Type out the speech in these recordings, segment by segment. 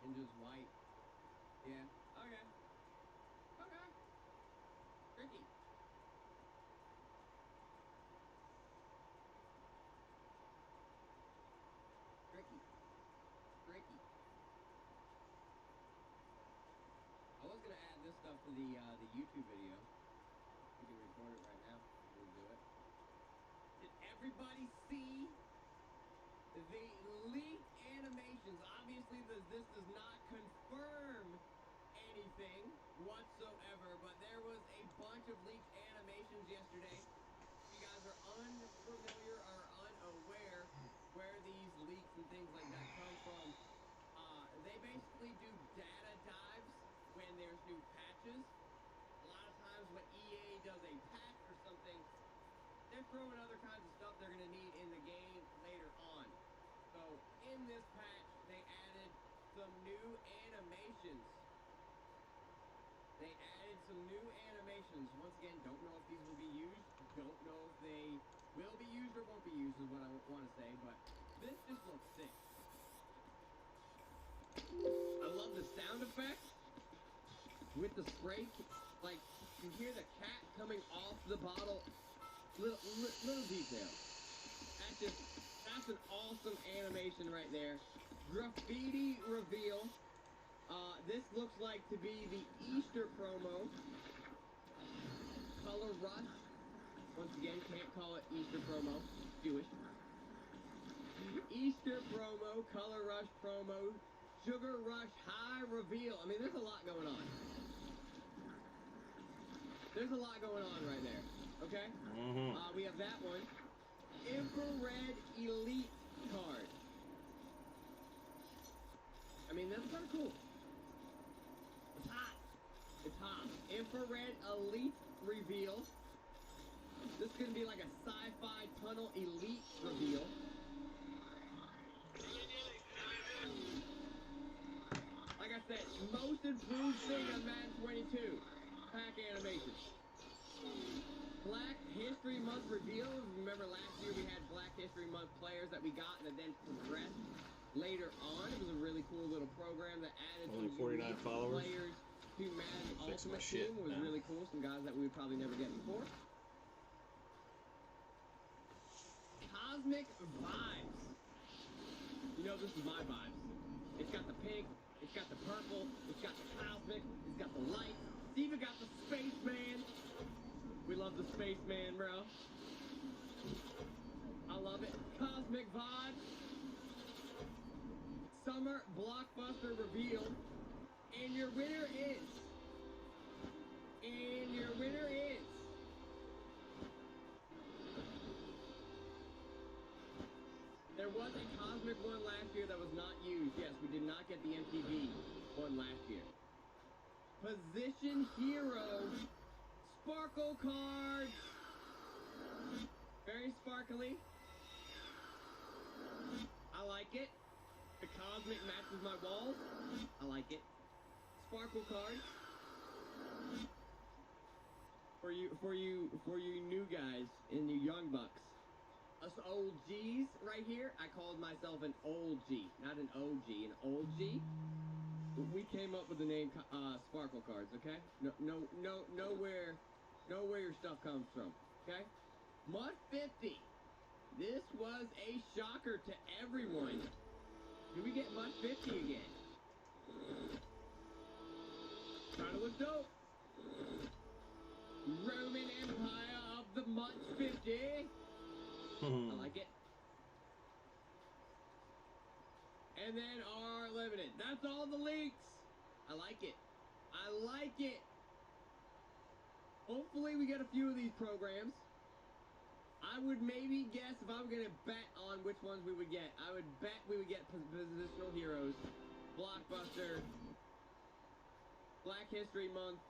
and just white. Yeah. Okay. Okay. Tricky. Tricky. Tricky. I was gonna add this stuff to the YouTube video. We can record it right now. We'll do it. Did everybody see the leaked animations? Obviously, this does not confirm anything whatsoever, but there was a bunch of leaked animations yesterday. If you guys are unfamiliar or unaware where these leaks and things like that come from, they basically do data dives when there's new patches. A lot of times when EA does a patch or something, they're throwing other kinds of stuff they're going to need in the game later on. So in this patch, they added some new animations. They added some new animations. Once again, don't know if these will be used. Don't know if they will be used or won't be used is what I want to say. But this just looks sick. I love the sound effects with the spray. Like, you hear the cat coming off the bottle. Little detail. That's an awesome animation right there. Graffiti reveal. This looks like to be the Easter promo. Color Rush. Once again, can't call it Easter promo. Jewish. Easter promo, Color Rush promo, Sugar Rush High reveal. I mean, there's a lot going on. There's a lot going on right there. Okay? Mm-hmm. We have that one. Infrared Elite card. I mean, that's kind of cool. It's hot. It's hot. Infrared Elite reveal. This is going to be like a sci-fi tunnel elite reveal. Like I said, most improved thing on Madden 22. Pack animation. Black History Month reveal. Remember last year we had Black History Month players that we got and then progressed later on. It was a really cool little program that added only some 49 followers players to Madden Fixing my Ultimate shit Team. It was now. really cool. Some guys that we would probably never get before. Cosmic Vibes. You know, this is my vibes. It's got the pink, it's got the purple, it's got the cosmic, it's got the light. It's even got the spaceman. We love the spaceman, bro. I love it. Cosmic Vibes. Summer Blockbuster reveal. And your winner is. And your winner is. There was a Cosmic one last year that was not used. Yes, we did not get the MTV one last year. Position Hero Sparkle cards. Very sparkly. I like it. The Cosmic matches my walls. I like it. Sparkle cards. For you new guys and you young bucks. Us old G's right here. I called myself an old G, not an OG, an old G. We came up with the name Sparkle cards. Okay? Know where your stuff comes from. Okay? Mud 50. This was a shocker to everyone. Do we get Mud 50 again? Kinda looks dope. Roman Empire of the Mud 50. I like it. And then our limited. That's all the leaks. I like it. I like it. Hopefully we get a few of these programs. I would maybe guess if I'm going to bet on which ones we would get. I would bet we would get Positional Heroes, Blockbuster, Black History Month,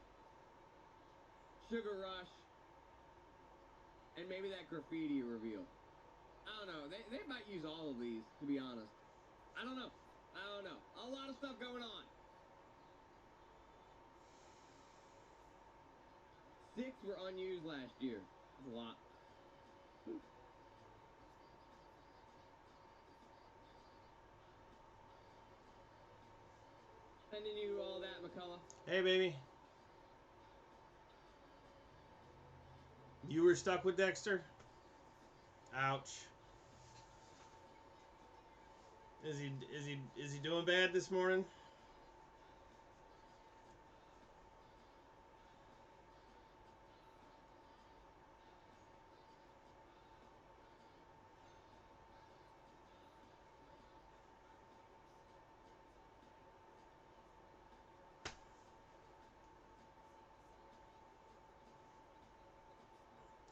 Sugar Rush, and maybe that graffiti reveal. I don't know. They might use all of these, to be honest. I don't know. A lot of stuff going on. 6 were unused last year. That's a lot. McCullough. Hey, baby. You were stuck with Dexter? Ouch. Is he doing bad this morning?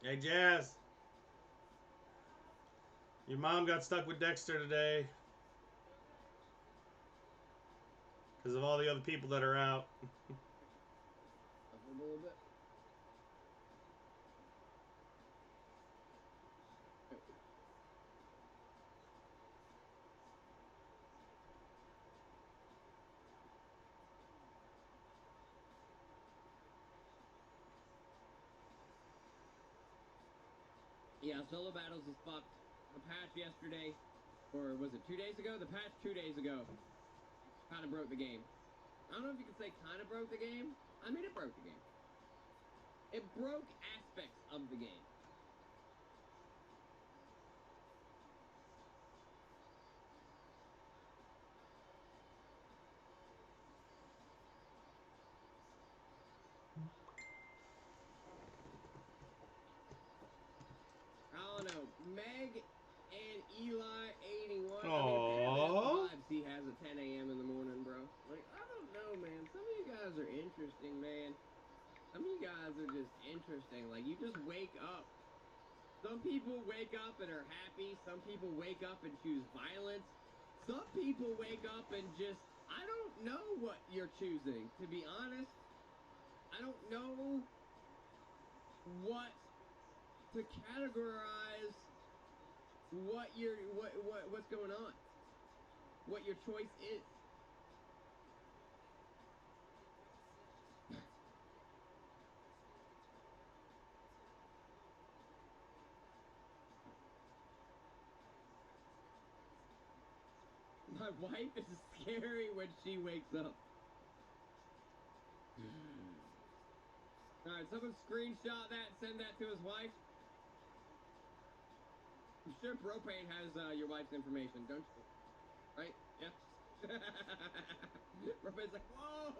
Hey, Jazz. Your mom got stuck with Dexter today because of all the other people that are out. A little bit. Yeah, solo battles is fucked. The patch yesterday, or was it 2 days ago? The patch 2 days ago kind of broke the game. I don't know if you can say kind of broke the game. I mean, it broke the game. It broke aspects of the game. I don't know. Meg and Eli 81. I mean, apparently that's the vibes he has at 10 a.m. in the morning, bro. Like, I don't know, man. Some of you guys are interesting, man. Some of you guys are just interesting. Like, you just wake up. Some people wake up and are happy. Some people wake up and choose violence. Some people wake up and just, I don't know what you're choosing, to be honest. I don't know what to categorize what's going on. What your choice is. My wife is scary when she wakes up. Alright, someone screenshot that and send that to his wife. I'm sure Propane has your wife's information, don't you? Right? Yeah. Propane's like, whoa!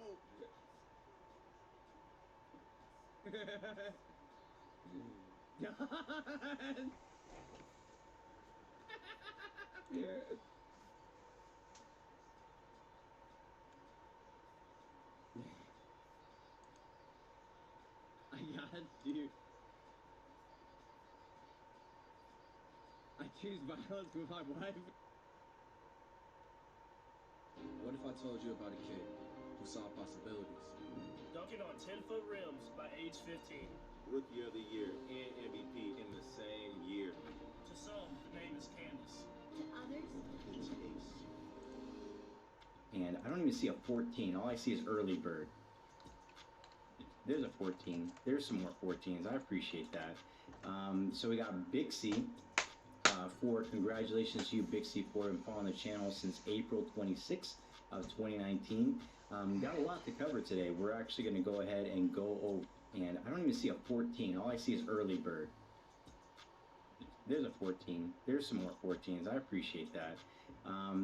God! I got you. I choose violence with my wife. What if I told you about a kid who saw possibilities? Dunking on 10-foot rims by age 15. Rookie of the Year and MVP in the same year. To some, the name is Candace. To others, It's Ace. And I don't even see a 14. All I see is early bird. There's a 14. There's some more 14s. I appreciate that. So we got Bixie. For congratulations to you, Bixie, for been following the channel since April 26th of 2019. Got a lot to cover today. We're actually going to go ahead and go over, and I don't even see a 14. All I see is early bird. There's a 14. There's some more 14s. I appreciate that.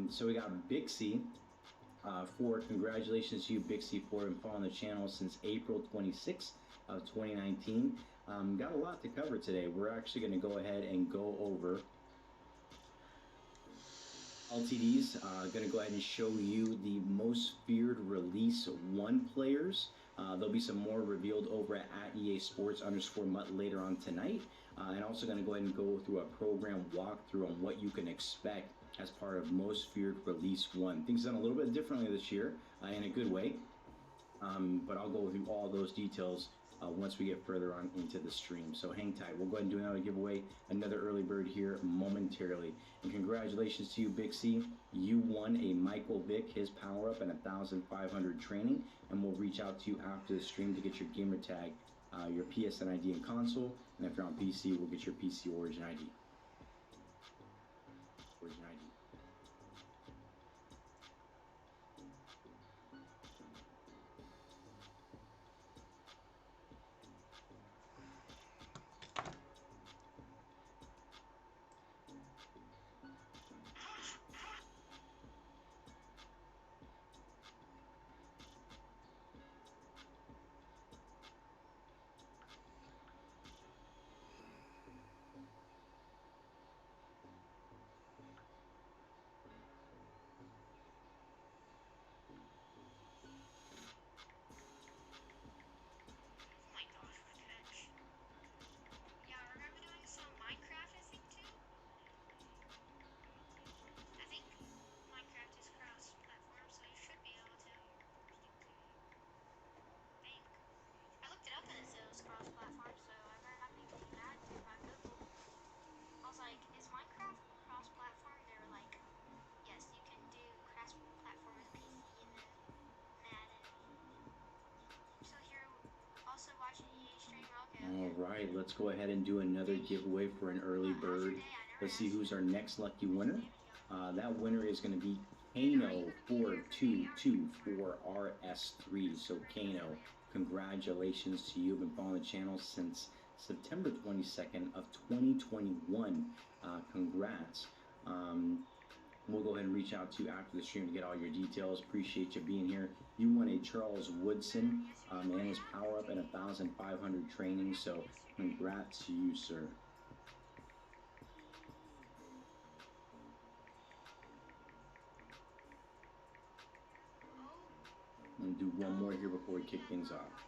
So we got Bixie. For congratulations to you, Bixie, for been following the channel since April 26th of 2019. Got a lot to cover today. We're actually going to go ahead and go over LTDs. Going to go ahead and show you the most feared release 1 players. There'll be some more revealed over at EA Sports _MUT later on tonight. And also going to go ahead and go through a program walkthrough on what you can expect as part of most feared release 1. Things done a little bit differently this year in a good way. But I'll go through all those details once we get further on into the stream. So hang tight. We'll go ahead and do another giveaway, another early bird here momentarily. And congratulations to you, Bixie. You won a Michael Vick, his power up, and 1,500 training. And we'll reach out to you after the stream to get your gamer tag, your PSN ID and console. And if you're on PC, we'll get your PC Origin ID. Origin ID. All right, let's go ahead and do another giveaway for an early bird. Let's see who's our next lucky winner. That winner is going to be Kano4224RS3. So Kano, congratulations to you. You've been following the channel since September 22nd of 2021. Congrats. We'll go ahead and reach out to you after the stream to get all your details. Appreciate you being here. You won a Charles Woodson and his power up and 1,500 training. So congrats to you, sir. I'm gonna do one more here before we kick things off.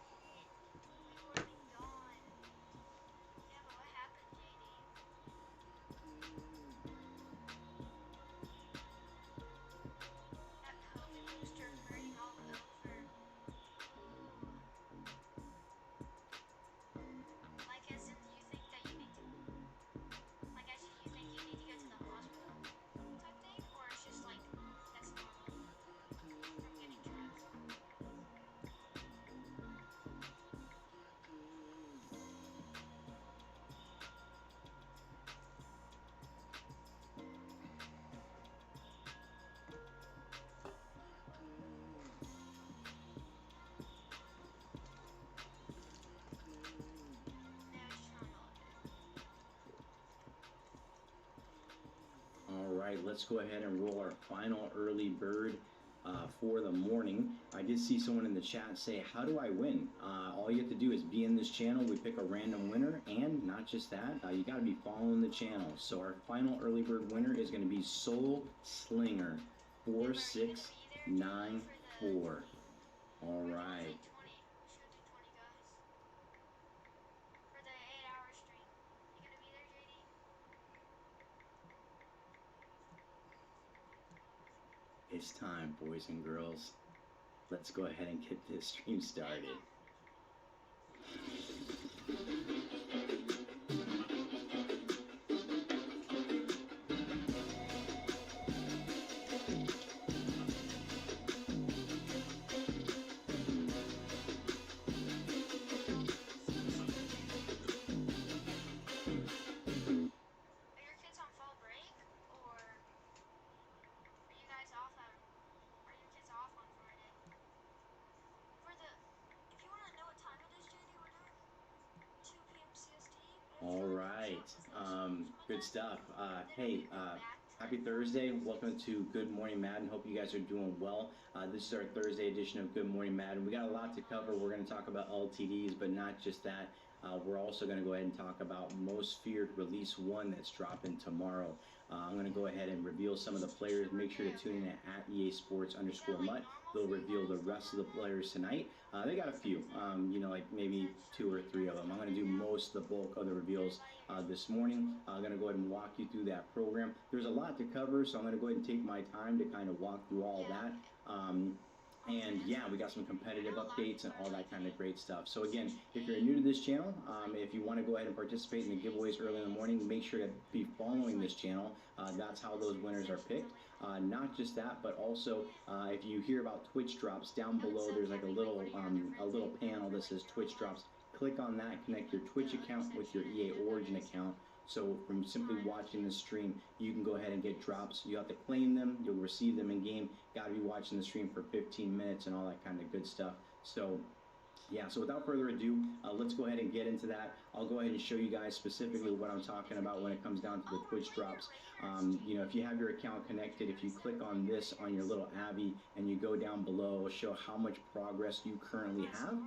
All right, let's go ahead and roll our final early bird for the morning. I did see someone in the chat say, how do I win? All you have to do is be in this channel. We pick a random winner, and not just that, you got to be following the channel. So our final early bird winner is going to be Soul Slinger 4694. All right. It's time, boys and girls. Let's go ahead and get this stream started. All right, good stuff. Hey, happy Thursday. Welcome to Good Morning Madden. Hope you guys are doing well. This is our Thursday edition of Good Morning Madden. We got a lot to cover. We're going to talk about LTDs, but not just that. We're also going to go ahead and talk about Most Feared Release 1 that's dropping tomorrow. I'm going to go ahead and reveal some of the players. Make sure to tune in at EA Sports_Mutt. They'll reveal the rest of the players tonight. They got a few, you know, like maybe 2 or 3 of them. I'm going to do most of the bulk of the reveals this morning. I'm going to go ahead and walk you through that program. There's a lot to cover, so I'm going to go ahead and take my time to kind of walk through all that. And yeah, we got some competitive updates and all that kind of great stuff. So again, if you're new to this channel, if you want to go ahead and participate in the giveaways early in the morning, make sure to be following this channel. That's how those winners are picked. Not just that, but also if you hear about Twitch drops, down below there's like a little panel that says Twitch drops. Click on that, connect your Twitch account with your EA Origin account. So from simply watching the stream, you can go ahead and get drops. You have to claim them, you'll receive them in game. Got to be watching the stream for 15 minutes and all that kind of good stuff. So yeah, so without further ado, let's go ahead and get into that. I'll go ahead and show you guys specifically what I'm talking about when it comes down to the Twitch drops. You know, if you have your account connected, if you click on this on your little Abby and you go down below, it'll show how much progress you currently have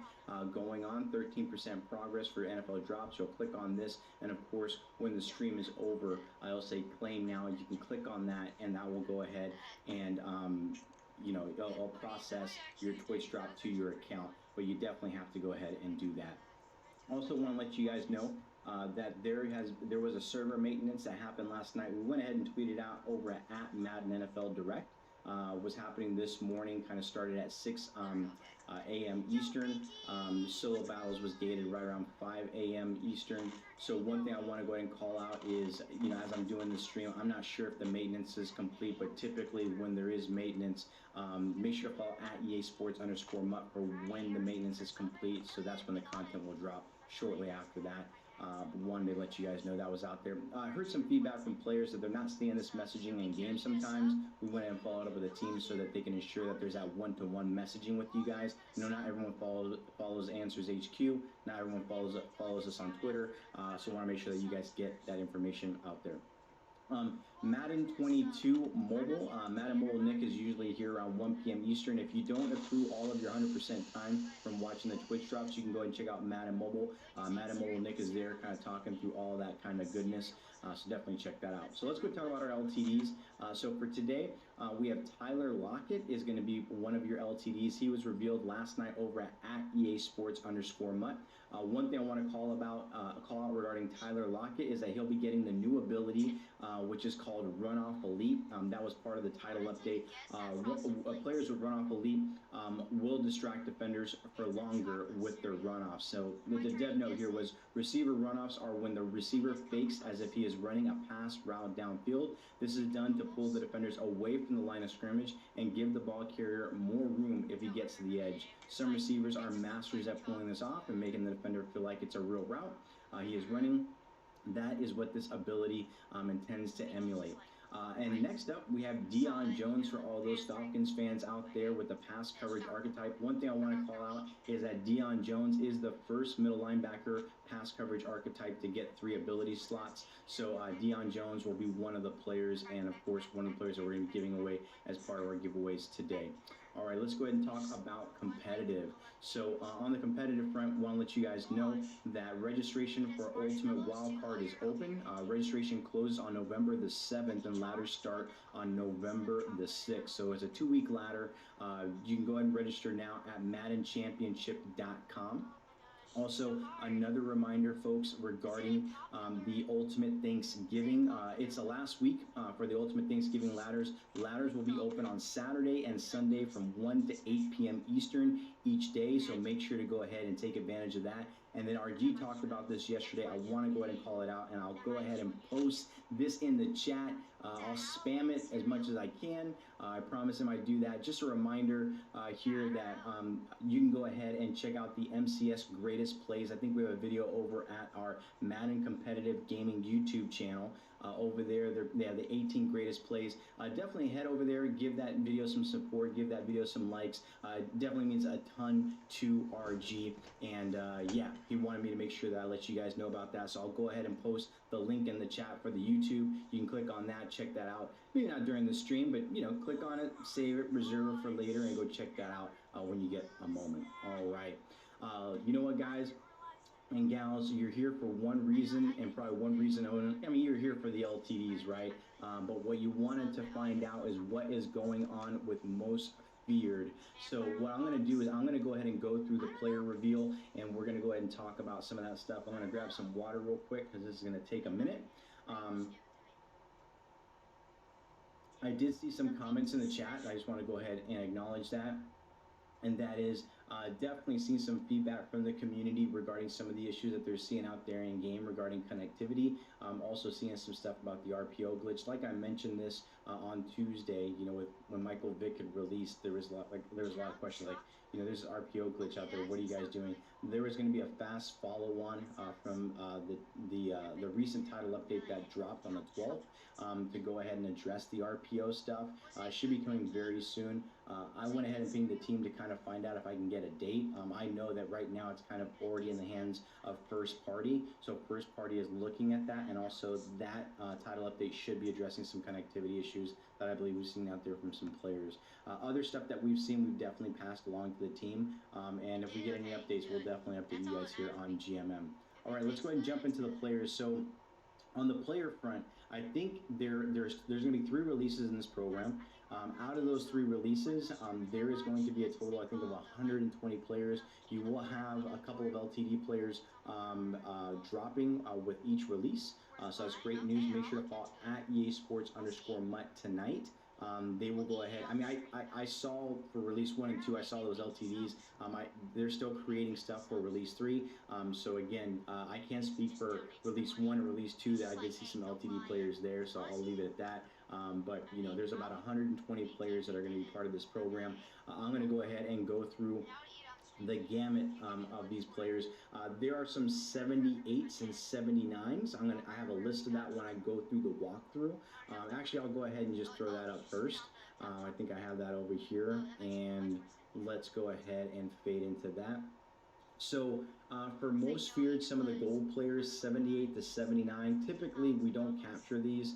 going on. 13% progress for NFL drops. You'll click on this, and of course, when the stream is over, I'll say claim now. You can click on that, and that will go ahead and you know, it'll process your Twitch drop to your account, but you definitely have to go ahead and do that. Also want to let you guys know that there was a server maintenance that happened last night. We went ahead and tweeted out over at Madden NFL Direct. Was happening this morning, kind of started at 6 a.m. Eastern. Solo Battles was dated right around 5 a.m. Eastern. So one thing I want to go ahead and call out is, as I'm doing the stream, I'm not sure if the maintenance is complete, but typically when there is maintenance, make sure to follow at EA Sports _MUT for when the maintenance is complete. So that's when the content will drop shortly after that. Wanted to let you guys know that was out there. I heard some feedback from players that they're not seeing this messaging in game sometimes. We went and followed up with the team so that they can ensure that there's that one-to-one messaging with you guys. Not everyone follows Answers HQ. Not everyone follows us on Twitter. So I want to make sure that you guys get that information out there. Madden 22 Mobile. Madden Mobile Nick is usually here around 1 p.m. Eastern. If you don't accrue all of your 100% time from watching the Twitch drops, you can go ahead and check out Madden Mobile. Madden Mobile Nick is there kind of talking through all that kind of goodness. So definitely check that out. So let's go talk about our LTDs. So for today, we have Tyler Lockett is going to be one of your LTDs. He was revealed last night over at EA Sports _MUT. One thing I want to call out regarding Tyler Lockett is that he'll be getting the new ability, which is called Runoff Elite. That was part of the title update. Players with Runoff Elite will distract defenders for longer with their runoffs. So the dev note here was receiver runoffs are when the receiver fakes as if he is running a pass route downfield. This is done to pull the defenders away from the line of scrimmage and give the ball carrier more room if he gets to the edge. Some receivers are masters at pulling this off and making the defender feel like it's a real route he is running. That is what this ability intends to emulate. And next up, we have Deion Jones for all those Falcons fans out there with the pass coverage archetype. One thing I want to call out is that Deion Jones is the first middle linebacker pass coverage archetype to get 3 ability slots. So Deion Jones will be one of the players, and of course, one of the players that we're going to be giving away as part of our giveaways today. All right, let's go ahead and talk about competitive. So on the competitive front, I want to let you guys know that registration for Ultimate Wildcard is open. Registration closes on November the 7th and ladders start on November the 6th. So it's a 2-week ladder. You can go ahead and register now at MaddenChampionship.com. Also, another reminder, folks, regarding the Ultimate Thanksgiving. It's the last week for the Ultimate Thanksgiving ladders. Ladders will be open on Saturday and Sunday from 1 to 8 p.m. Eastern each day, so make sure to go ahead and take advantage of that. And then RG talked about this yesterday. I want to go ahead and call it out, and I'll go ahead and post this in the chat. I'll spam it as much as I can. I promise him I do that. Just a reminder here that you can go ahead and check out the MCS Greatest Plays. I think we have a video over at our Madden Competitive Gaming YouTube channel. Over there, they have the 18 greatest plays. Definitely head over there, give that video some support, give that video some likes. Definitely means a ton to RG. And yeah, he wanted me to make sure that I let you guys know about that. So I'll go ahead and post the link in the chat for the YouTube. You can click on that, check that out. Maybe not during the stream, but click on it, save it, reserve it for later, and go check that out when you get a moment. All right. You know what, guys and gals, you're here for one reason, and probably one reason only. I mean, you're here for the LTDs, right? But what you wanted to find out is what is going on with Most Feared. So what I'm going to do is I'm going to go ahead and go through the player reveal, and we're going to go ahead and talk about some of that stuff. I'm going to grab some water real quick because this is going to take a minute. I did see some comments in the chat. I just want to go ahead and acknowledge that. And that is definitely seeing some feedback from the community regarding some of the issues that they're seeing out there in game regarding connectivity. Also seeing some stuff about the RPO glitch. Like I mentioned this on Tuesday, when Michael Vick had released, there was a lot of questions like, there's an RPO glitch out there. What are you guys doing? There was going to be a fast follow-on from the recent title update that dropped on the 12th to go ahead and address the RPO stuff. Should be coming very soon. I went ahead and pinged the team to kind of find out if I can get a date. I know that right now it's kind of already in the hands of First Party. So First Party is looking at that, and also that title update should be addressing some connectivity issues that I believe we've seen out there from some players. Other stuff that we've seen, we've definitely passed along to the team. And if we get any updates, we'll definitely update you guys here on GMM. All right, let's go ahead and jump into the players. So on the player front, I think there's going to be 3 releases in this program. Out of those 3 releases, there is going to be a total, I think, of 120 players. You will have a couple of LTD players dropping with each release. So that's great news. Make sure to follow at EA Sports _MUT tonight they will go ahead. I mean, I saw for release 1 and 2, I saw those LTDs. They're still creating stuff for release 3. So again, I can't speak for release 1 or release 2. That I did see some LTD players there, so I'll leave it at that. But you know, there's about 120 players that are going to be part of this program. I'm going to go ahead and go through the gamut of these players. There are some 78s and 79s. I have a list of that when I go through the walkthrough. Actually, I'll go ahead and just throw that up first. I think I have that over here, and let's go ahead and fade into that. So for most feared, some of the gold players, 78 to 79, typically we don't capture these.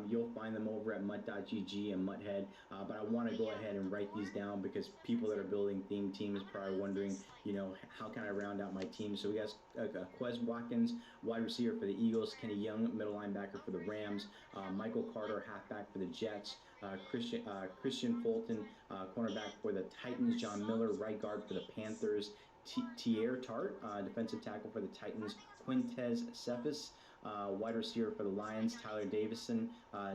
You'll find them over at mutt.gg and Mutthead, but I want to go ahead and write these down because people that are building theme teams are probably wondering, you know, how can I round out my team? So we got Quez Watkins, wide receiver for the Eagles, Kenny Young, middle linebacker for the Rams, Michael Carter, halfback for the Jets, Christian Fulton, cornerback for the Titans, John Miller, right guard for the Panthers, Tier Tart, defensive tackle for the Titans, Quintez Cephas, wide receiver for the Lions, Tyler Davison,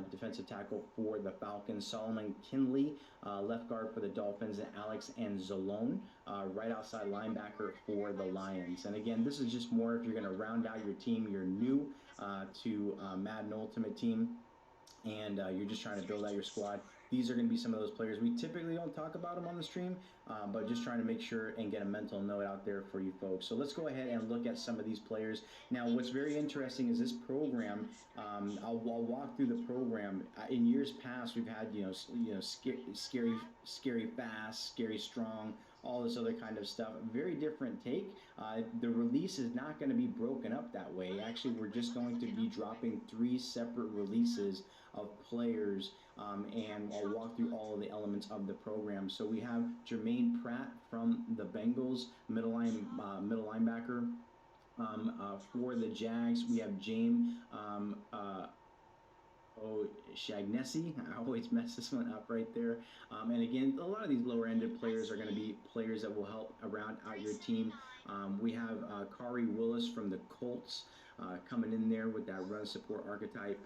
defensive tackle for the Falcons, Solomon Kinley, left guard for the Dolphins, and Alex Anzalone, right outside linebacker for the Lions. And again, this is just more if you're going to round out your team, you're new to Madden Ultimate Team, and you're just trying to build out your squad. These are going to be some of those players. We typically don't talk about them on the stream, but just trying to make sure and get a mental note out there for you folks. So let's go ahead and look at some of these players. Now, what's very interesting is this program. I'll walk through the program. In years past, we've had scary fast, scary strong, all this other kind of stuff. Very different take. The release is not going to be broken up that way. Actually, we're just going to be dropping 3 separate releases of players, and I'll walk through all of the elements of the program. So we have Jermaine Pratt from the Bengals, middle linebacker. For the Jags, we have James Shagnessy. I always mess this one up right there. And again, a lot of these lower-ended players are going to be players that will help round out your team. We have Kari Willis from the Colts coming in there with that run support archetype.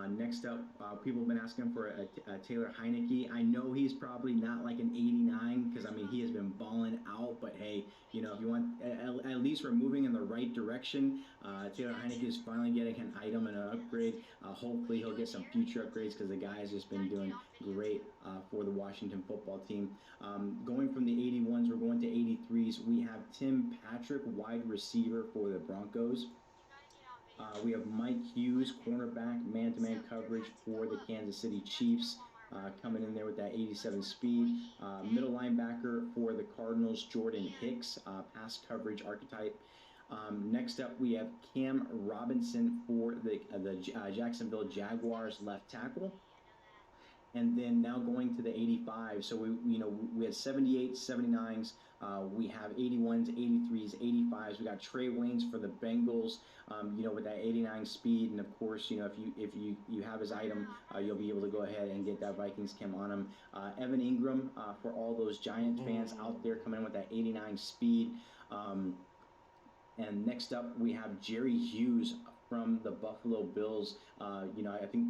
Next up, people have been asking for a Taylor Heineke. I know he's probably not like an 89 because, I mean, he has been balling out. But, hey, you know, if you want, at least we're moving in the right direction. Taylor Heineke is finally getting an item and an upgrade. Hopefully he'll get some future upgrades because the guy has just been doing great for the Washington football team. Going from the 81s, we're going to 83s. We have Tim Patrick, wide receiver for the Broncos. We have Mike Hughes, cornerback, man-to-man coverage for the Kansas City Chiefs, coming in there with that 87 speed. Middle linebacker for the Cardinals, Jordan Hicks, pass coverage archetype. Next up, we have Cam Robinson for the Jacksonville Jaguars, left tackle. And then now going to the 85. So we had 78s, 79s. We have 81s, 83s, 85s. We got Trey Waynes for the Bengals, with that 89 speed. And of course, if you have his item, you'll be able to go ahead and get that Vikings chem on him. Evan Ingram for all those Giants fans out there coming in with that 89 speed. And next up, we have Jerry Hughes from the Buffalo Bills. I think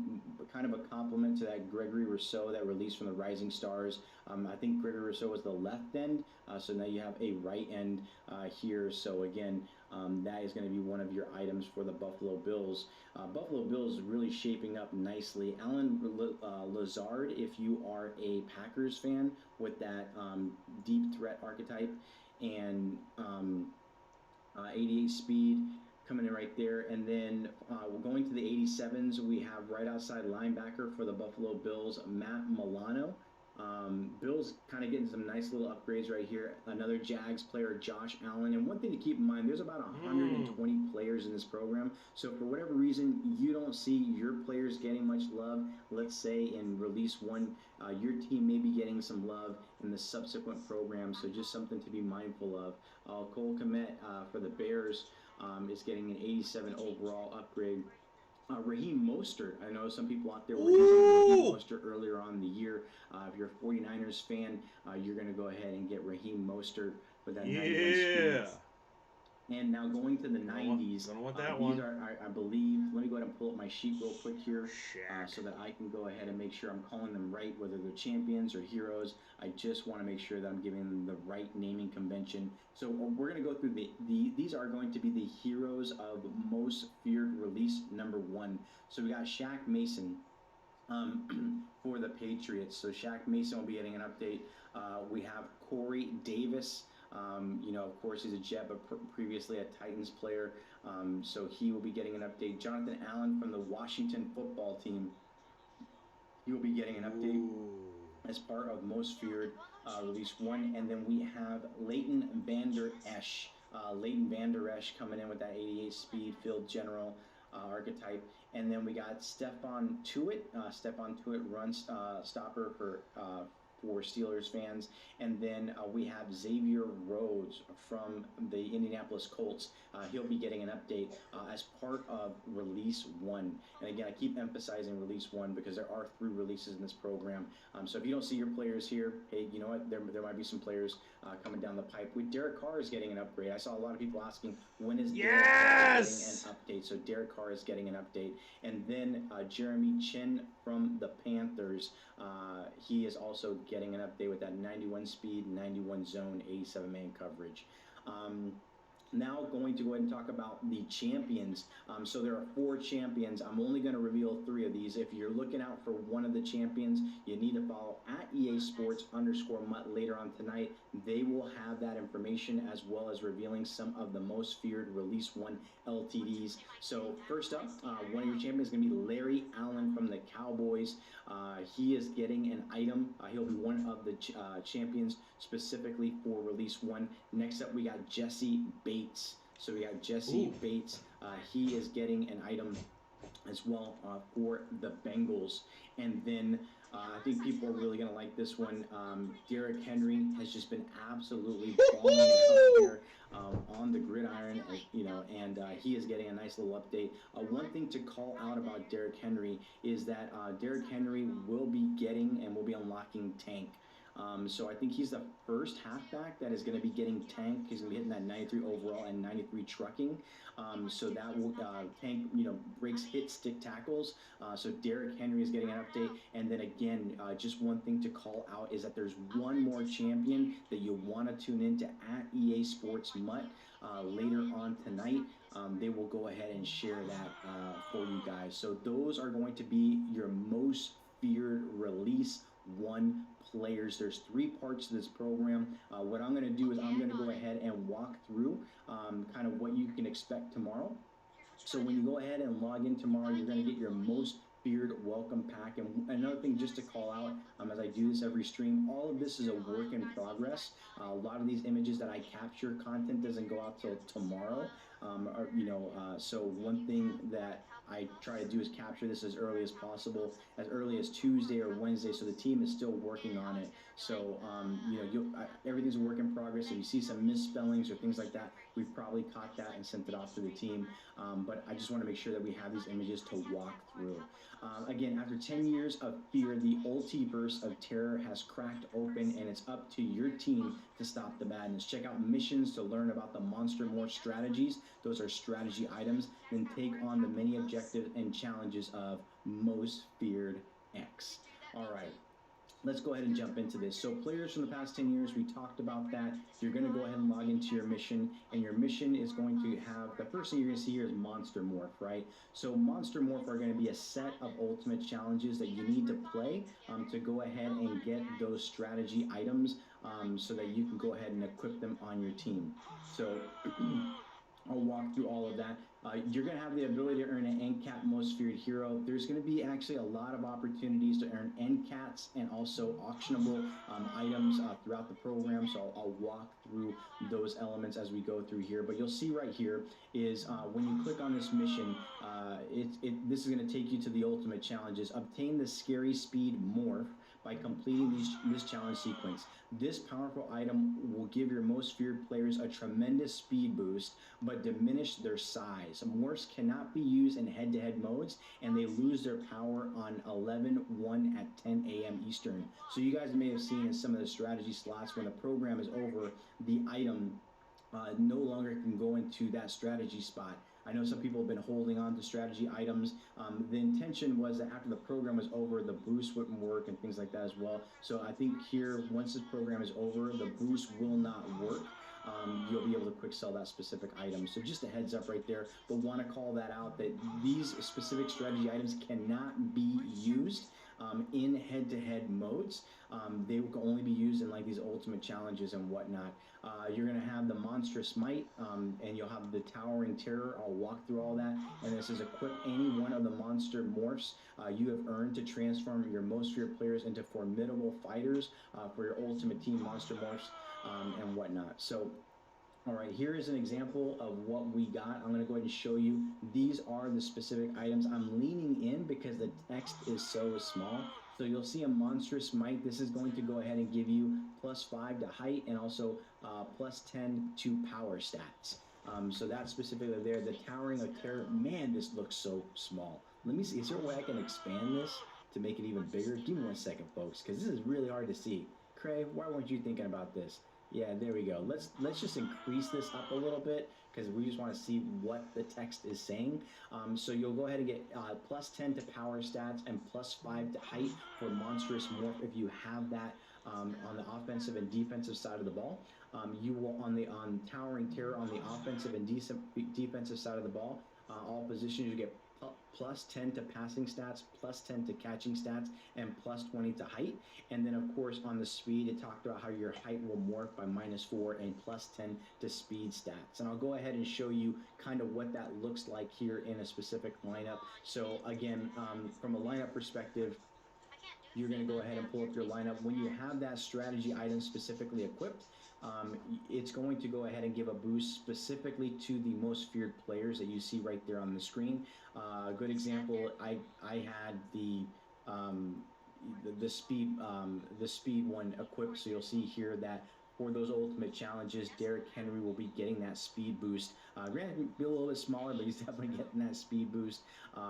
kind of a compliment to that Gregory Rousseau that released from the Rising Stars. I think Gregory Rousseau was the left end, so now you have a right end here. So again, that is going to be one of your items for the Buffalo Bills. Buffalo Bills is really shaping up nicely. Alan Lazard, if you are a Packers fan with that deep threat archetype, and 88 speed coming in right there. And then going to the 87s, we have right outside linebacker for the Buffalo Bills, Matt Milano. Bills kind of getting some nice little upgrades right here. Another Jags player, Josh Allen. And one thing to keep in mind, there's about 120 players in this program. So for whatever reason, you don't see your players getting much love. Let's say in release 1, your team may be getting some love in the subsequent program. So just something to be mindful of. Cole Kmet for the Bears is getting an 87 overall upgrade. Raheem Mostert. I know some people out there were using Raheem Mostert earlier on in the year. If you're a 49ers fan, you're going to go ahead and get Raheem Mostert with that 91 speed. And now going to the 90s, Don't want that these one. are, I believe, let me go ahead and pull up my sheet real quick here Shaq. so that I can go ahead and make sure I'm calling them right, whether they're champions or heroes. I just want to make sure that I'm giving them the right naming convention. So we're going to go through these are going to be the heroes of most feared release number 1. So we got Shaq Mason. For the Patriots. So Shaq Mason will be getting an update. We have Corey Davis. Of course, he's a Jet, but previously a Titans player. So he will be getting an update. Jonathan Allen from the Washington football team. He will be getting an update as part of Most Feared Release 1. And then we have Leighton Vander Esch. Leighton Vander Esch coming in with that 88 speed field general archetype. And then we got Stephon Tuitt. Stephon Tuitt runs stopper for Steelers fans. And then we have Xavier Rhodes from the Indianapolis Colts. He'll be getting an update as part of Release 1. And again, I keep emphasizing Release 1 because there are 3 releases in this program. So if you don't see your players here, hey, you know what? There might be some players coming down the pipe. With Derek Carr is getting an upgrade. I saw a lot of people asking, when is Derek Carr getting an update? So Derek Carr is getting an update. And then Jeremy Chin from the Panthers, he is also getting an update with that 91 speed, 91 zone, 87 man coverage. Now going to go ahead and talk about the champions. So there are 4 champions. I'm only going to reveal 3 of these. If you're looking out for one of the champions, you need to follow at EA Sports _ later on tonight. They will have that information as well as revealing some of the most feared Release 1 LTDs. So first up, one of your champions is going to be Larry Allen from the Cowboys. He is getting an item. He'll be one of the champions specifically for Release 1. Next up, we got Jesse Bates. So we got Jesse Bates. He is getting an item as well for the Bengals. And then I think people are really going to like this one. Derrick Henry has just been absolutely balling out here on the gridiron, and he is getting a nice little update. One thing to call out about Derrick Henry is that Derrick Henry will be getting and will be unlocking Tank. So I think he's the first halfback that is going to be getting Tank. He's going to be hitting that 93 overall and 93 trucking. So that will Tank, breaks hit stick tackles. So Derrick Henry is getting an update. And then again, just one thing to call out is that there's one more champion that you want to tune into at EA Sports Mutt later on tonight. They will go ahead and share that for you guys. So those are going to be your most feared Release 1 players. There's 3 parts to this program. What I'm going to do is I'm going to go ahead and walk through kind of what you can expect tomorrow. So when you go ahead and log in tomorrow, you're going to get your most feared welcome pack. And another thing just to call out, as I do this every stream, all of this is a work in progress. A lot of these images that I capture, content doesn't go out till tomorrow. So one thing that I try to do is capture this as early as possible, as early as Tuesday or Wednesday, so the team is still working on it. So, everything's a work in progress. If you see some misspellings or things like that, we've probably caught that and sent it off to the team. But I just want to make sure that we have these images to walk through. Again, after 10 years of fear, the Ultiverse of Terror has cracked open, and it's up to your team to stop the madness. Check out missions to learn about the Monster Morph strategies. Those are strategy items. Then take on the many objectives and challenges of Most Feared X. All right. Let's go ahead and jump into this. So players from the past 10 years, we talked about that. You're going to go ahead and log into your mission, and your mission is going to have, the first thing you're going to see here is Monster Morph, right? So Monster Morph are going to be a set of ultimate challenges that you need to play to go ahead and get those strategy items so that you can go ahead and equip them on your team. So I'll walk through all of that. You're going to have the ability to earn an NCAT Most Feared Hero. There's going to be actually a lot of opportunities to earn NCATs and also auctionable items throughout the program. So I'll walk through those elements as we go through here. But you'll see right here is when you click on this mission, this is going to take you to the ultimate challenges. Obtain the Scary Speed Morph by completing this challenge sequence. This powerful item will give your most feared players a tremendous speed boost, but diminish their size. Morphs cannot be used in head-to-head modes, and they lose their power on 11/1 at 10 a.m. Eastern. So you guys may have seen in some of the strategy slots when the program is over, the item no longer can go into that strategy spot. I know some people have been holding on to strategy items. The intention was that after the program was over, the boost wouldn't work and things like that as well. So I think here, once this program is over, the boost will not work. You'll be able to quick sell that specific item. So just a heads up right there, but want to call that out that these specific strategy items cannot be used in head-to-head modes. They will only be used in like these ultimate challenges and whatnot. You're going to have the monstrous might, and you'll have the towering terror. I'll walk through all that. And this is equip any one of the monster morphs you have earned to transform your most feared players into formidable fighters for your ultimate team monster morphs and whatnot. So all right, here is an example of what we got. I'm going to go ahead and show you. These are the specific items. I'm leaning in because the text is so small. So you'll see a monstrous might. This is going to go ahead and give you +5 to height and also +10 to power stats. So that's specifically there. The towering of terror. Man, this looks so small. Let me see. Is there a way I can expand this to make it even bigger? Give me 1 second, folks, because this is really hard to see. Cray, why weren't you thinking about this? Yeah, there we go. Let's just increase this up a little bit because we just want to see what the text is saying. So you'll go ahead and get +10 to power stats and +5 to height for monstrous morph if you have that on the offensive and defensive side of the ball. You will on towering terror on the offensive and defensive side of the ball. All positions you get +10 to passing stats, +10 to catching stats, and +20 to height. And then, of course, on the speed, it talked about how your height will morph by -4 and +10 to speed stats. And I'll go ahead and show you kind of what that looks like here in a specific lineup. So again, from a lineup perspective, you're going to go ahead and pull up your lineup. When you have that strategy item specifically equipped, it's going to go ahead and give a boost specifically to the most feared players that you see right there on the screen. A good example, I had the speed one equipped, so you'll see here that for those ultimate challenges, Derrick Henry will be getting that speed boost. Granted, he'll be a little bit smaller, but he's definitely getting that speed boost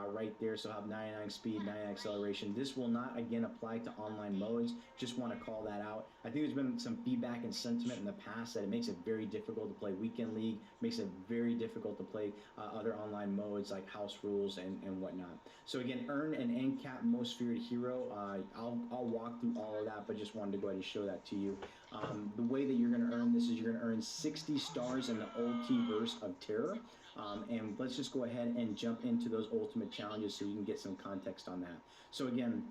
right there. So have 99 speed, 99 acceleration. This will not, again, apply to online modes. Just want to call that out. I think there's been some feedback and sentiment in the past that it makes it very difficult to play Weekend League, makes it very difficult to play other online modes like House Rules and whatnot. So again, earn an end cap most feared hero. I'll walk through all of that, but just wanted to go ahead and show that to you. The way that you're going to earn this is you're going to earn 60 stars in the Ultiverse of Terror. And let's just go ahead and jump into those ultimate challenges so you can get some context on that. So again,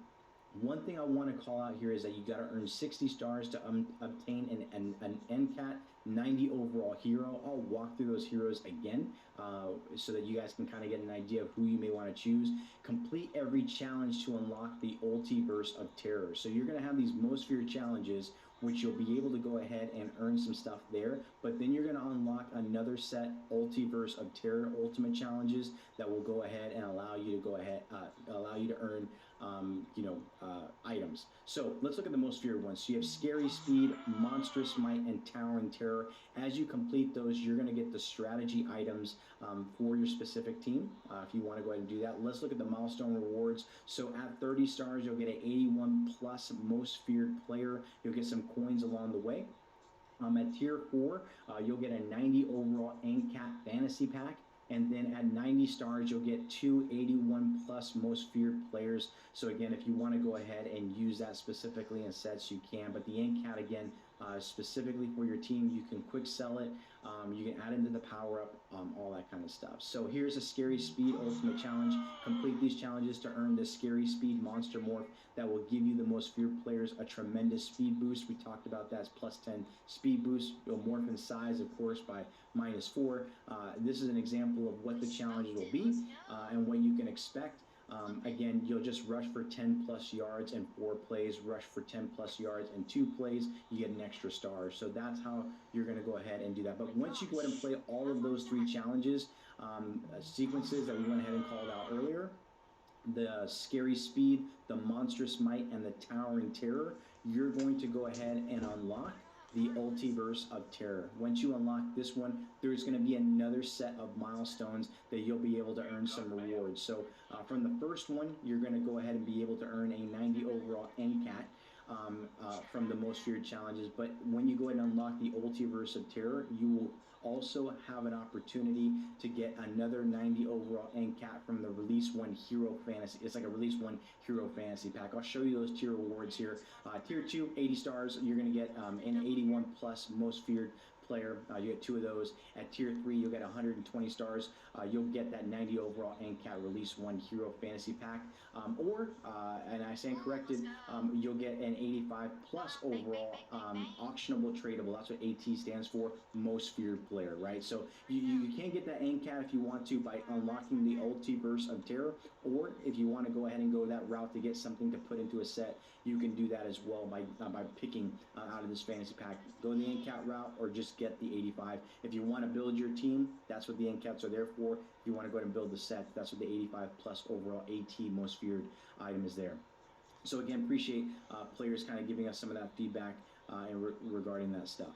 one thing I want to call out here is that you got to earn 60 stars to obtain an NCAT 90 overall hero. I'll walk through those heroes again so that you guys can kind of get an idea of who you may want to choose. Complete every challenge to unlock the Ultiverse of Terror. So you're going to have these most feared challenges, which you'll be able to go ahead and earn some stuff there. But then you're going to unlock another set, Ultiverse of Terror ultimate challenges, that will go ahead and allow you to earn items. So let's look at the most feared ones. So you have Scary Speed, Monstrous Might, and Towering Terror. As you complete those, you're going to get the strategy items for your specific team if you want to go ahead and do that. Let's look at the milestone rewards. So at 30 stars, you'll get an 81 plus most feared player. You'll get some coins along the way. At tier 4, you'll get a 90 overall NCAT fantasy pack. And then at 90 stars, you'll get 2 81 plus most feared players. So again, if you want to go ahead and use that specifically in sets, you can. But the NCAT, again, specifically for your team, you can quick sell it. You can add into the power up, all that kind of stuff. So here's a Scary Speed Ultimate Challenge. Complete these challenges to earn the Scary Speed Monster Morph that will give you the most feared players a tremendous speed boost. We talked about that as +10 speed boost. You'll morph in size, of course, by -4. This is an example of what the challenges will be and what you can expect. Again, you'll just rush for 10 plus yards and 4 plays, rush for 10 plus yards and 2 plays, you get an extra star. So that's how you're going to go ahead and do that. But once you go ahead and play all of those 3 challenges, sequences that we went ahead and called out earlier, the Scary Speed, the Monstrous Might, and the Towering Terror, you're going to go ahead and unlock the Ultiverse of Terror. Once you unlock this one, there's going to be another set of milestones that you'll be able to earn some rewards. So from the first one, you're going to go ahead and be able to earn a 90 overall NCAT from the most feared challenges. But when you go ahead and unlock the Ultiverse of Terror, you will also have an opportunity to get another 90 overall NCAT from the Release 1 Hero Fantasy. It's like a Release 1 Hero Fantasy pack. I'll show you those tier rewards here. Tier 2, 80 stars. You're going to get an 81 plus most feared player. You get 2 of those. At tier 3, you'll get 120 stars. You'll get that 90 overall NCAT Release 1 Hero Fantasy Pack. And I stand corrected, you'll get an 85 plus overall auctionable tradable. That's what AT stands for, most feared player, right? So you can get that NCAT if you want to by unlocking the Ultiverse of Terror, or if you want to go ahead and go that route to get something to put into a set, you can do that as well by picking out of this fantasy pack. Go the NCAT route or just get the 85. If you want to build your team, that's what the NCATs are there for. If you want to go ahead and build the set, that's what the 85 plus overall AT most feared item is there. So again, appreciate players kind of giving us some of that feedback regarding that stuff.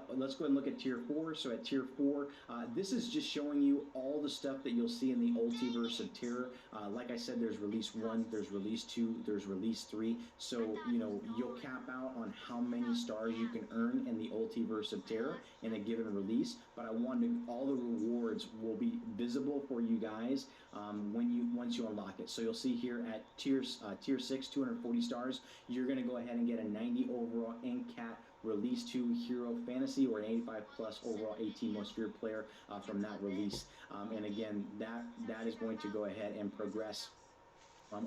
Let's go ahead and look at tier 4. So at tier 4, this is just showing you all the stuff that you'll see in the Ultiverse of Terror. Like I said, there's Release 1, there's Release 2, there's Release 3. So, you'll cap out on how many stars you can earn in the Ultiverse of Terror in a given release. But all the rewards will be visible for you guys once you unlock it. So you'll see here at tier 6, 240 stars, you're going to go ahead and get a 90 overall NCAT Release 2 Hero Fantasy, or an 85 plus overall AT most feared player from that release. And again, that is going to go ahead and progress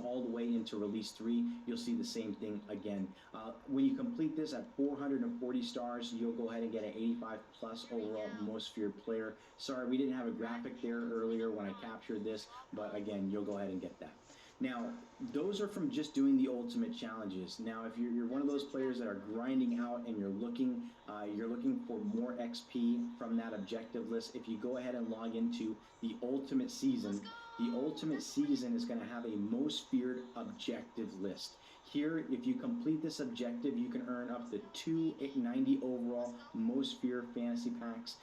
all the way into Release 3. You'll see the same thing again. When you complete this at 440 stars, you'll go ahead and get an 85 plus overall most feared player. Sorry, we didn't have a graphic there earlier when I captured this, but again, you'll go ahead and get that. Now, those are from just doing the ultimate challenges. Now, if you're one of those players that are grinding out and you're looking for more XP from that objective list, if you go ahead and log into the ultimate season is going to have a most feared objective list. Here, if you complete this objective, you can earn up to 290 overall most feared fantasy packs.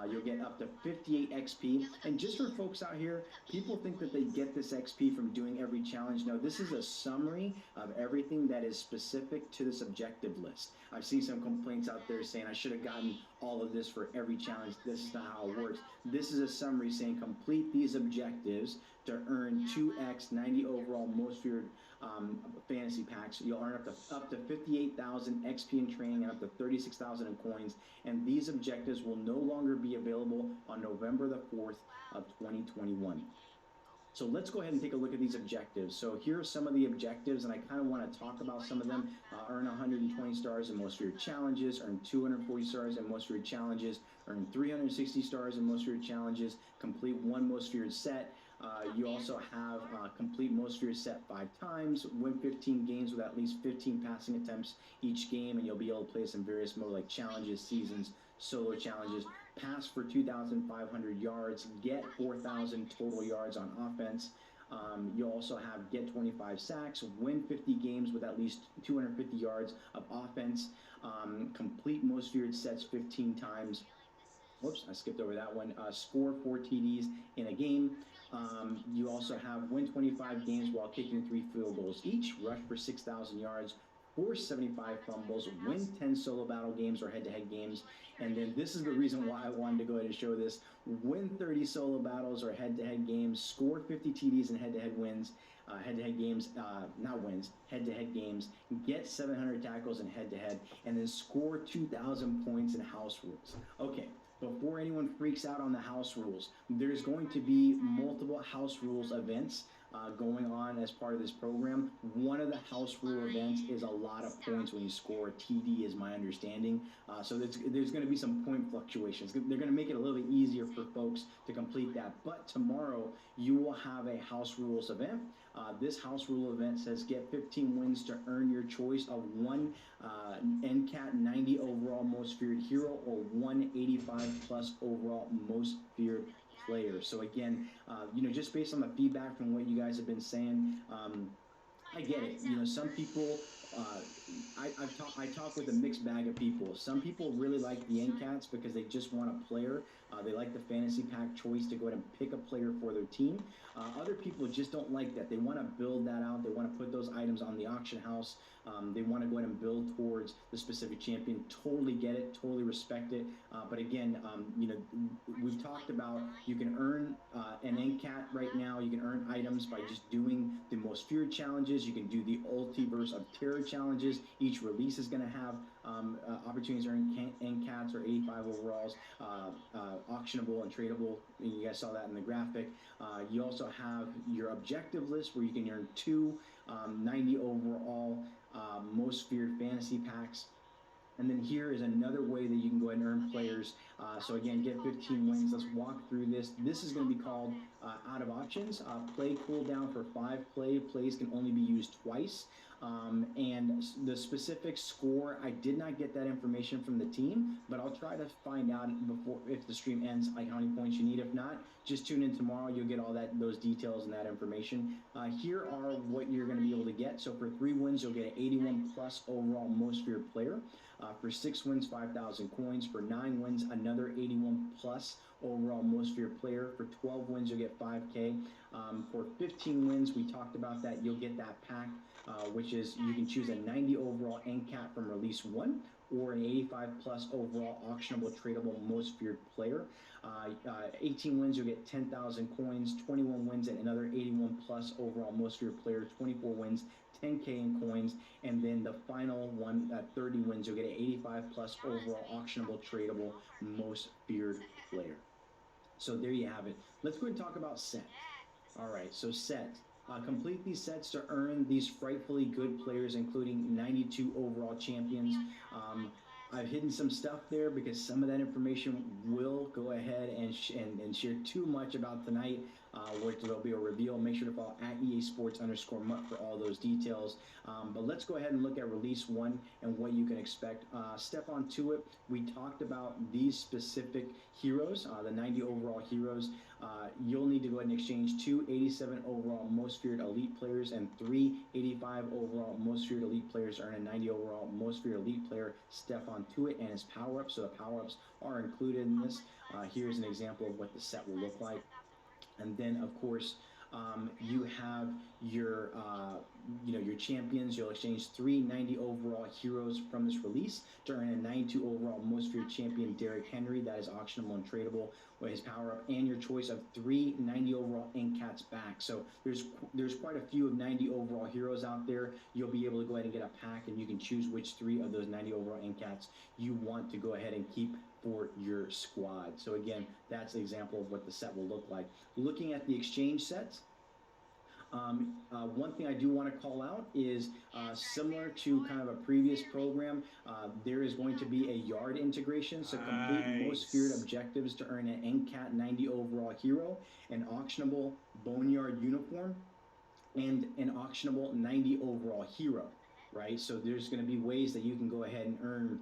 You'll get up to 58 XP. And just for folks out here, people think that they get this XP from doing every challenge. No, this is a summary of everything that is specific to this objective list. I've seen some complaints out there saying I should have gotten all of this for every challenge. This is not how it works. This is a summary saying complete these objectives to earn 2x 90 overall most feared fantasy packs. You'll earn up to 58,000 XP in training and up to 36,000 in coins. And these objectives will no longer be available on November the 4th of 2021. So let's go ahead and take a look at these objectives. So here are some of the objectives, and I kind of want to talk about some of them. Earn 120 stars in most feared challenges, earn 240 stars in most feared challenges, earn 360 stars in most feared challenges, complete one most feared set. You also have complete most feared set 5 times, win 15 games with at least 15 passing attempts each game, and you'll be able to play some various mode like challenges, seasons, solo challenges, pass for 2,500 yards, get 4,000 total yards on offense. You'll also have get 25 sacks, win 50 games with at least 250 yards of offense, complete most feared sets 15 times. Whoops, I skipped over that one. Score 4 TDs in a game. You also have win 25 games while kicking 3 field goals each, rush for 6,000 yards, force 75 fumbles, win 10 solo battle games or head-to-head games. And then this is the reason why I wanted to go ahead and show this. Win 30 solo battles or head-to-head games, score 50 TDs in head-to-head wins, head-to-head games, not wins, head-to-head games, get 700 tackles in head-to-head, and then score 2,000 points in house rules. Okay. Before anyone freaks out on the house rules, there's going to be multiple house rules events going on as part of this program. One of the house rule events is a lot of points when you score a TD, is my understanding. So there's going to be some point fluctuations. They're going to make it a little bit easier for folks to complete that. But tomorrow, you will have a house rules event. This house rule event says get 15 wins to earn your choice of one NCAT 90 overall most feared hero or 185 plus overall most feared player. So again, just based on the feedback from what you guys have been saying, I get it. You know, some people. Uh, I talk with a mixed bag of people. Some people really like the NCATs because they just want a player. They like the fantasy pack choice to go ahead and pick a player for their team. Other people just don't like that. They want to build that out. They want to put those items on the auction house. They want to go ahead and build towards the specific champion. Totally get it. Totally respect it. But again, you know, we've talked about you can earn an NCAT right now. You can earn items by just doing the most feared challenges. You can do the Ultiverse of Terror challenges. Each release is going to have opportunities to earn NCATs or 85 overalls, auctionable and tradable. You guys saw that in the graphic. You also have your objective list where you can earn two 90 overall most feared fantasy packs. And then here is another way that you can go ahead and earn players. So again, get 15 wins. Let's walk through this. This is going to be called out of options. Play cooldown for 5 plays can only be used twice. And the specific score, I did not get that information from the team, but I'll try to find out before, if the stream ends, like how many points you need. If not, just tune in tomorrow. You'll get all those details and that information. Here are what you're going to be able to get. So for 3 wins, you'll get an 81 plus overall most feared player. For 6 wins, 5,000 coins. For 9 wins, another 81 plus overall most feared player. For 12 wins, you'll get 5K. For 15 wins, we talked about that. You'll get that pack, which is you can choose a 90 overall NCAT from release 1 or an 85 plus overall auctionable tradable most feared player. 18 wins, you'll get 10,000 coins. 21 wins and another 81 plus overall most feared player. 24 wins, 10K in coins, and then the final one at 30 wins, you'll get an 85 plus overall auctionable tradable most feared player. So there you have it. Let's go ahead and talk about sets. All right, so sets. Complete these sets to earn these frightfully good players, including 92 overall champions. I've hidden some stuff there because some of that information will go ahead and share too much about tonight, which there'll be a reveal. Make sure to follow at EA Sports _MUT for all those details. But let's go ahead and look at release 1 and what you can expect. Step on to it. We talked about these specific heroes, the 90 overall heroes. You'll need to go ahead and exchange 2 87 overall most feared elite players and 3 85 overall most feared elite players to earn a 90 overall most feared elite player. Step on to it and his power-ups. So the power-ups are included in this. Here's an example of what the set will look like. And then, of course, you have your, your champions. You'll exchange 3 90 overall heroes from this release to earn a 92 overall most feared champion, Derrick Henry. That is auctionable and tradable with his power up, and your choice of 3 90 overall NCATs back. So there's quite a few of 90 overall heroes out there. You'll be able to go ahead and get a pack, and you can choose which 3 of those 90 overall NCATs you want to go ahead and keep for your squad. So again, that's an example of what the set will look like. Looking at the exchange sets, one thing I do want to call out is similar to kind of a previous program, there is going to be a yard integration. So complete most feared objectives to earn an NCAT 90 overall hero, an auctionable boneyard uniform, and an auctionable 90 overall hero, right? So there's going to be ways that you can go ahead and earn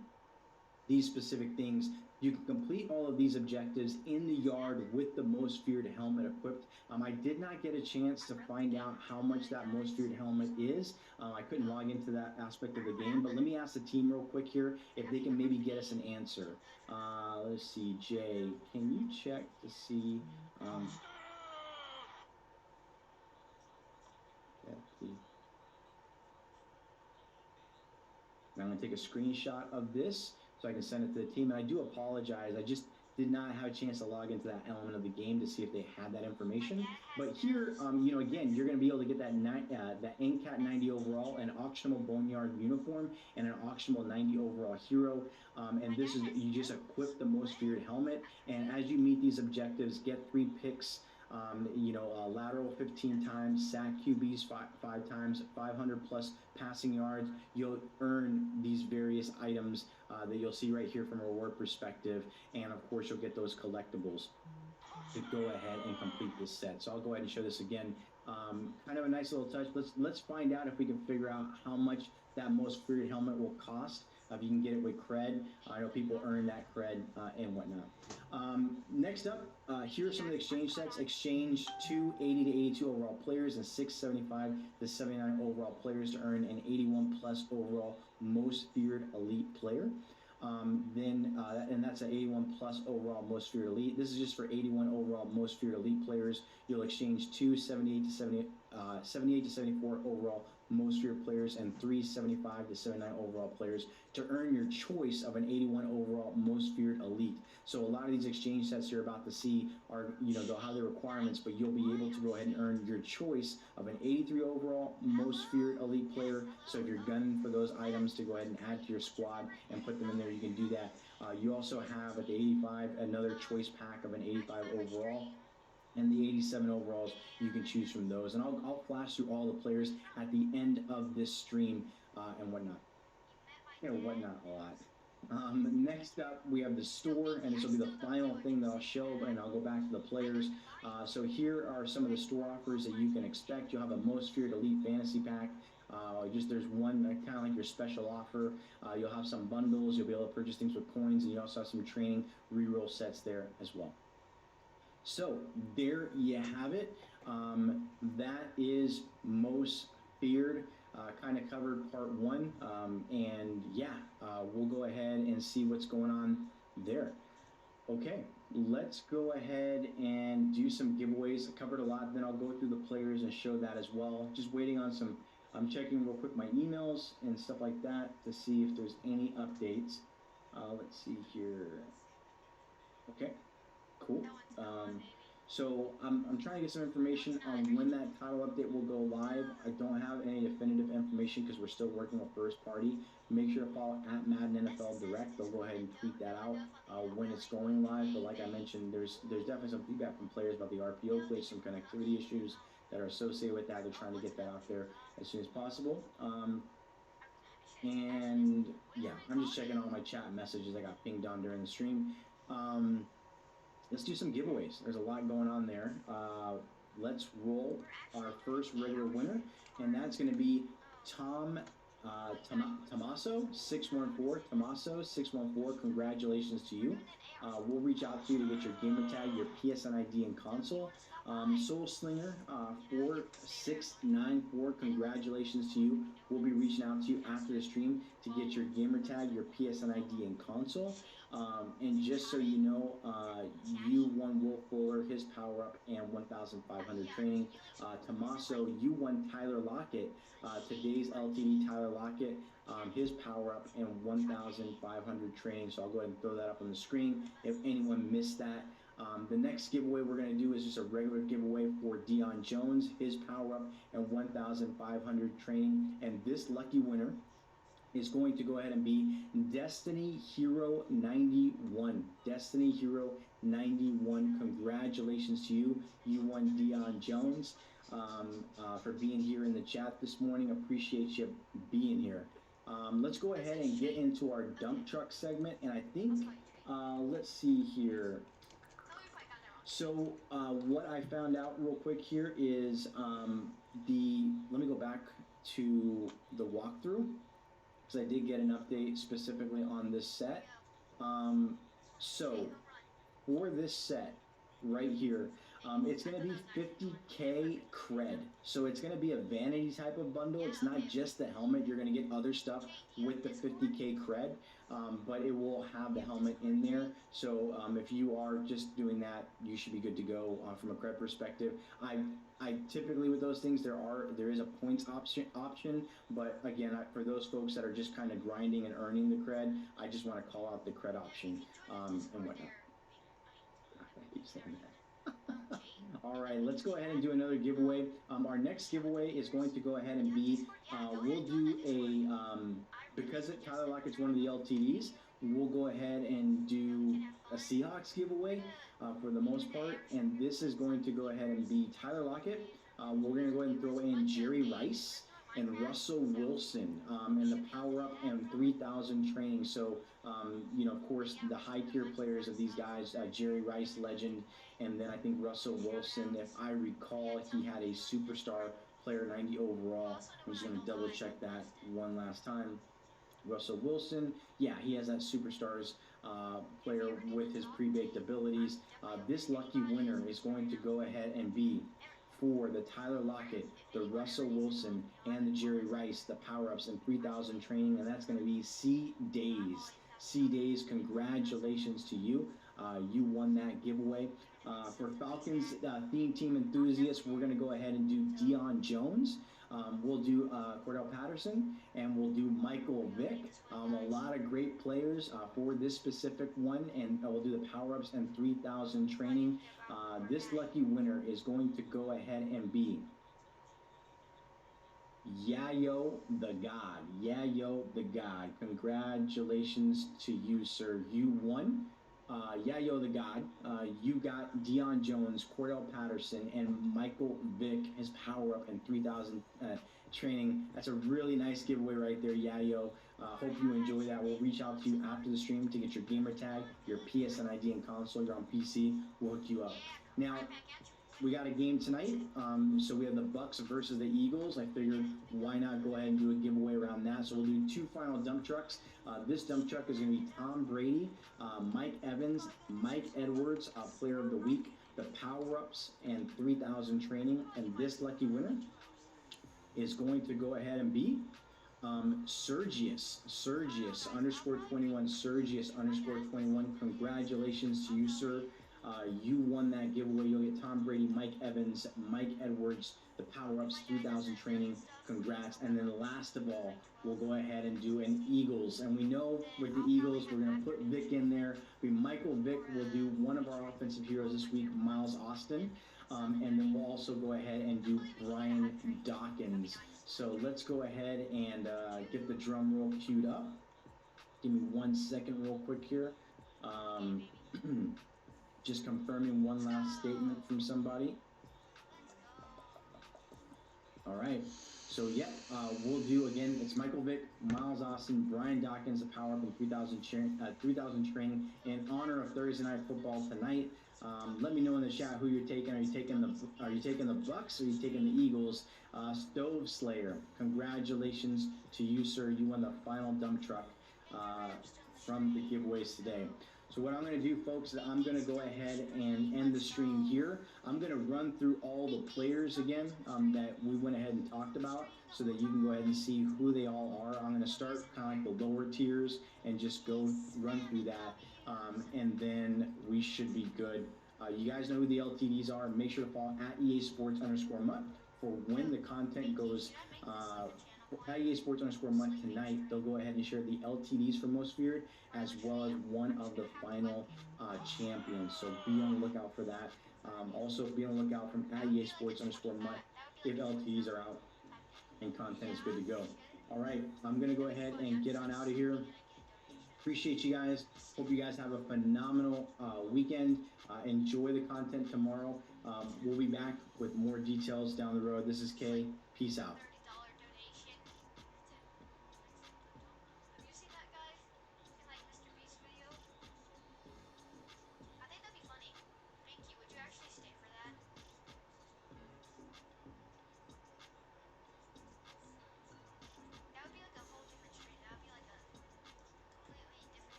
these specific things. You can complete all of these objectives in the yard with the most feared helmet equipped. I did not get a chance to find out how much that most feared helmet is. I couldn't log into that aspect of the game, but let me ask the team real quick here if they can maybe get us an answer. Let's see, Jay, can you check to see? Yeah, please. I'm going to take a screenshot of this so I can send it to the team. And I do apologize. I just did not have a chance to log into that element of the game to see if they had that information. But here, again, you're going to be able to get that NCAT 90 overall, an auctionable boneyard uniform, and an auctionable 90 overall hero. And this is, you just equip the most feared helmet. And as you meet these objectives, get 3 picks. Lateral 15 times, sack QBs 5 times, 500 plus passing yards. You'll earn these various items that you'll see right here from a reward perspective, and of course you'll get those collectibles to go ahead and complete this set. So I'll go ahead and show this again. Kind of a nice little touch. Let's find out if we can figure out how much that most feared helmet will cost. if you can get it with cred. I know people earn that cred and whatnot. Next up, here are some of the exchange sets. Exchange 280 to 82 overall players and 675 to 79 overall players to earn an 81 plus overall most feared elite player. And that's an 81 plus overall most feared elite. This is just for 81 overall most feared elite players. You'll exchange 278 to 78 to 74 overall most feared players and 375 to 79 overall players to earn your choice of an 81 overall most feared elite. So a lot of these exchange sets you're about to see are, they'll have their requirements, but you'll be able to go ahead and earn your choice of an 83 overall most feared elite player. So if you're gunning for those items to go ahead and add to your squad and put them in there, you can do that. You also have at the 85 another choice pack of an 85 overall. And the 87 overalls, you can choose from those. And I'll flash through all the players at the end of this stream and whatnot. Whatnot a lot. Next up, we have the store, and this will be the final thing that I'll show, and I'll go back to the players. So here are some of the store offers that you can expect. You'll have a Most Feared Elite Fantasy Pack. There's one kind of like your special offer. You'll have some bundles. You'll be able to purchase things with coins, and you also have some training reroll sets there as well. So there you have it. That is Most Feared. Kind of covered part one. And yeah, we'll go ahead and see what's going on there. Okay, let's go ahead and do some giveaways. I covered a lot, then I'll go through the players and show that as well. Just waiting on some, I'm checking real quick my emails and stuff like that to see if there's any updates. Let's see here. Okay. Cool. So I'm trying to get some information on when that title update will go live. I don't have any definitive information because we're still working with first party. Make sure to follow at Madden NFL Direct. They'll go ahead and tweet that out when it's going live. But like I mentioned, there's definitely some feedback from players about the RPO glitch, some connectivity issues that are associated with that. They're trying to get that out there as soon as possible. And yeah, I'm just checking all my chat messages I got pinged on during the stream. Let's do some giveaways. There's a lot going on there. Let's roll our first regular winner, and that's going to be Tommaso 614. Tommaso 614. Congratulations to you. We'll reach out to you to get your gamer tag, your PSN ID, and console. Soul Slinger 4694. Congratulations to you. We'll be reaching out to you after the stream to get your gamer tag, your PSN ID, and console. And just so you know, you won Wolf Fuller, his power up, and 1,500 training. Tommaso, you won Tyler Lockett, today's LTD Tyler Lockett, his power up, and 1,500 training. So I'll go ahead and throw that up on the screen if anyone missed that. The next giveaway we're going to do is just a regular giveaway for Deion Jones, his power up, and 1,500 training. And this lucky winner is going to go ahead and be Destiny Hero 91. Destiny Hero 91. Congratulations to you. You won Deion Jones for being here in the chat this morning. Appreciate you being here. Let's go ahead and get into our dump truck segment. And I think, let's see here. So what I found out real quick here is let me go back to the walkthrough, because I did get an update specifically on this set. So for this set right here, it's going to be 50K cred. So it's going to be a vanity type of bundle. It's not just the helmet. You're going to get other stuff with the 50K cred, but it will have the helmet in there. So if you are just doing that, you should be good to go from a cred perspective. I typically with those things, there is a points option, but again, for those folks that are just kind of grinding and earning the cred, I just want to call out the cred option and whatnot. All right, let's go ahead and do another giveaway. Our next giveaway is going to go ahead and be, we'll do because Tyler Lockett's one of the LTDs, we'll go ahead and do a Seahawks giveaway for the most part. And this is going to go ahead and be Tyler Lockett. We're going to go ahead and throw in Jerry Rice and Russell Wilson and the power up and 3,000 training. So, of course, the high tier players of these guys, Jerry Rice, legend, and then I think Russell Wilson, if I recall, he had a superstar player 90 overall. I'm just going to double check that one last time. Russell Wilson, yeah, he has that superstars player with his pre-baked abilities. This lucky winner is going to go ahead and be for the Tyler Lockett, the Russell Wilson, and the Jerry Rice, the power-ups and 3,000 training, and that's going to be C Days. C Days, congratulations to you. You won that giveaway. For Falcons theme team enthusiasts, we're going to go ahead and do Deion Jones. We'll do Cordell Patterson, and we'll do Michael Vick. A lot of great players for this specific one, and we'll do the power-ups and 3,000 training. This lucky winner is going to go ahead and be Yayo the God. Yayo the God. Congratulations to you, sir. You won. Yayo the God. You got Deion Jones, Cordell Patterson, and Michael Vick, his power up and 3,000 training. That's a really nice giveaway right there, Yayo. Hope you enjoy that. We'll reach out to you after the stream to get your gamer tag, your PSN ID and console. You're on PC. We'll hook you up. Now, we got a game tonight. So we have the Bucks versus the Eagles. I figured why not go ahead and do a giveaway around that. So we'll do 2 final dump trucks. This dump truck is going to be Tom Brady, Mike Evans, Mike Edwards, Player of the Week, the power-ups, and 3,000 training. And this lucky winner is going to go ahead and be Sergius underscore 21, Sergius underscore 21. Congratulations to you, sir. You won that giveaway. You'll get Tom Brady, Mike Evans, Mike Edwards, the power-ups, 3,000 training. Congrats. And then last of all, we'll go ahead and do an Eagles. And we know with the Eagles, we're going to put Vic in there. Michael Vick will do one of our offensive heroes this week, Miles Austin. And then we'll also go ahead and do Brian Dawkins. So let's go ahead and get the drum roll queued up. Give me 1 second real quick here. Just confirming one last statement from somebody. All right. So, yeah, we'll do, again, it's Michael Vick, Miles Austin, Brian Dawkins, the power up, and 3,000 training in honor of Thursday Night Football tonight. Let me know in the chat who you're taking. Are you taking the Bucks or are you taking the Eagles? Stove Slayer, congratulations to you, sir. You won the final dump truck from the giveaways today. So what I'm going to do, folks, is I'm going to go ahead and end the stream here. I'm going to run through all the players again that we went ahead and talked about so that you can go ahead and see who they all are. I'm going to start kind of like the lower tiers and just run through that, and then we should be good. You guys know who the LTDs are. Make sure to follow at EA Sports _MUT for when the content goes at EA Sports _MUT tonight. They'll go ahead and share the LTDs for Most Feared as well as one of the final champions. So be on the lookout for that. Also be on the lookout from at EA Sports _MUT if LTDs are out and content is good to go. All right, I'm going to go ahead and get on out of here. Appreciate you guys. Hope you guys have a phenomenal weekend. Enjoy the content tomorrow. We'll be back with more details down the road. This is Kay. Peace out.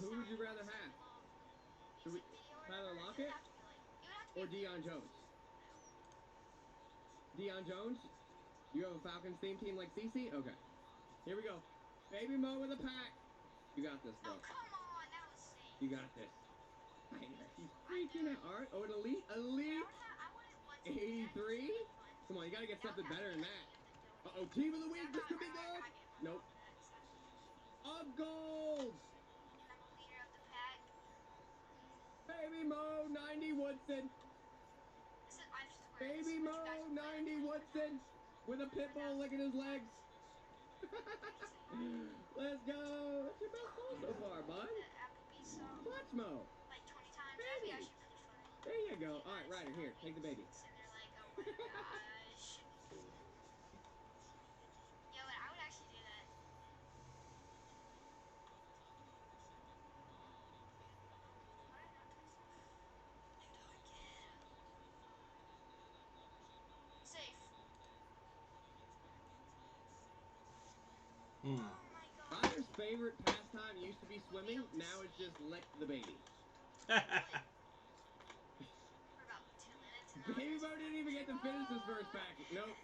Who would you rather have? Tyler Lockett or Deion Jones? Deion Jones, you have a Falcons theme team like CC? Okay. Here we go. Baby Mo with a pack. You got this, bro. Oh, come on. That was safe. You got this. He's freaking out. All right. Oh, an elite. Dude, Elite. I wanted one to 83. Come on, you got to get something better than that. Uh-oh, team of the week. This could be good. Nope. Of gold. And I'm a leader of the pack. Baby Mo, 90 Woodson. This is, I swear, Baby this is what Mo, you guys 90 Woodson. With a pit bull licking his legs. Let's go. That's your best goal so far, bud. The Applebee's song. Clutch Mo. Like 20 times. That'd be Baby. actually pretty funny. There you go. All right, Ryder, here. Take the baby. And they're like, oh my gosh. Yo, I would actually do that. Why did I not text him? Safe. Hmm. Oh my god. Ryder's favorite pastime used to be swimming. Now it's just lick the baby. For about 2 minutes. And Baby Mo didn't even get to finish his first pack. Nope.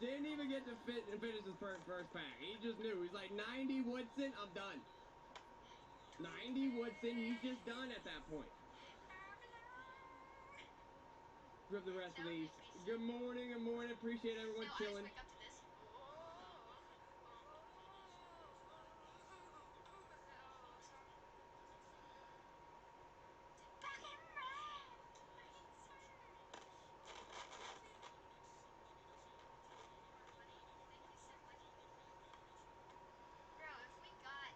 Didn't even get to finish his first pack. He just knew. He's like, 90 Woodson, I'm done. 90 Woodson, he's just done at that point. Grab the rest of these. Good morning, good morning. Appreciate everyone No, chilling. I just wake up to this. Bro, if we got,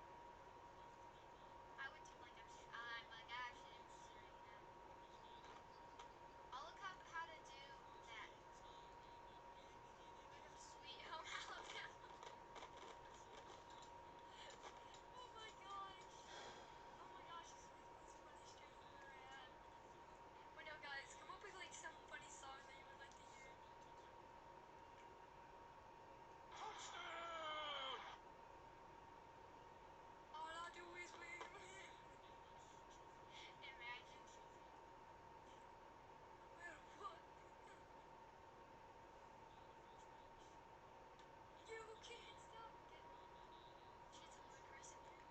I would do like I'm like actually serious now. I'll look up how to do that. Look up Sweet Home Alabama. Oh my gosh. Oh my gosh, this is the most funny stream I've ever had. Well, no, guys, come up with like some funny song that you would like to hear. Touchdown! All I do is win. Imagine. Well, what? You can't stop. Okay. Shit's ludicrous in here.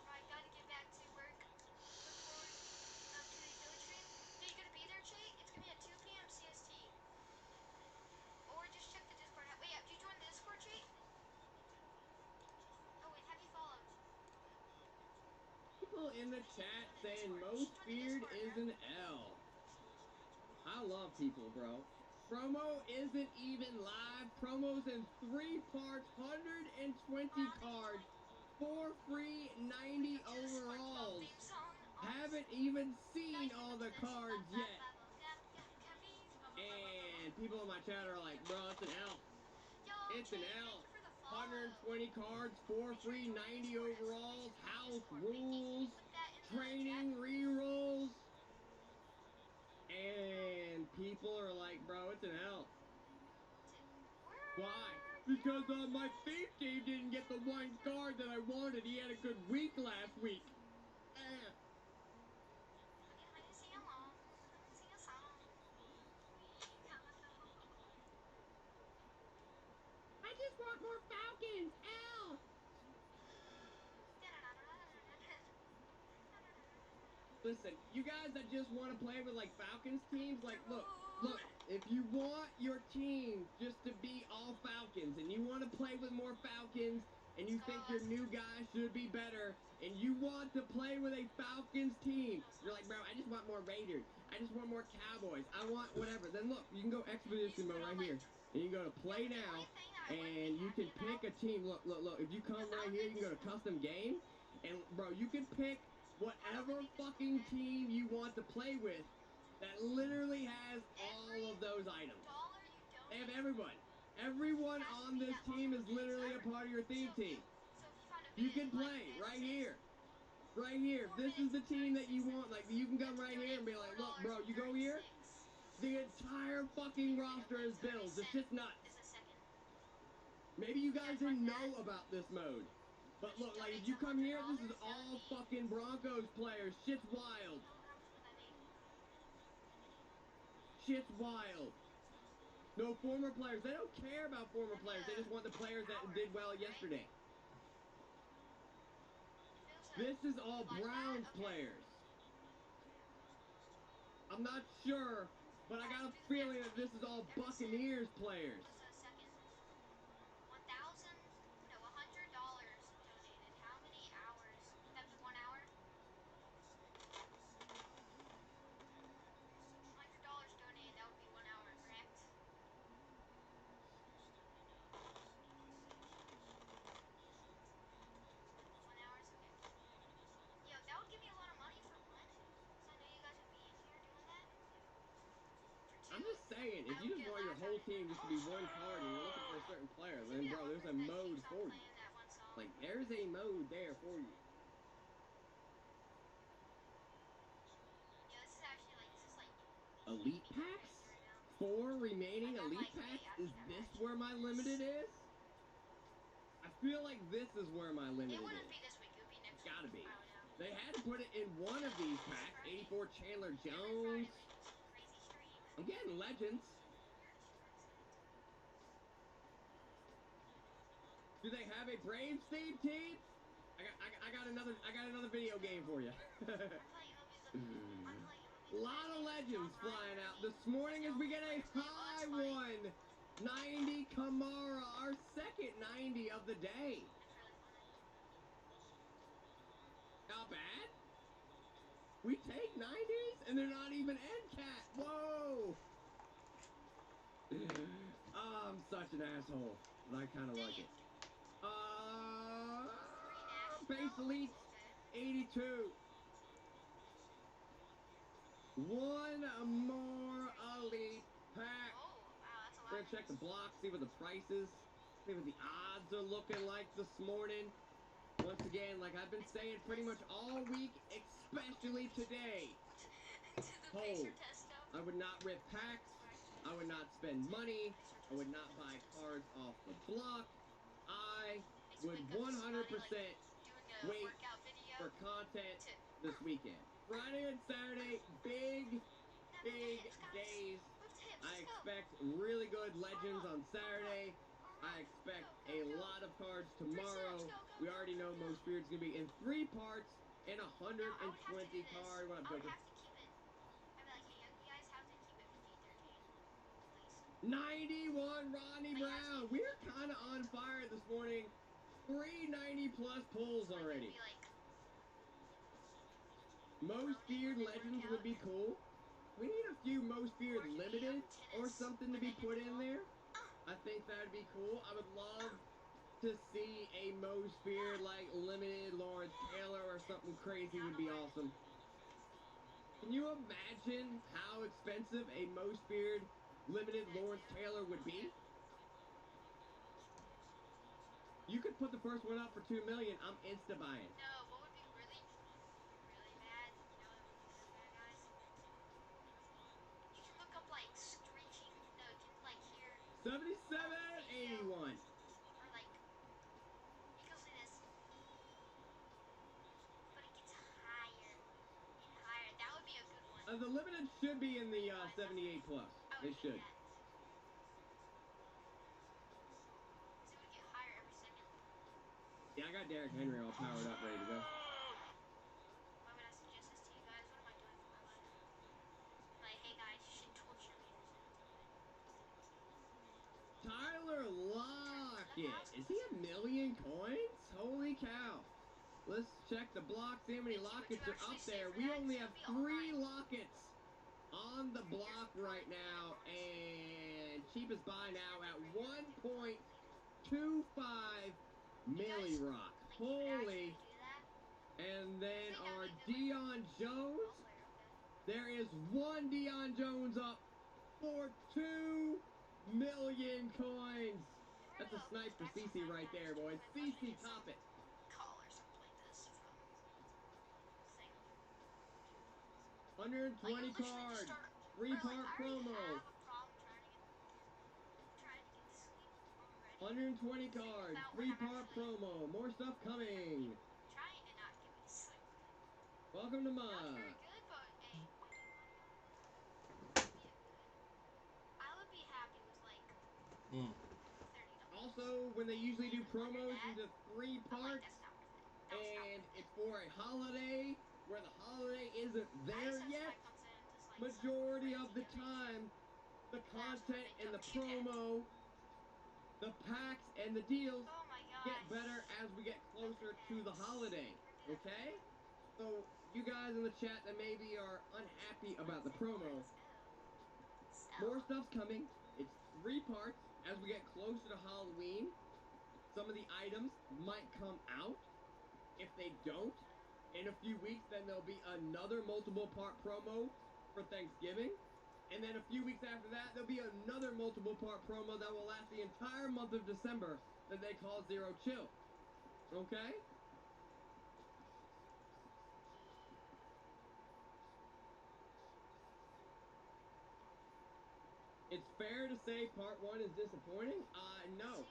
Alright, gotta get back to work. Look forward to the village stream. Are you gonna be there, Jay? It's gonna be at 2 p.m. CST. Or just check the Discord out. Wait, did you join the Discord, Jay? Oh, wait, have you followed? People in the chat saying most feared is an L. I love people, bro. Promo isn't even live. Promo's in 3 parts, 120 cards, 4 free, 90 overalls. Haven't even seen all the cards yet. And people in my chat are like, bro, it's an L. It's an L. 120 cards, 4 free, 90 overalls, house rules, training rerolls. And people are like, bro, it's an L. Why? Because my thief team didn't get the one card that I wanted. He had a good week last week. I didn't sing along. I didn't sing a song. I just want more Falcons. L. Listen, you guys that just want to play with like Falcons teams, like look, if you want your team just to be all Falcons and you want to play with more Falcons and you think your new guy should be better and you want to play with a Falcons team, you're like, bro, I just want more Raiders. I just want more Cowboys. I want whatever. Then look, you can go Expedition mode right here. And you can go to play now and you can pick a team. Look. If you come right here, you can go to custom game. And bro, you can pick whatever fucking team you want to play with that literally has all of those items. They have everyone. Everyone on this team is literally a part of your theme team. You can play right here. Right here. This is the team that you want. Like, you can come right here and be like, look, bro, you go here. The entire fucking roster is Bills. It's just nuts. Maybe you guys didn't know about this mode. But look, like, if you come here, this is all fucking Broncos players. Shit's wild. Shit's wild. No former players. They don't care about former players. They just want the players that did well yesterday. This is all Browns players. I'm not sure, but I got a feeling that this is all Buccaneers players. What's a second? $1,000? No, $100 donated. How many hours? That'd be 1 hour? $100 donated. That would be 1 hour, correct? 1 hour? Okay. Yo, that would give me a lot of money for one. Because I know you guys would be in here doing that. For two, I'm just saying, if I you would just get want your laughed whole at. team just to be one card and you're looking for a certain player, There's then gonna be bro, that one there's a person that mode keeps on for you. playing that one song. Like, there's a mode there for you. Yeah, this is actually like, Elite making me packs? crazy right now. 4 remaining Like, I'm elite like, wait, packs? I Is think I'm this actually where my doing limited this. is? I feel like this is where my limited It wouldn't is. be this week. It would be next Gotta week. be. I don't know. They had to put it in one of these packs. 84 Chandler Every Jones. Friday we do some crazy stream. I'm getting legends. You're super excited. Do they have a Braves theme team? I got another video game for you. I'm playing MLB. Lot of legends flying out this morning as we get a high one. 90 Kamara, our second 90 of the day. That's really funny. Not bad. We take 90s and they're not even end cap. Whoa. I'm such an asshole, but I kind of like it. Base Elite 82. One more elite pack. Oh, wow, that's a lot. We're gonna check the block, see what the price is, see what the odds are looking like this morning. Once again, like I've been saying pretty much all week, especially today. To the Pacer Testo. I would not rip packs. I would not spend money. I would not buy cards off the block. I would 100% wait for content this weekend. Friday and Saturday, big days. I expect really good legends on Saturday. I expect a lot of cards tomorrow. We already know most Beard's going to be in 3 parts and 120 card. What up, I would Joker? have to keep it. I'd be like, hey, you guys have to keep it PG-13, please. 91 Rodney Brown. We're kind of on fire this morning. 390 plus pulls already. Most feared legends would be cool. We need a few most feared limited or something to be put in there. I think that'd be cool. I would love to see a most feared like limited Lawrence Taylor or something crazy would be awesome. Can you imagine how expensive a most feared limited Lawrence Taylor would be? You could put the first one up for $2 million. I'm insta buying. No, what would be really bad? You know what would be really bad, guys? You can look up like screeching. No, you can like hear 77.81. or like it goes like this, but it gets higher and higher. That would be a good one. The limited should be in the 78 plus. They should. Because it would get higher every second. Yeah, I got Derrick Henry all powered up, ready to go. Why would I suggest this to you guys? What am I doing for my life? Like, hey guys, you should torture me to send it to you. Tyler Lockett. Is he a million coins? Holy cow. Let's check the block, see how many Lockets are up there. We only have 3 Lockets on the block right now, and cheapest buy now at 1.25 milli rock. Holy. And then our Deion Jones. There is 1 Deion Jones up for 2 million coins. That's a snipe for CC right there, boys. CC, top it. Callers or play this from 120 cards. 3-part promo. 120 cards. 3-part promo. More stuff coming. Trying to not give me sleep. Welcome to Not my. very good, but hey, I would be happy with Mm. $30. Also, when they usually do promos into 3 I'm like, parts, that's not worth it. No, it's not and worth it's it. for a holiday where the holiday isn't I there just have yet, somebody comes in and just like majority some of the crazy donation. time, the That's when content they and the don't ship it. promo, the packs and the deals Oh my gosh. get better as we get closer to the holiday. Okay? So you guys in the chat that maybe are unhappy about the promo, more stuff's coming. It's 3 parts as we get closer to Halloween. Some of the items might come out. If they don't, in a few weeks, then there'll be another multiple part promo for Thanksgiving. And then a few weeks after that, there'll be another multiple part promo that will last the entire month of December that they call Zero Chill. Okay? It's fair to say part 1 is disappointing? No.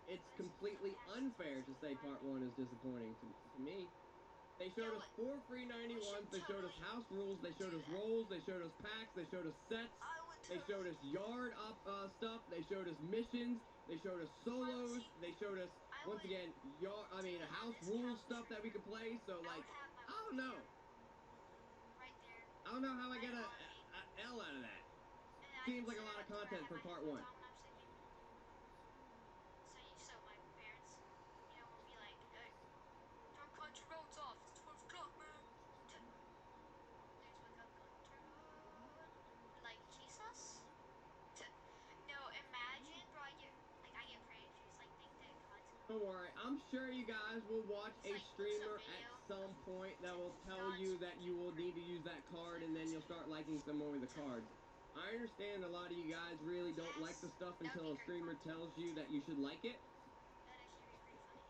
It's completely unfair to say part 1 is disappointing to me. They showed us 4 free 91s, they showed us house rules, they showed us rolls, they showed us packs, they showed us sets, they showed us yard up stuff, they showed us missions, they showed us solos, they showed us, once again, house rules stuff that we could play, so like, I don't know. Right there. I don't know how I get a L out of that. Seems like a lot of content for part 1. So my parents, will be like, hey, don't cut your roads off. It's 12 o'clock, man. They just wake up going, turn on. Like, Jesus? No, imagine, bro, I get pretty confused. Like, think that God's going. Don't worry, I'm sure you guys will watch a streamer at some point that will tell you that you will need to use that card and then you'll start liking some more of the cards. I understand a lot of you guys really don't like the stuff until a streamer tells you that you should like it. That'd actually be pretty funny.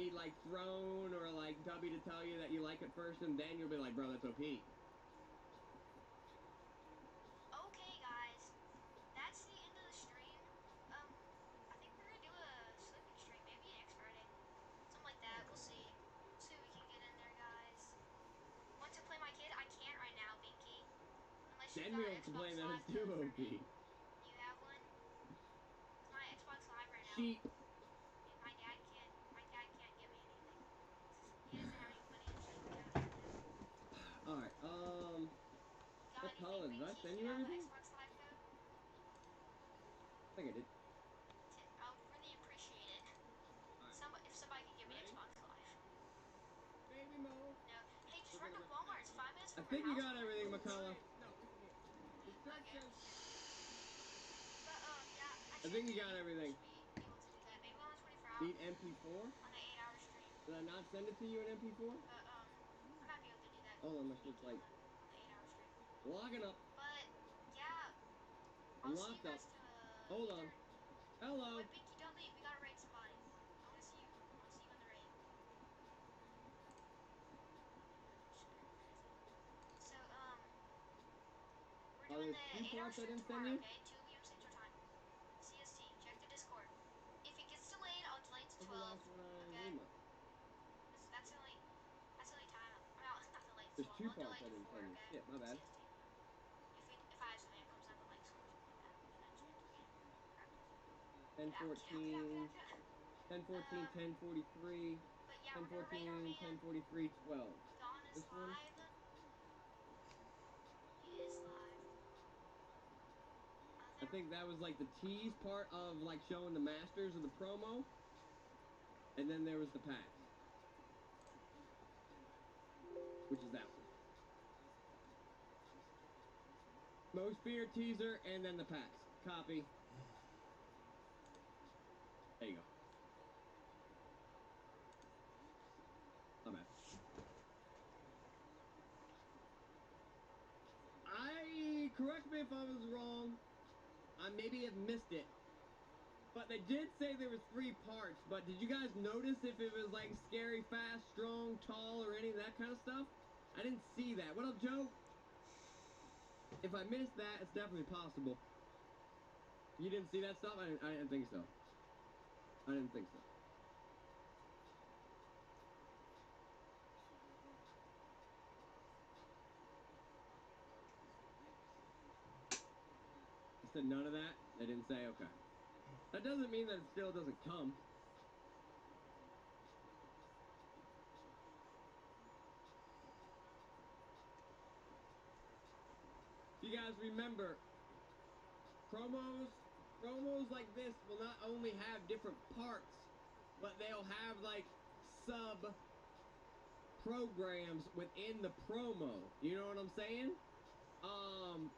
Need like Throne or like Tubby to tell you that you like it first and then you'll be like, bro, that's OP. Okay, guys. That's the end of the stream. I think we're gonna do a sleeping stream, maybe next Friday. Something like that. We'll see. We'll see what we can get in there, guys. Want to play my kid? I can't right now, Binky. Unless you Then got we'll an Xbox complain that Live it's too code for OP. me. You have one? Cause my Xbox Live right now. Sheep. My dad can't get me anything. He doesn't have any money to check me out anything. Alright, Got Colin, did I send you everything? Xbox Live code? I think I did. I would really appreciate it. Alright. If somebody could give me Ready? Xbox Live. Baby Mo. No. Hey, just run to Walmart. It's 5 minutes I from think your you house. got everything, McCullough. Okay. But, yeah. I think you got everything. Should be able to do that. Maybe on the 24 hour. Need MP4? On an 8-hour stream. Did I not send it to you in MP4? But, I might be able to do that. Hold on, my shit's like On the 8-hour stream. logging up. But, yeah. I'm I'll see locked you up. guys to, Hold on. Hello. Wait, Binky, don't leave. We gotta raid somebody. I wanna see you. I wanna see you in the raid. So, we're doing the 8-hour stream tomorrow, okay? 2 p.m. Central Time. CST. Check the Discord. If it gets delayed, I'll delay it to 12. Okay? That's the only time. Not delay it to 12. There's 2 I'll delay parts I it to didn't 4, send you. okay? Shit, my bad. CST. If I have something that comes up with like something like that, then I just have to wait. Crap. 10 14, 10 43, But yeah, 10 we're gonna raid our 14, man. 10 43, 12. Dawn is This one? live. He is live. I think that was like the tease part of like showing the masters of the promo. And then there was the packs. Which is that one. Most feared teaser and then the packs. Copy. There you go. My bad. Correct me if I was wrong. I maybe have missed it. But they did say there was 3 parts. But did you guys notice if it was like scary, fast, strong, tall, or any of that kind of stuff? I didn't see that. What up, Joe? If I missed that, it's definitely possible. You didn't see that stuff? I didn't think so. I didn't think so. I said none of that? They didn't say? Okay. That doesn't mean that it still doesn't come. You guys remember, promos like this will not only have different parts, but they'll have like sub programs within the promo. You know what I'm saying? I'm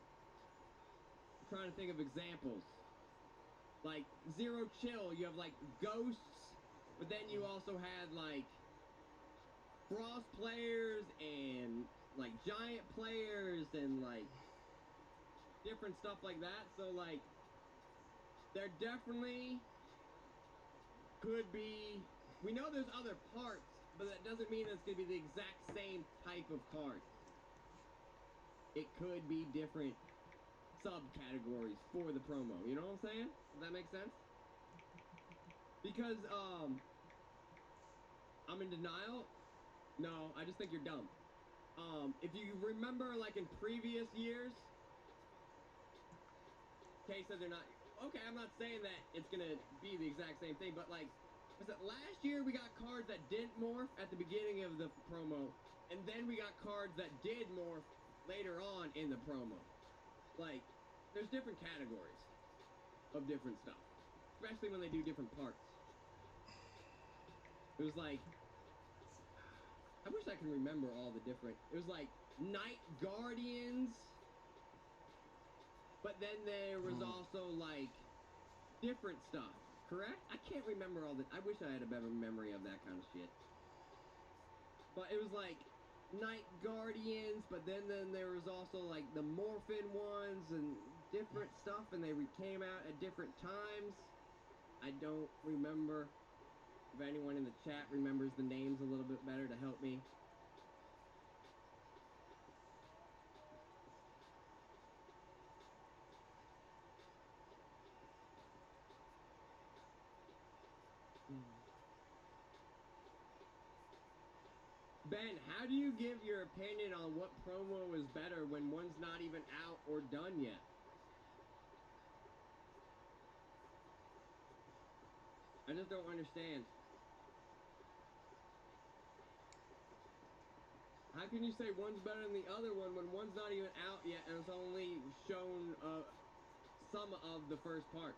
trying to think of examples. Like Zero Chill, you have like ghosts, but then you also had like frost players and like giant players and like different stuff like that. So like there definitely could be, we know there's other parts, but that doesn't mean it's going to be the exact same type of card. It could be different subcategories for the promo. You know what I'm saying? Does that make sense? Because I'm in denial. No, I just think you're dumb. If you remember, like in previous years, Kay said they're not. Okay, I'm not saying that it's gonna be the exact same thing, but like, I said, last year we got cards that didn't morph at the beginning of the promo, and then we got cards that did morph later on in the promo. Like, there's different categories of different stuff, especially when they do different parts. It was like, I wish I can remember all the different. It was like Night Guardians, but then there was also like different stuff. Correct? I can't remember all the. I wish I had a better memory of that kind of shit. But it was like Night Guardians, but then there was also like the Morphin ones and different stuff, and they came out at different times. I don't remember. If anyone in the chat remembers the names a little bit better to help me. Ben, how do you give your opinion on what promo is better when one's not even out or done yet? I just don't understand. How can you say one's better than the other one when one's not even out yet and it's only shown some of the first part?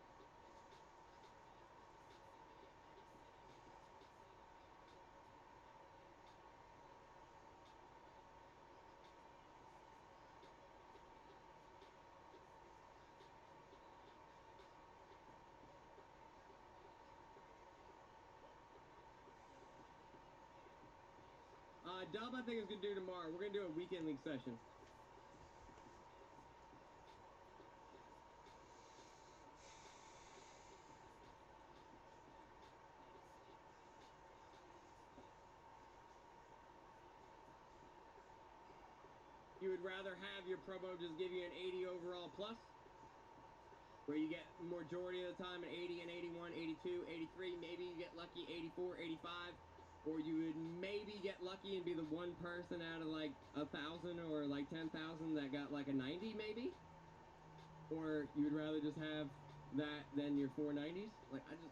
Dub, I think is going to do tomorrow. We're going to do a weekend league session. You would rather have your promo just give you an 80 overall plus? Where you get majority of the time an 80 and 81, 82, 83, maybe you get lucky 84, 85, or you would maybe get lucky and be the one person out of like 1,000 or like 10,000 that got like a 90 maybe? Or you would rather just have that than your 490s? Like, I just...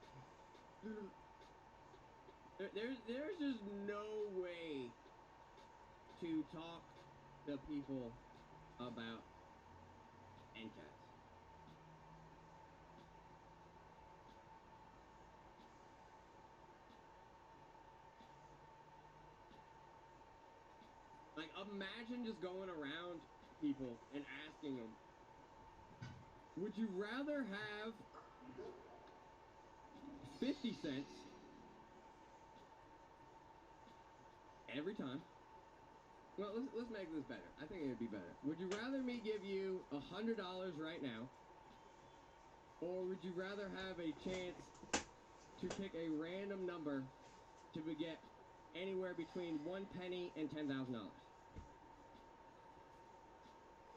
There's just no way to talk to people about NCATs. Like, imagine just going around people and asking them, would you rather have 50 cents every time? Well, let's make this better. I think it would be better. Would you rather me give you $100 right now, or would you rather have a chance to pick a random number to get anywhere between 1 penny and $10,000?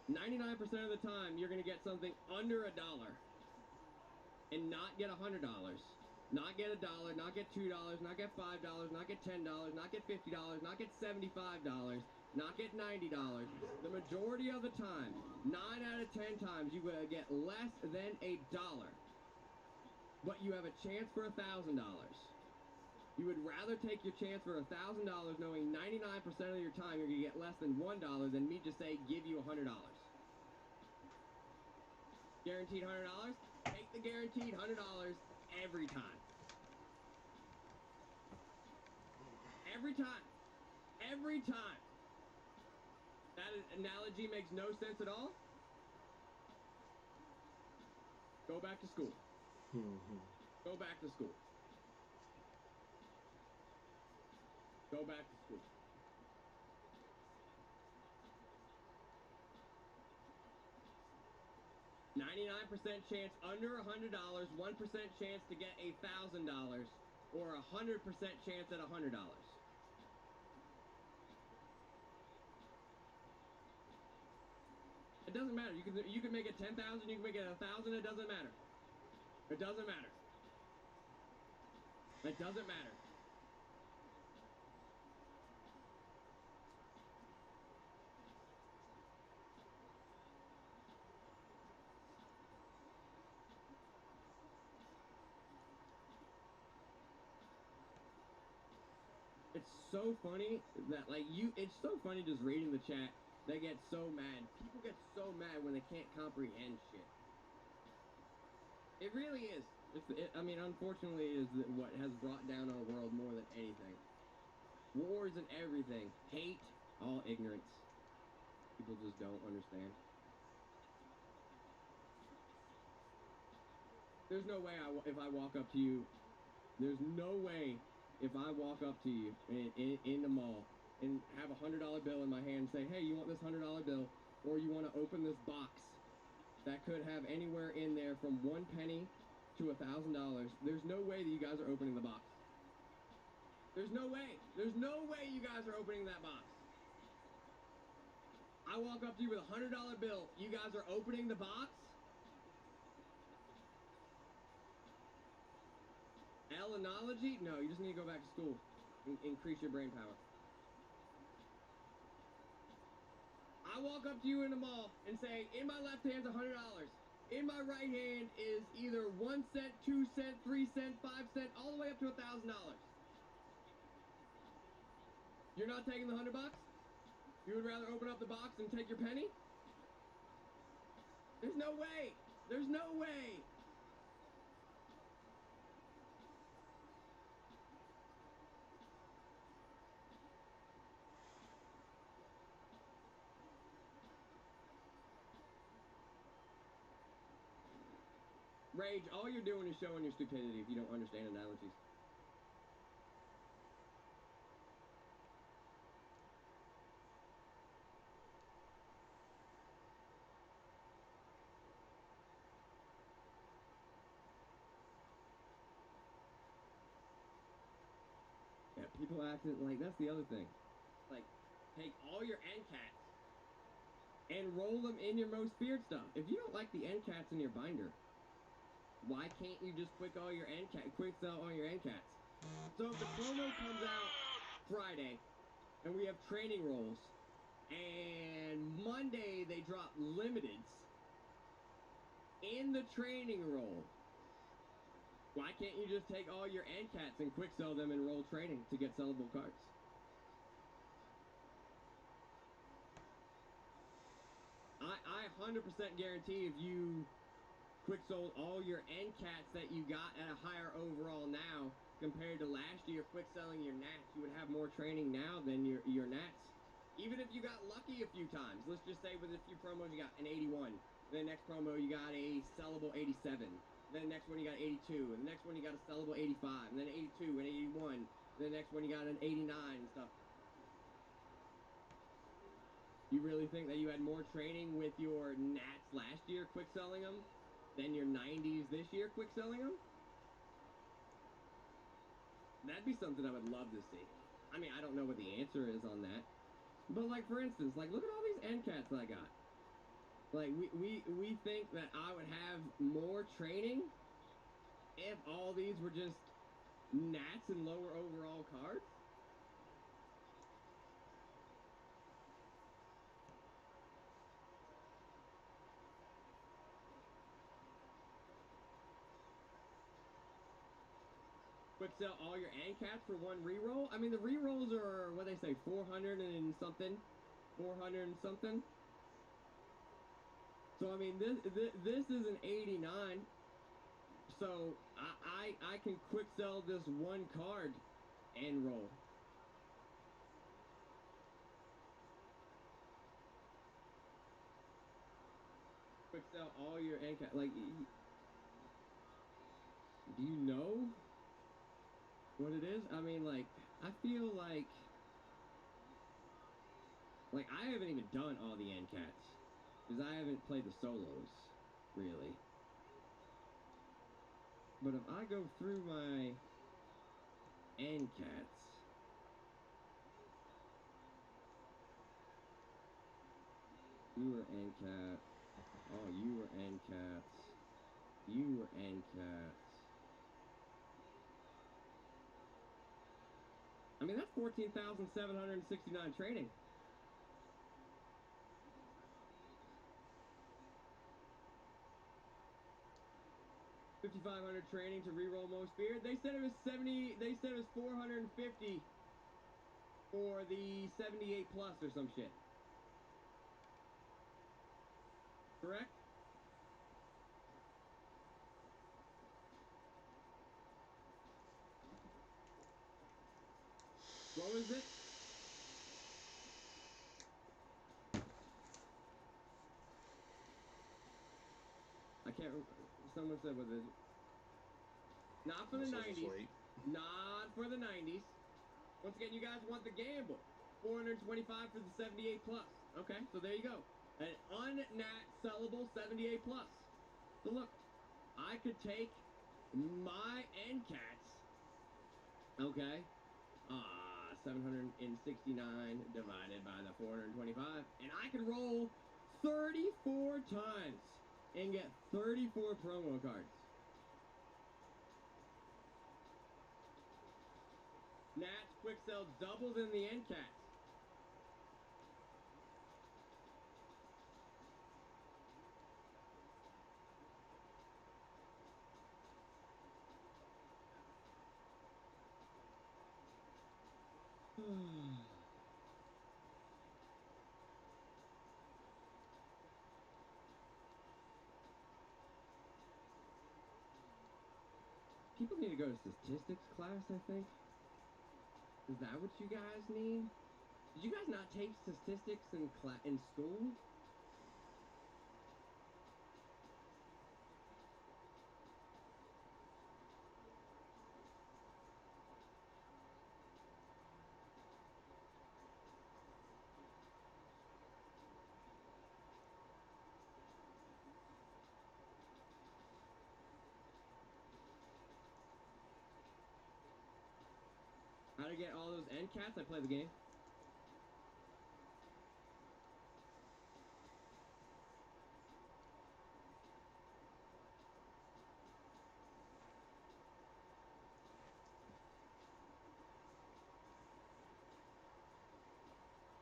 99% of the time, you're going to get something under $1 and not get $100. Not get $1, not get $2, not get $5, not get $10, not get $50, not get $75, not get $90. The majority of the time, 9 out of 10 times, you will get less than $1. but you have a chance for $1,000. You would rather take your chance for $1,000 knowing 99% of your time you're going to get less than $1 than me just say give you $100. Guaranteed $100? Take the guaranteed $100 every time. Every time. Every time. That analogy makes no sense at all. Go back to school. Go back to school. Go back to school. $99% chance under $100, 1% chance to get $1,000, or 100% chance at $100. It doesn't matter. You can make it 10,000, you can make it 1,000. It doesn't matter. It doesn't matter. It doesn't matter. It's so funny that it's so funny just reading the chat. They get so mad. People get so mad when they can't comprehend shit. It really is. Unfortunately, it is what has brought down our world more than anything. Wars and everything. Hate. All ignorance. People just don't understand. There's no way if I walk up to you, there's no way if I walk up to you in the mall and have a $100 bill in my hand and say, hey, you want this $100 bill? Or you want to open this box that could have anywhere in there from 1 penny to $1,000. There's no way that you guys are opening the box. There's no way. There's no way you guys are opening that box. I walk up to you with a $100 bill. You guys are opening the box? Elenology? No, you just need to go back to school. Increase your brain power. I walk up to you in the mall and say, in my left hand's $100. In my right hand is either 1 cent, 2 cent, 3 cent, 5 cent, all the way up to $1,000. You're not taking the $100? You would rather open up the box and take your penny? There's no way. There's no way. Rage, all you're doing is showing your stupidity if you don't understand analogies. Yeah, people acting like that's the other thing. Like, take all your end caps and roll them in your most feared stuff. If you don't like the end caps in your binder, why can't you just quick sell all your end cats? So if the promo comes out Friday and we have training rolls and Monday they drop limiteds in the training roll, why can't you just take all your end cats and quick sell them and roll training to get sellable cards? I 100% guarantee if you quick sold all your end cats that you got at a higher overall now compared to last year quick selling your nats, you would have more training now than your nats. Even if you got lucky a few times, let's just say with a few promos you got an 81, then the next promo you got a sellable 87, then the next one you got 82, and the next one you got a sellable 85, and then 82 and 81, then the next one you got an 89 and stuff. You really think that you had more training with your nats last year quick selling them than your 90s this year quick selling them? That'd be something I would love to see. I mean, I don't know what the answer is on that. But like, for instance, like, look at all these end cats I got. Like, we think that I would have more training if all these were just nats and lower overall cards? quick sell all your end caps for one reroll. I mean, the rerolls are, what they say, 400 and something. 400 and something. So, I mean, this is an 89. So, I can quick sell this one card and roll. Quick sell all your end caps. Like, do you know what it is? I mean, like, I feel like I haven't even done all the end cats because I haven't played the solos, really. But if I go through my end cats, you were end cap. Oh, you were end cats. You were end cats. I mean, that's 14,769 trading. $5,500 training to reroll most feared. They said it was 70. They said it was 450 for the 78 plus or some shit. Correct? What was it? I can't. Someone said what is it? Not for the 90s. Not for the 90s. Once again, you guys want the gamble. 425 for the 78 plus. Okay, so there you go. An unnat sellable 78 plus. So look, I could take my end cats. Okay. 769 divided by the 425. And I could roll 34 times and get 34 promo cards. Nats quick sell double than the end cats. People need to go to statistics class, I think. Is that what you guys need? Did you guys not take statistics in school? How to get all those end cats? I play the game.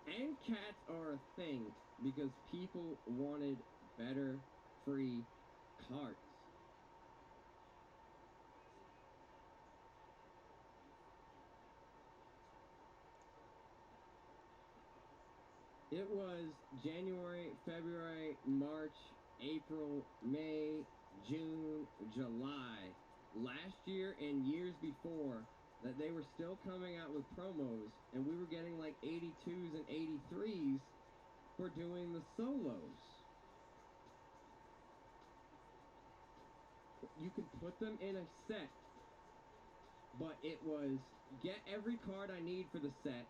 End cats are a thing because people wanted better free cards. It was January, February, March, April, May, June, July, last year and years before that they were still coming out with promos and we were getting like 82s and 83s for doing the solos. You could put them in a set, but it was get every card I need for the set.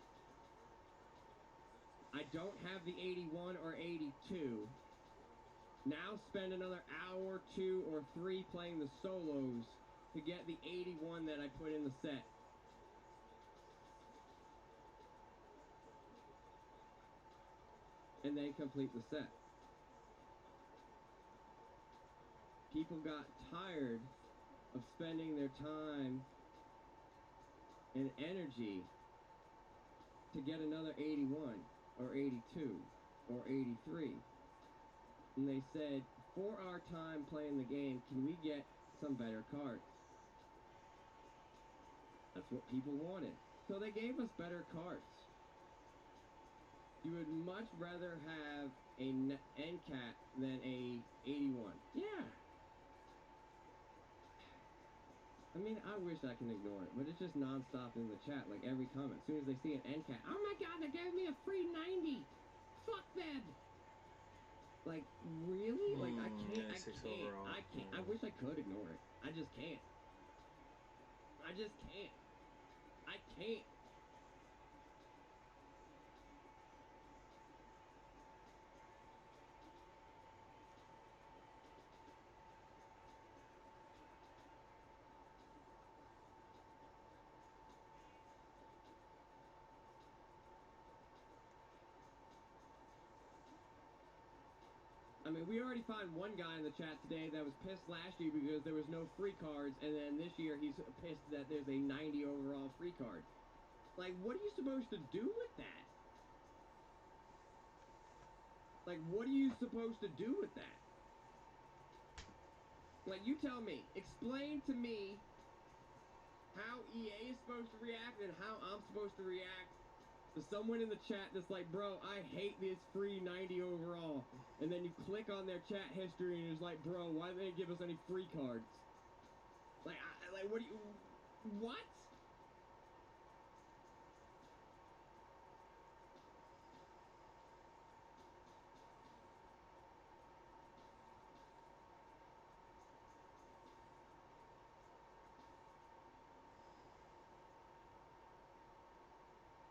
I don't have the 81 or 82. Now spend another hour, 2 or 3 playing the solos to get the 81 that I put in the set. And then complete the set. People got tired of spending their time and energy to get another 81 or 82 or 83. And they said, for our time playing the game, can we get some better cards? That's what people wanted. So they gave us better cards. You would much rather have a NCAT than a 81. Yeah. I mean, I wish I can ignore it, but it's just nonstop in the chat, like every comment. As soon as they see an NCAT, oh my god, they gave me a free 90! Fuck them! Like, really? Like, I can't, I 96 can't, overall. I can't. I wish I could ignore it. I just can't. I just can't. I can't. I mean, we already found one guy in the chat today that was pissed last year because there was no free cards, and then this year he's pissed that there's a 90 overall free card. Like, what are you supposed to do with that? Like, what are you supposed to do with that? Like, you tell me. Explain to me how EA is supposed to react and how I'm supposed to react to someone in the chat that's like, bro, I hate this free 90 overall. And then you click on their chat history and it's like, bro, why didn't they give us any free cards? Like, what do you... What?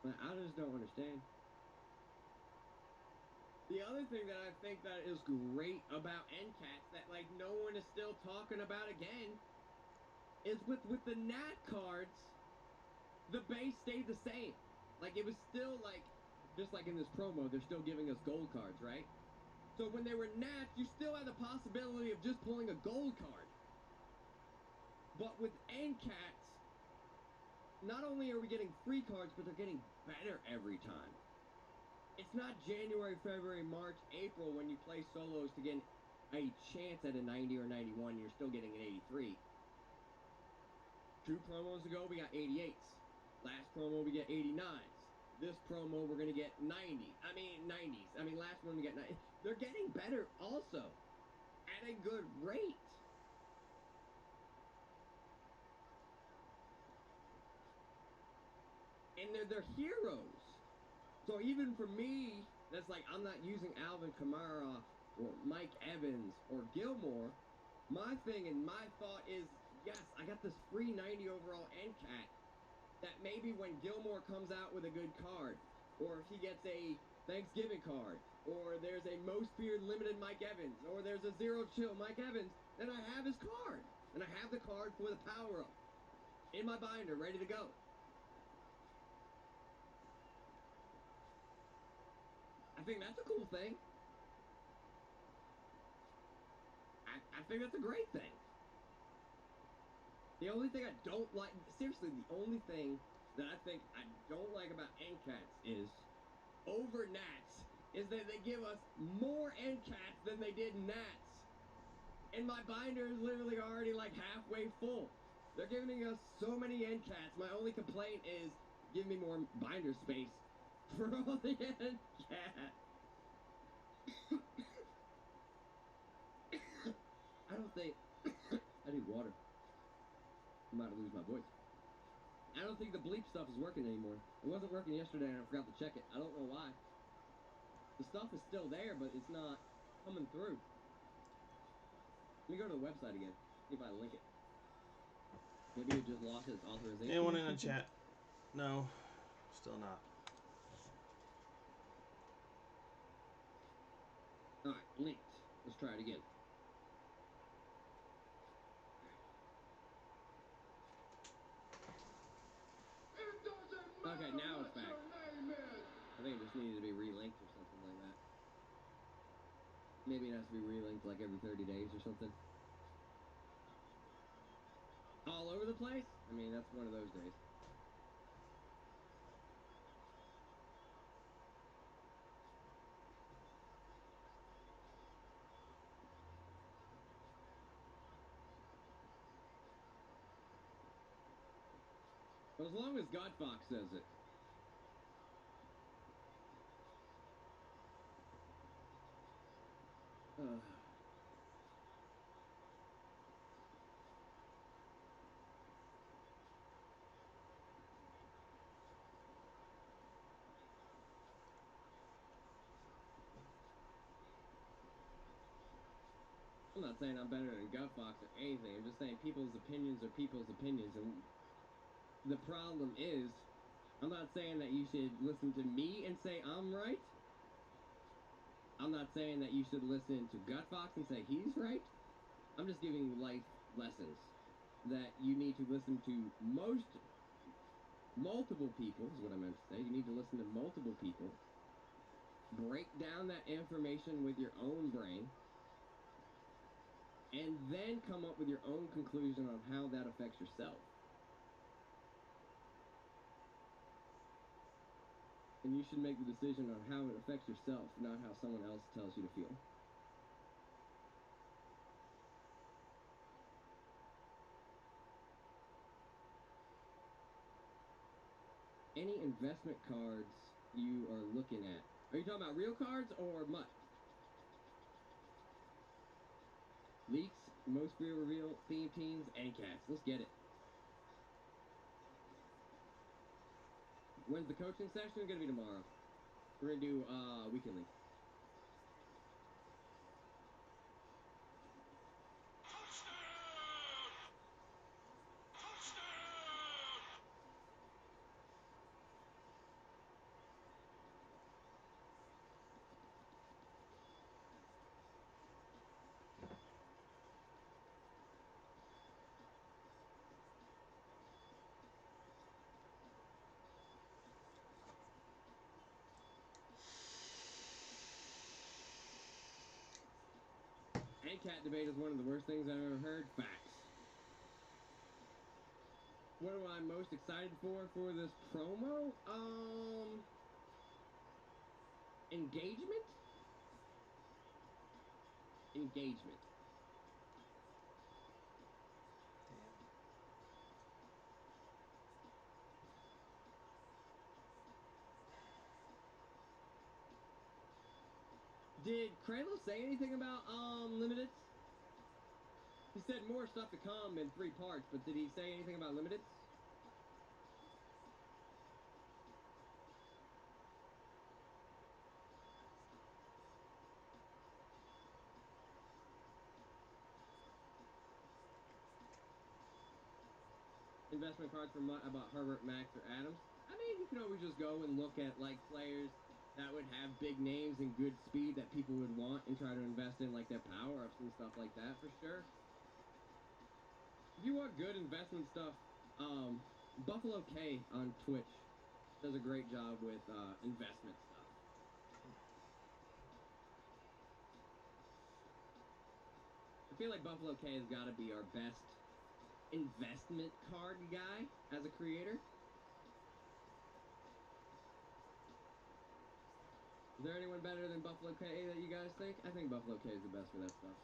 Like, I just don't understand. The other thing that I think that is great about NCATs that like no one is still talking about again is with the NAT cards, the base stayed the same. Like it was still like just like in this promo, they're still giving us gold cards, right? So when they were NATs, you still had the possibility of just pulling a gold card. But with NCATs, not only are we getting free cards, but they're getting better every time. It's not January, February, March, April when you play solos to get a chance at a 90 or 91. You're still getting an 83. 2 promos ago, we got 88s. Last promo, we get 89s. This promo, we're going to get 90s. I mean, last one, we get 90. They're getting better also at a good rate. And they're heroes. So even for me, that's like I'm not using Alvin Kamara or Mike Evans or Gilmore. My thing and my thought is, yes, I got this free 90 overall NCAT that maybe when Gilmore comes out with a good card, or if he gets a Thanksgiving card, or there's a most feared limited Mike Evans, or there's a zero chill Mike Evans, then I have his card. And I have the card for the power-up in my binder, ready to go. I think that's a cool thing. I think that's a great thing. The only thing I don't like, seriously, the only thing that I think I don't like about NCATs is, over Nats, is that they give us more NCATs than they did Nats. And my binder is literally already like halfway full. They're giving us so many NCATs. My only complaint is, give me more binder space for all the NCATs. I don't think... I need water. I'm about to lose my voice. I don't think the bleep stuff is working anymore. It wasn't working yesterday and I forgot to check it. I don't know why. The stuff is still there, but it's not coming through. Let me go to the website again. See if I link it. Maybe it just lost its authorization. Anyone in the chat? No. Still not. Alright, linked. Let's try it again. Okay, now it's back. I think it just needed to be relinked or something like that. Maybe it has to be relinked like every 30 days or something. All over the place? I mean, that's one of those days. As long as Godfox says it. I'm not saying I'm better than Godfox or anything. I'm just saying people's opinions are people's opinions. And the problem is, I'm not saying that you should listen to me and say I'm right. I'm not saying that you should listen to Godfox and say he's right. I'm just giving life lessons that you need to listen to multiple people is what I meant to say. You need to listen to multiple people. Break down that information with your own brain. And then come up with your own conclusion on how that affects yourself. And you should make the decision on how it affects yourself, not how someone else tells you to feel. Any investment cards you are looking at. Are you talking about real cards or MUT? Leaks, most real reveal, theme teams, and cats. Let's get it. When's the coaching session? Gonna be tomorrow. We're gonna do weekend league. And cat debate is one of the worst things I've ever heard. Facts. What am I most excited for this promo? Engagement? Engagement. Did Kralo say anything about limiteds? He said more stuff to come in 3 parts, but did he say anything about limiteds? Investment cards for MUT about Herbert, Max, or Adams. I mean, you can always just go and look at like players that would have big names and good speed that people would want and try to invest in like their power ups and stuff like that for sure. If you want good investment stuff, Buffalo K on Twitch does a great job with investment stuff. I feel like Buffalo K has got to be our best investment card guy as a creator. Is there anyone better than Buffalo K that you guys think? I think Buffalo K is the best for that stuff.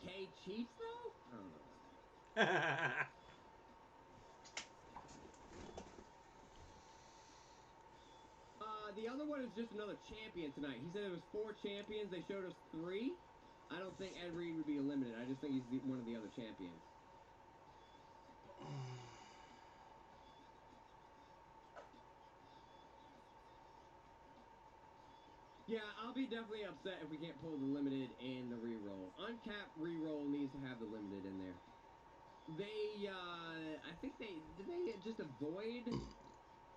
K Chiefs though? I don't know about that. The other one is just another champion tonight. He said there was 4 champions. They showed us 3. I don't think Ed Reed would be eliminated. I just think he's one of the other champions. Yeah, I'll be definitely upset if we can't pull the limited and the reroll. Uncapped reroll needs to have the limited in there. They, I think did they just avoid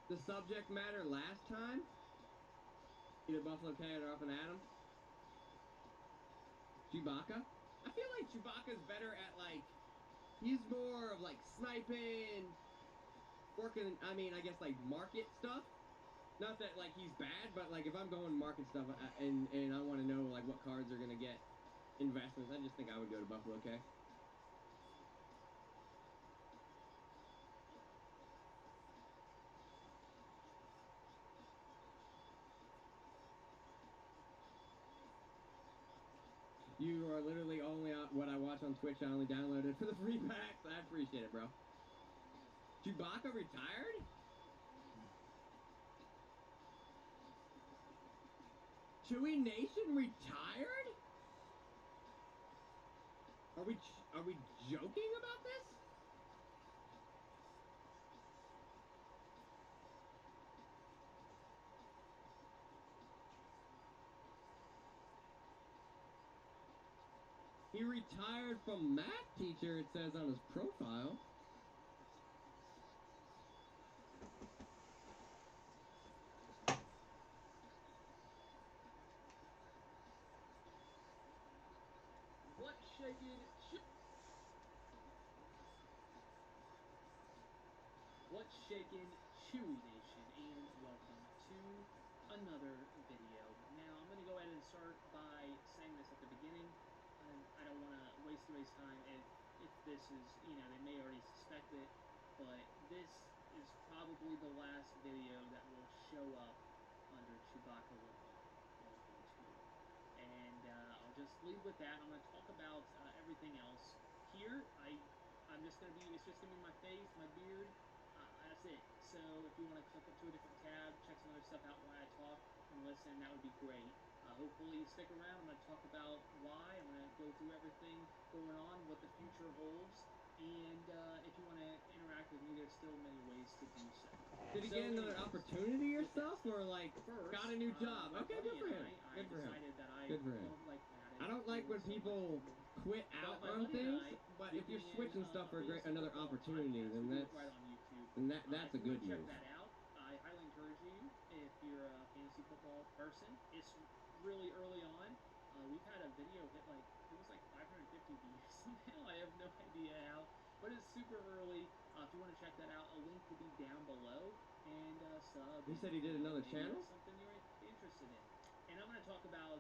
the subject matter last time? Either Buffalo K or Up and Adam. Chewbacca. I feel like Chewbacca's better at like, he's more of like sniping, working, I mean, I guess like market stuff. Not that like he's bad, but like if I'm going market stuff and I want to know like what cards are gonna get investments, I just think I would go to Buffalo K. You are literally only what I watch on Twitch. I only downloaded for the free packs. I appreciate it, bro. Chewbacca retired? Chewie Nation retired? Are we joking about this? He retired from math teacher, it says on his profile. What's shaking? What's shaking, Chewy Nation, and welcome to another video. Now, I'm going to go ahead and start by saying this at the beginning. I don't want to waste anybody's time if this is, they may already suspect it, but this is probably the last video that will show up under Chewbacca 1.2. And I'll just leave with that. I'm going to talk about everything else. Here, I'm just going to be, it's just going to be my face, my beard. That's it. So if you want to click up to a different tab, check some other stuff out while I talk and listen, that would be great. Hopefully stick around. I'm going to talk about why. I'm going to go through everything going on, what the future holds, and if you want to interact with me, there's still many ways to do so. Did he get another opportunity or stuff, or like First, got a new job? my Okay, buddy good for and him. I Good for him. decided that I Good for him. don't like Madden. I don't like when so much people anymore. quit out But my on buddy and things, I but did if you're me switching in, stuff for fantasy another football opportunity, podcast. then We do that's it right on YouTube. that's If a you good wanna check move. that out, I highly encourage you if you're a fantasy football person. It's really early on. We've had a video hit it was like 550 views somehow. I have no idea how, but it's super early. If you want to check that out, a link will be down below. And sub. He said he did another maybe channel? that's something you're interested in. And I'm going to talk about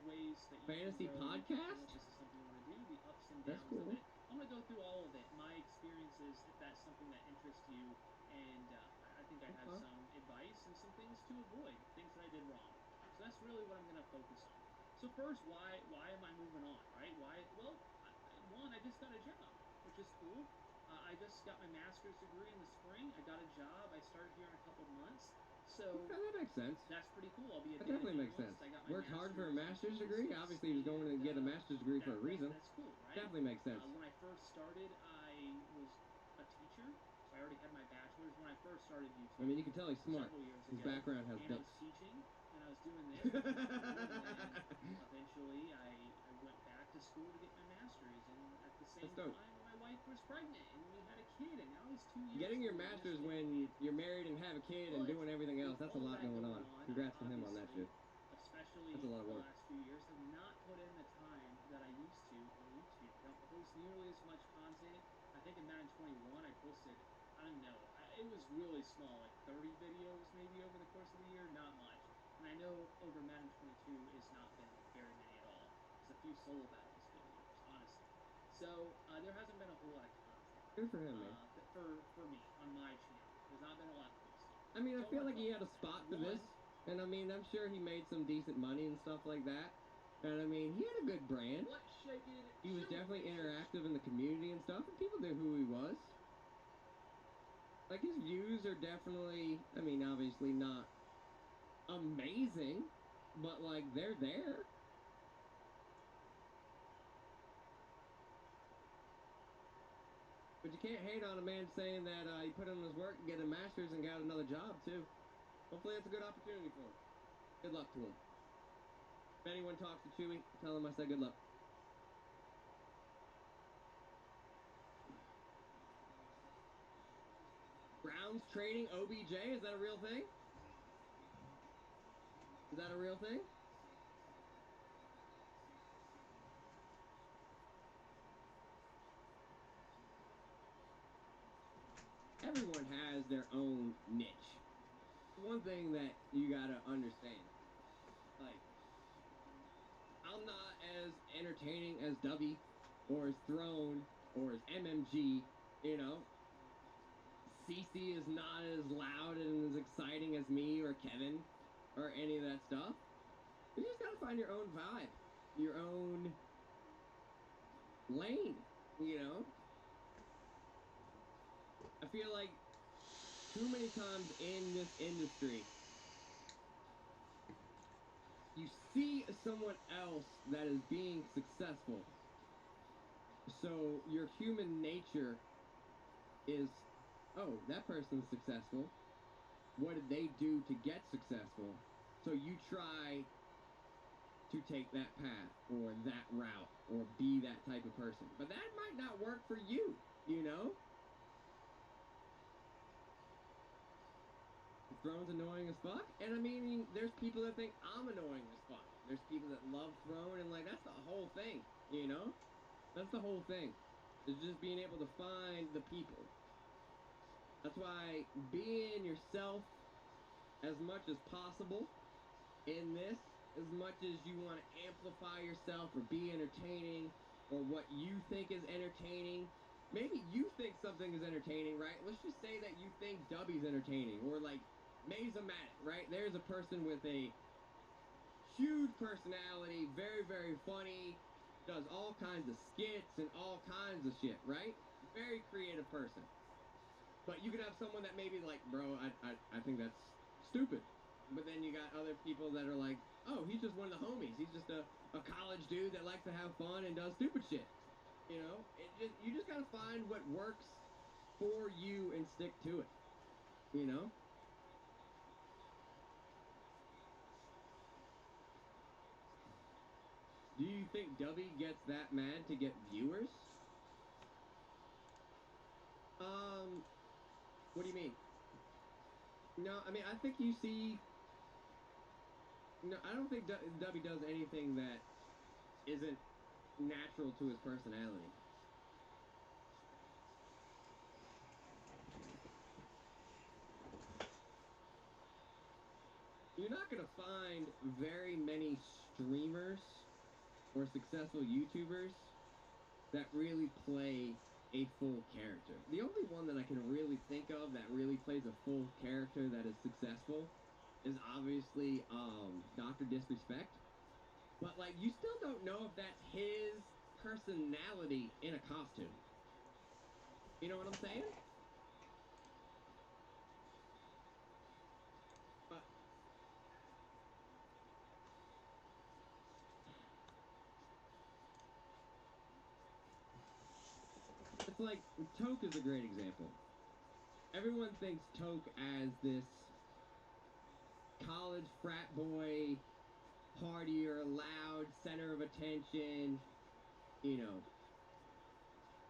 ways that you Fantasy can grow podcast? if this is something you want to do, the ups and That's downs cool. of it. I'm going to go through all of it, my experiences, if that's something that interests you. And I think I have some advice and some things to avoid, things that I did wrong. So that's really what I'm going to focus on. So first, why am I moving on, right? Well, one, I just got a job, which is cool. I just got my master's degree in the spring. I got a job. I started here in a couple months. So Okay, that makes sense. that's pretty cool. I'll be a That data definitely makes sense. analyst. I got my Worked hard for a master's master's degree. in Obviously, he was going to get a master's degree for a reason. That's cool, right? Definitely makes sense. When I first started, I was a teacher, so I already had my bachelor's when I first started YouTube. I mean, you can tell he's smart. Several years His ago, background has and I books. was teaching, and I was doing this, which was cool, and then eventually I went back to school to get my master's, and at the same That's dope. time, my wife was pregnant, and we had a kid, and now he's 2 years Getting your old, and master's this when you're married and have a kid and But doing everything else, with that's a all lot that going on. Congrats to him on that obviously, shit. especially That's a lot of the work. last few years, have not put in the time that I used to on YouTube. Don't post nearly as much content. I think in Madden 21 I posted, I don't know, it was really small, like 30 videos maybe over the course of the year, not much. And I know over Madden 22 it's not been very many at all. There's a few solo battles videos, honestly. So there hasn't been a whole lot of content. Good for him, man. For me, on my channel. There's not been a lot posted. I mean, I Don't feel wanna like he talk had a about spot that. for this, and I mean, I'm sure he made some decent money and stuff like that. And I mean, he had a good brand. What's shaking? He was definitely interactive in the community and stuff, and people knew who he was. Like, his views are definitely, I mean, obviously not amazing, but like, they're there. But you can't hate on a man saying that he put in his work and get a master's and got another job too. Hopefully that's a good opportunity for him. Good luck to him. If anyone talks to Chewy, tell him I said good luck. Browns trading OBJ, is that a real thing? Is that a real thing? Everyone has their own niche. One thing that you gotta understand, like, I'm not as entertaining as Dubby or as Throne or as MMG, you know. CC is not as loud and as exciting as me or Kevin or any of that stuff. You just gotta find your own vibe, your own lane, you know. I feel like too many times in this industry, you see someone else that is being successful. So your human nature is, oh, that person's successful. What did they do to get successful? So you try to take that path or that route or be that type of person. But that might not work for you, you know? Throne's annoying as fuck. And I mean, there's people that think I'm annoying as fuck. There's people that love Throne, and like, that's the whole thing, you know? That's the whole thing. Is just being able to find the people. That's why being yourself as much as possible in this, as much as you want to amplify yourself or be entertaining or what you think is entertaining. Maybe you think something is entertaining, right? Let's just say that you think Dubby's entertaining or like Mazomatic, right? There's a person with a huge personality, very, very funny, does all kinds of skits and all kinds of shit, right? Very creative person. But you could have someone that maybe like, bro, I think that's stupid. But then you got other people that are like, oh, he's just one of the homies. He's just a college dude that likes to have fun and does stupid shit. You know, you just gotta find what works for you and stick to it. You know? Do you think Dubby gets that mad to get viewers? What do you mean? No, I mean, I think you see... No, I don't think Dubby does anything that isn't natural to his personality. You're not going to find very many streamers or successful YouTubers that really play a full character. The only one that I can really think of that really plays a full character that is successful is obviously Dr. Disrespect. But like, you still don't know if that's his personality in a costume. You know what I'm saying? But it's like, Toke is a great example. Everyone thinks Toke as this college frat boy, partier, loud, center of attention, you know,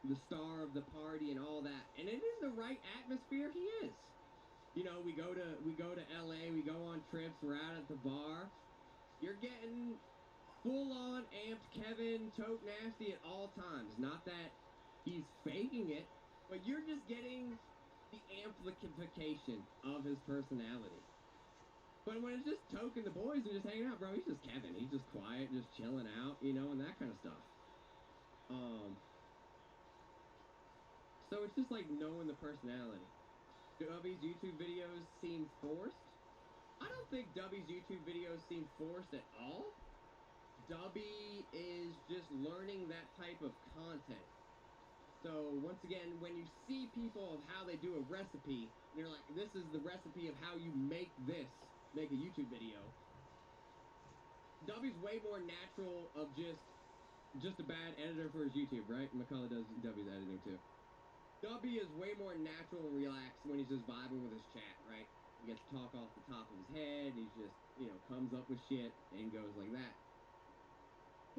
the star of the party and all that. And it is the right atmosphere, he is. You know, we go to LA, we go on trips, we're out at the bar. You're getting full on amped Kevin Toke Nasty at all times. Not that he's faking it, but you're just getting the amplification of his personality. But when it's just Toke and the boys and just hanging out, bro, he's just Kevin. He's just quiet, just chilling out, you know, and that kind of stuff. So it's just like knowing the personality. Dubby's YouTube videos seem forced. I don't think Dubby's YouTube videos seem forced at all. Dubby is just learning that type of content. So once again, when you see people of how they do a recipe, and you're like, this is the recipe of how you make this, make a YouTube video. Dubby's way more natural of just a bad editor for his YouTube, right? McCullough does Dubby's editing too. Dubby is way more natural and relaxed when he's just vibing with his chat, right? He gets to talk off the top of his head. He's just, you know, comes up with shit and goes like that.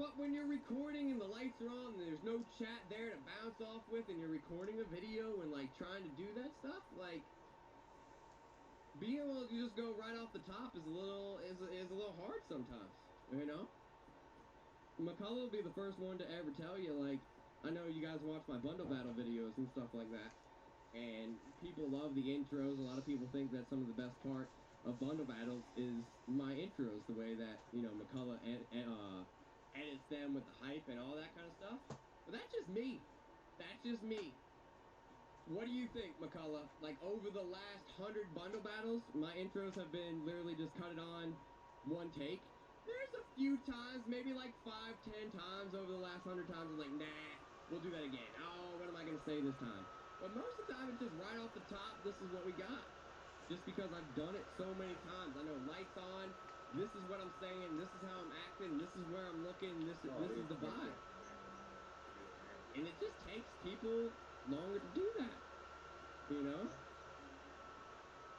But when you're recording and the lights are on and there's no chat there to bounce off with and you're recording a video and like trying to do that stuff, like being able to just go right off the top is a little hard sometimes, you know? McCullough will be the first one to ever tell you, like, I know you guys watch my bundle battle videos and stuff like that, and people love the intros. A lot of people think that some of the best part of bundle battles is my intros, the way that, you know, McCullough edits them with the hype and all that kind of stuff. But that's just me. That's just me. What do you think, McCullough? Like, over the last 100 bundle battles, my intros have been literally just cut it on one take. There's a few times, maybe like 5, 10 times over the last 100 times, I'm like, nah, we'll do that again. Oh, what am I going to say this time? But most of the time, it's just right off the top, this is what we got. just because I've done it so many times. I know lights on. This is what I'm saying. This is how I'm acting. This is where I'm looking. This is the vibe. And it just takes people longer to do that. You know?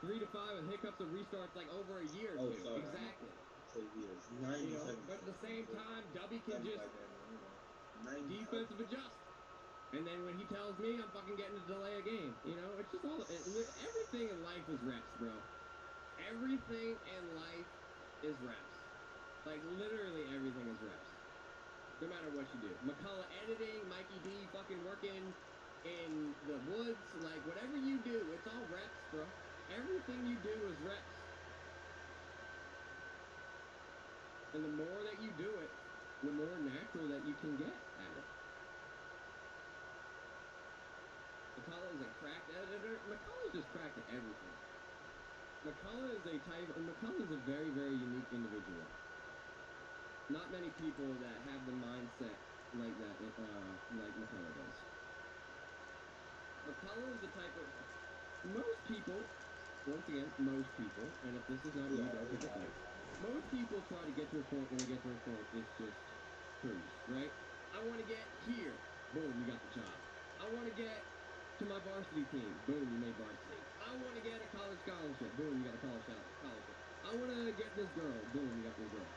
3 to 5 with hiccups and restarts like over a year or two. sorry. Exactly. So years. You know, but at the same time, Dubby can just defensive adjust. And then when he tells me I'm fucking getting to delay a game, you know, it's just all everything in life is reps, bro. Everything in life is reps. Like literally everything is reps. No matter what you do. McCullough editing, Mikey D fucking working in the woods, like whatever you do, it's all reps, bro. Everything you do is reps. And the more that you do it, the more natural that you can get at it. McCullough is a cracked editor. McCullough's just cracked at everything. McCullough is a very, very unique individual. Not many people that have the mindset like that, like McCullough does. McCullough is the type of most people, once again, most people, and if this is not you, don't take offense. Most people try to get to a point. When they get to a point, it's just cruise, right? I want to get here. Boom, you got the job. I want to get to my varsity team. Boom, you made varsity. I want to get a college scholarship. Boom, you got a college scholarship. I want to get this girl. Boom, you got your girl.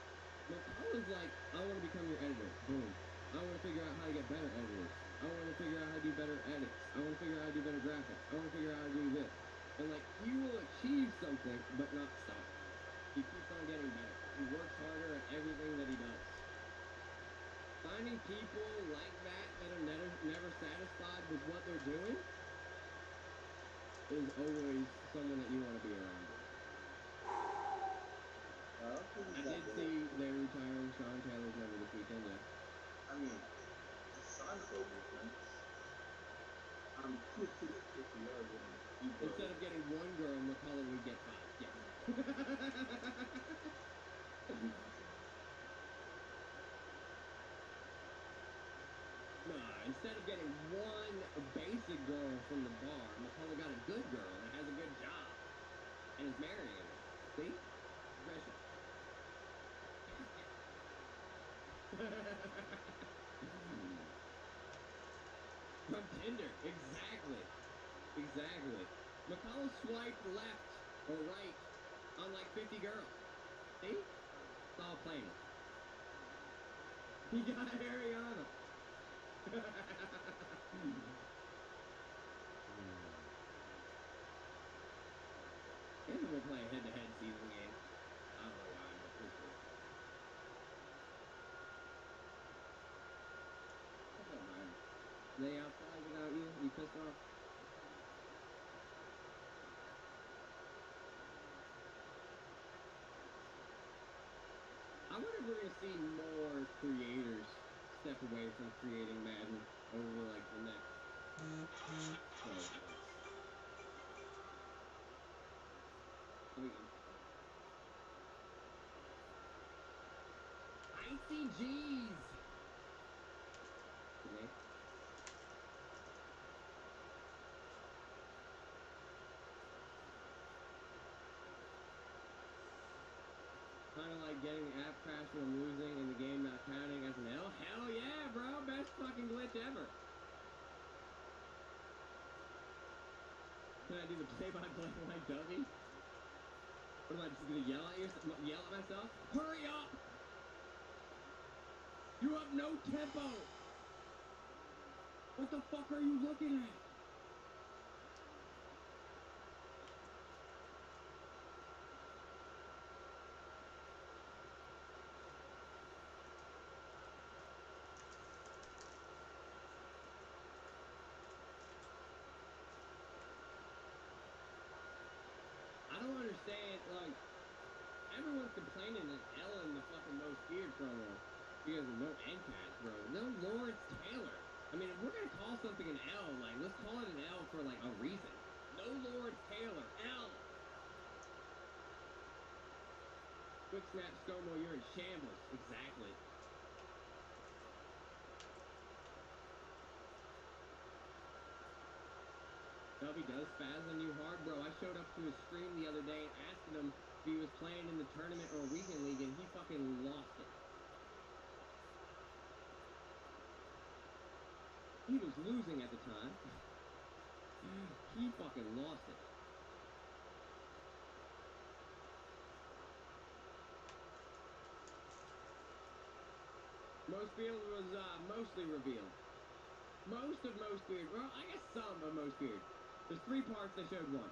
McCullough's like, I want to become your editor. Boom. I want to figure out how to get better editors. I want to figure out how to do better edits. I want to figure out how to do better graphics. I want to figure out how to do this. And like, he will achieve something, but not stop. He keeps on getting better. He works harder at everything that he does. Finding people like that are never satisfied with what they're doing is always someone that you want to be around. I did see they're retiring Sean Taylor's number this weekend, yeah. I mean, sizable movements. I'm pretty loving people. Instead of getting one girl, McCullough would get 5, yes. No, instead of getting one basic girl from the bar, McCullough got a good girl that has a good job and is marrying. See? Pressure. From Tinder, exactly. Exactly. McCullough swiped left or right on like 50 girls. See? It's all playing. He got Ariana. And then we'll play a head-to-head season game. I don't know why, but it's cool. What's up, Ryan? They outside without you? You pissed off? I wonder if we're gonna see more creators step away from creating Madden over like the next 12 months. Icy G's. Okay. Kind of like getting the app crash when I'm losing and the game not counting as an L. Hell yeah, bro! Best fucking glitch ever. Can I do the play-by-play like Dubby? What am I just gonna yell at myself? Hurry up! You have no tempo. What the fuck are you looking at? I don't understand, like, everyone's complaining that Ellen, the fucking most feared promo, because of no NCAS, bro. No Lawrence Taylor. I mean, if we're gonna call something an L, like, let's call it an L for, like, a reason. No Lawrence Taylor. L. Quick snap, ScoMo, you're in shambles. Exactly. W does spaz on you hard, bro. I showed up to his stream the other day and asked him if he was playing in the tournament or weekend league, and he fucking lost it. He was losing at the time. He fucking lost it. Most Beard was mostly revealed. Most of Most Beard. Well, I guess some of Most Beard. There's 3 parts, they showed 1.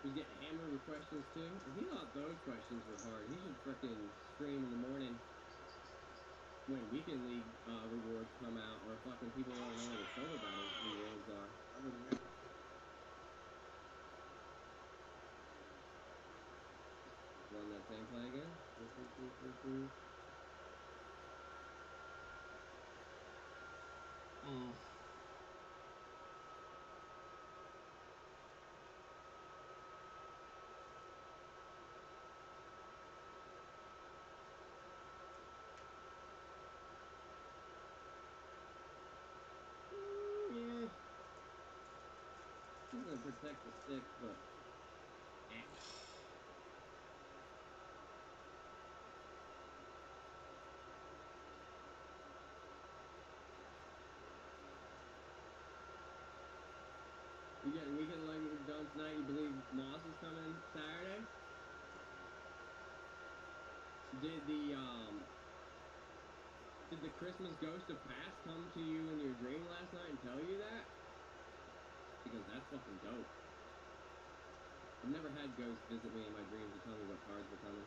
He was getting hammered with questions too. If he thought those questions were hard, he should frickin' stream in the morning when weekend league rewards come out, or fucking people want to know what the solo battle rewards are. I wouldn't know. Run that same play again. Yeah. He's gonna protect the stick, but you getting weekend league done tonight? You believe Moss is coming Saturday? Did the Christmas Ghost of Past come to you in your dream last night and tell you that? Because that's fucking dope. I've never had ghosts visit me in my dreams to tell me what cards were coming.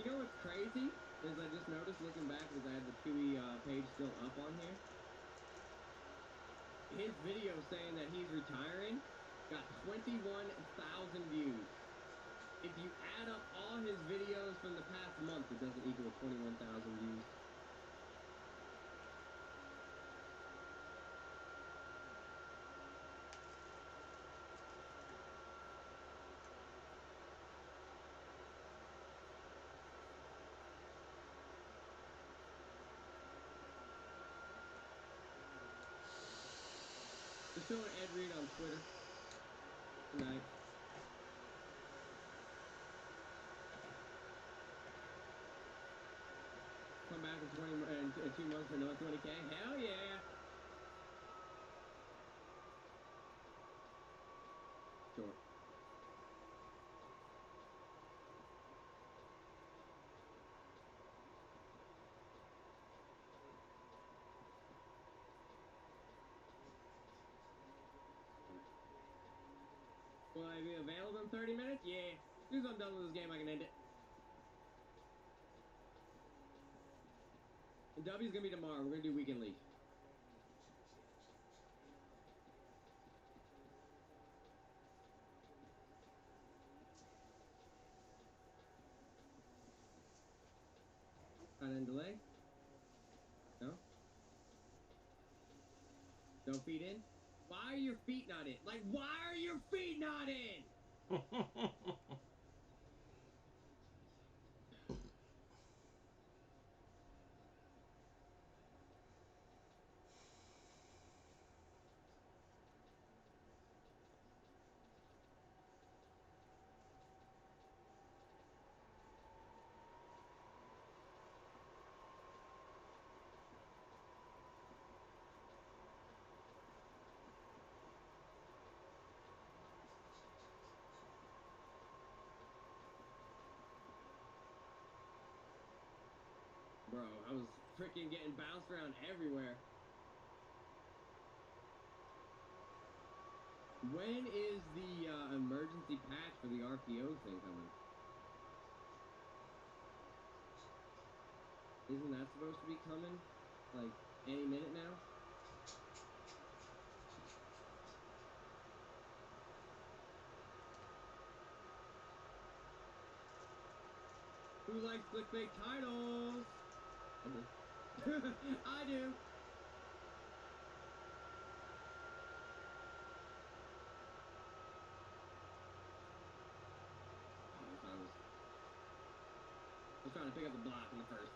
You know what's crazy is I just noticed looking back because I had the Chewy page still up on here. His video saying that he's retiring got 21,000 views. If you add up all his videos from the past month, it doesn't equal 21,000 views. Just showing Ed Reed on Twitter tonight. Come back in 2 months for another 20K. Hell yeah! Short. Will I be available in 30 minutes? Yeah. As soon as I'm done with this game, I can end it. The W's gonna be tomorrow. We're gonna do weekend league. Not in delay? No? No feet in? Why are your feet not in? Like, why are your feet not in? bro. I was freaking getting bounced around everywhere. When is the emergency patch for the RPO thing coming? Isn't that supposed to be coming, like, any minute now? Who likes clickbait titles? I do. I do. I was trying to pick up the block in the first.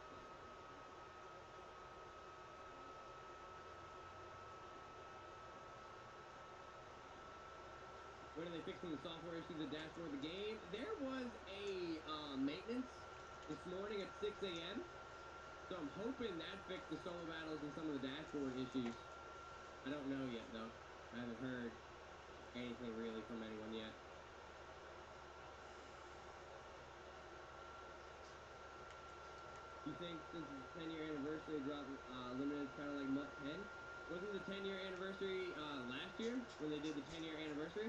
When are they fixing the software issue, the dashboard of the game? There was a maintenance this morning at 6 a.m. So I'm hoping that fixed the solo battles and some of the dashboard issues. I don't know yet, though. I haven't heard anything really from anyone yet. You think since it's 10-year anniversary, drop limited kind of like Mutt 10? Wasn't the 10-year anniversary last year when they did the 10-year anniversary?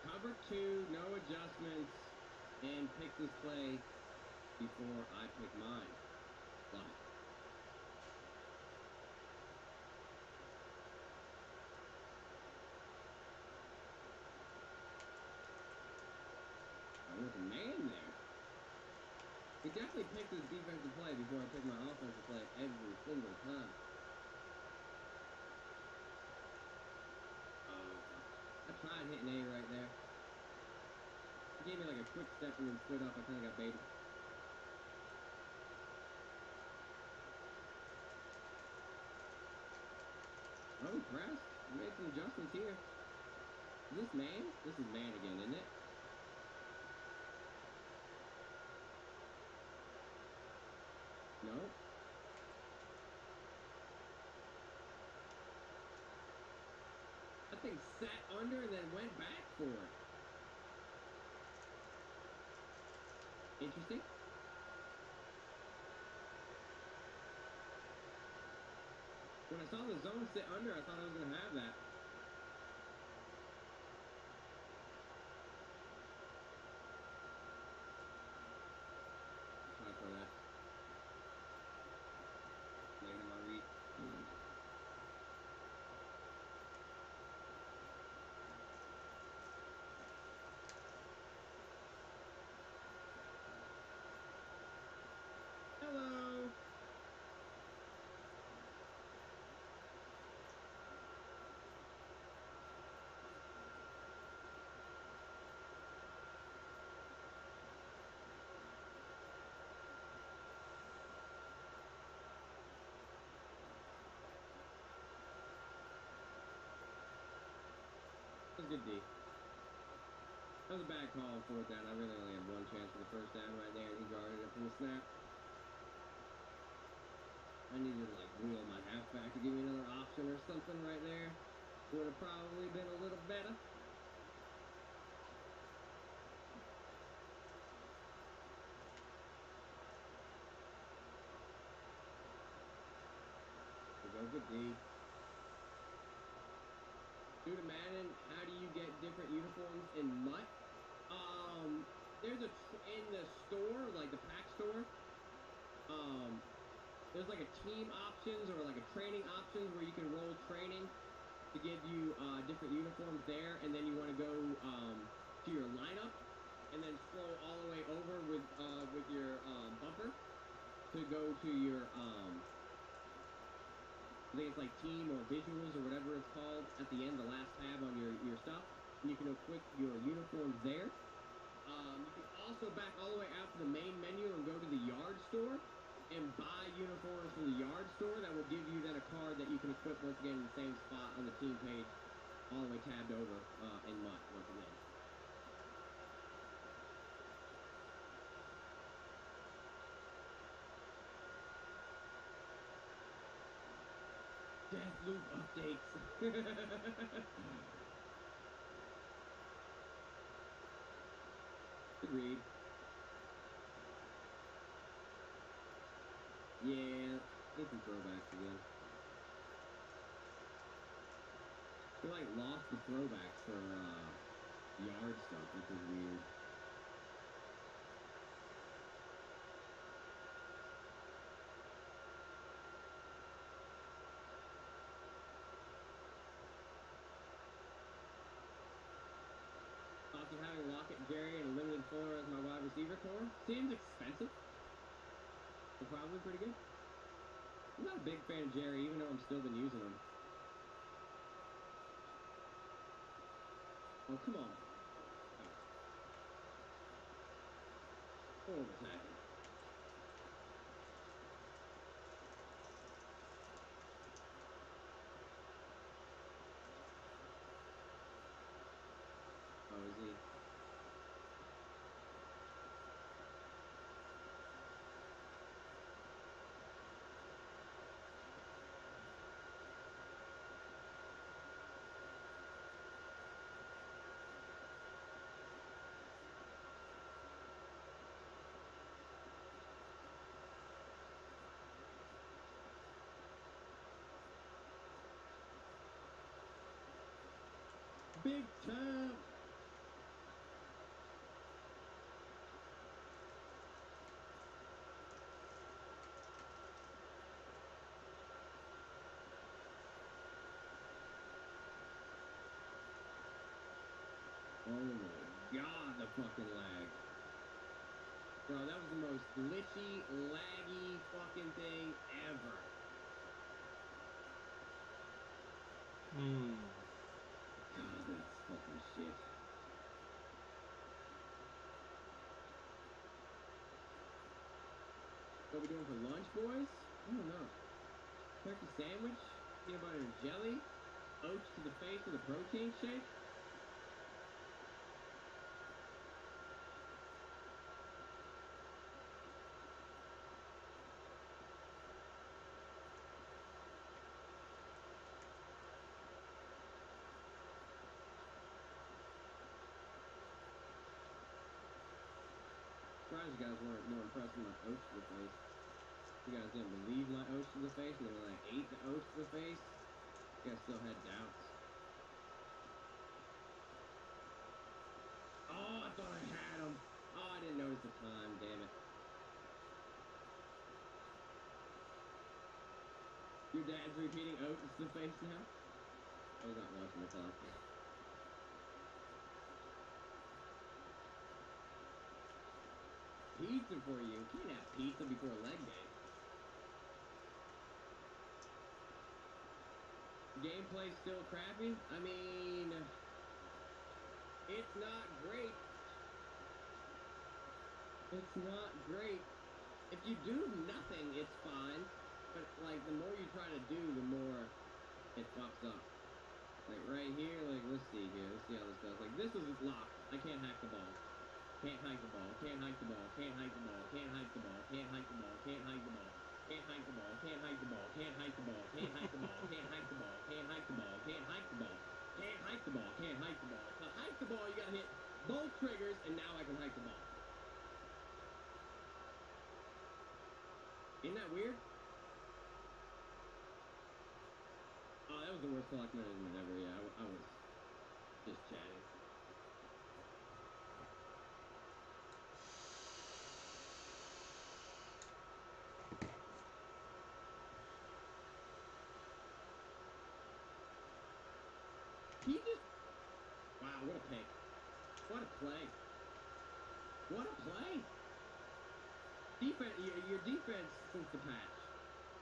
Cover 2, no adjustments, and pick this play before I pick mine. Love it. I was a man there. He definitely picked his defensive play before I pick my offensive play every single time. I tried hitting A right there. He gave me like a quick step and then stood up. I kind of got baited. I'm impressed. I made some adjustments here. Is this man? This is man again, isn't it? No. That thing sat under and then went back for it. Interesting. When I saw the zone sit under, I thought I was going to have that. Try for that. Later, my read. Hello. That was a good D. That was a bad call on fourth down. I really only had one chance for the first down right there, and he guarded it from the snap. I needed to like wheel my halfback to give me another option or something right there. Would have probably been a little better. We go good D. Due to Madden, how do you get different uniforms in Mutt? There's in the store, like the pack store. There's like a team options or like a training options where you can roll training to give you different uniforms there, and then you want to go to your lineup and then scroll all the way over with your bumper to go to your I think it's like team or visuals or whatever it's called at the end, the last tab on your stuff, and you can equip your uniforms there. You can also back all the way out to the main menu and go to the yard store and buy uniforms from the yard store that will give you then a card that you can equip once again in the same spot on the team page, all the way tabbed over in MUT once again. Deathloop updates. Agreed. Yeah, need some throwbacks again. We like lost the throwbacks for yard stuff, which is weird. Also, having Lockett, Jerry, and a limited Fuller as my wide receiver core seems expensive, but probably pretty good. I'm not a big fan of Jerry, even though I'm still been using him. Oh, come on. Oh. Horrible tackle. Oh, is he? Big time. Oh my god, the fucking lag. Bro, that was the most glitchy, laggy fucking thing ever. God, that's fucking shit. What we doing for lunch, boys? I don't know. Turkey sandwich, peanut butter and jelly, oats to the face with a protein shake. Surprised you guys weren't more impressed with my oats to the face. You guys didn't believe my oats to the face, and then when I ate the oats to the face, you guys still had doubts. Oh, I thought I had him. Oh, I didn't notice the time, damn it. Your dad's repeating oats to the face now? I was not watching the clock. Pizza for you. You can't have pizza before leg day. Gameplay's still crappy? I mean, it's not great. It's not great. If you do nothing, it's fine. But, like, the more you try to do, the more it fucks up. Like, right here, like, let's see here. Let's see how this goes. Like, this is locked. I can't hack the ball. Can't hike the ball. Can't hike the ball. Can't hike the ball. Can't hike the ball. Can't hike the ball. Can't hike the ball. Can't hike the ball. Can't hike the ball. Can't hike the ball. Can't hike the ball. Can't hike the ball. Can't hike the ball. Can't hike the ball. Can't hike the ball. Can't hike the ball. To hike the ball, you gotta hit both triggers, and now I can hike the ball. Isn't that weird? Oh, that was the worst clock management ever. Yeah, I was just chatting. He just... Wow, what a pick. What a play. What a play. Defense, your defense since the patch.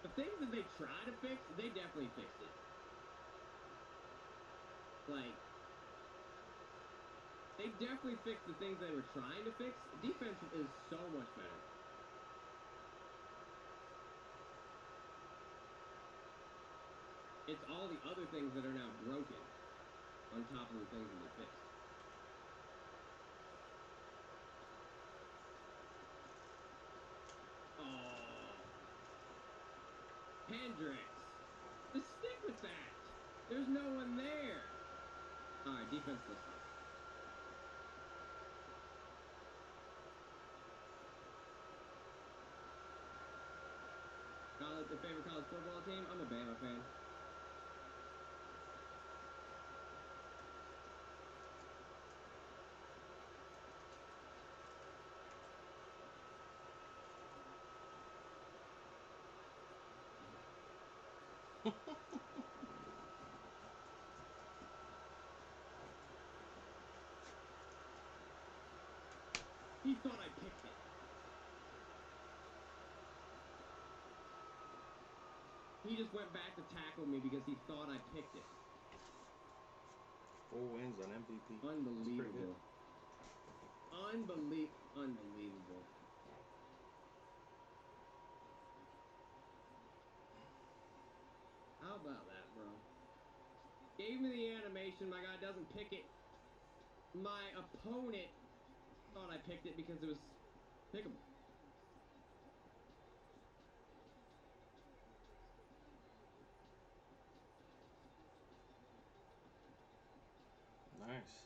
The things that they try to fix, they definitely fixed it. Like, they definitely fixed the things they were trying to fix. Defense is so much better. It's all the other things that are now broken on top of the things that they fixed. Oh. Hendricks. Just stick with that. There's no one there. All right, defense still sucks. The favorite college football team? I'm a Bama fan. He thought I picked it. He just went back to tackle me because he thought I picked it. 4 wins on MVP. Unbelievable. Unbelievable. How about that, bro? Gave me the animation. My guy doesn't pick it. My opponent thought I picked it because it was pickable. Nice.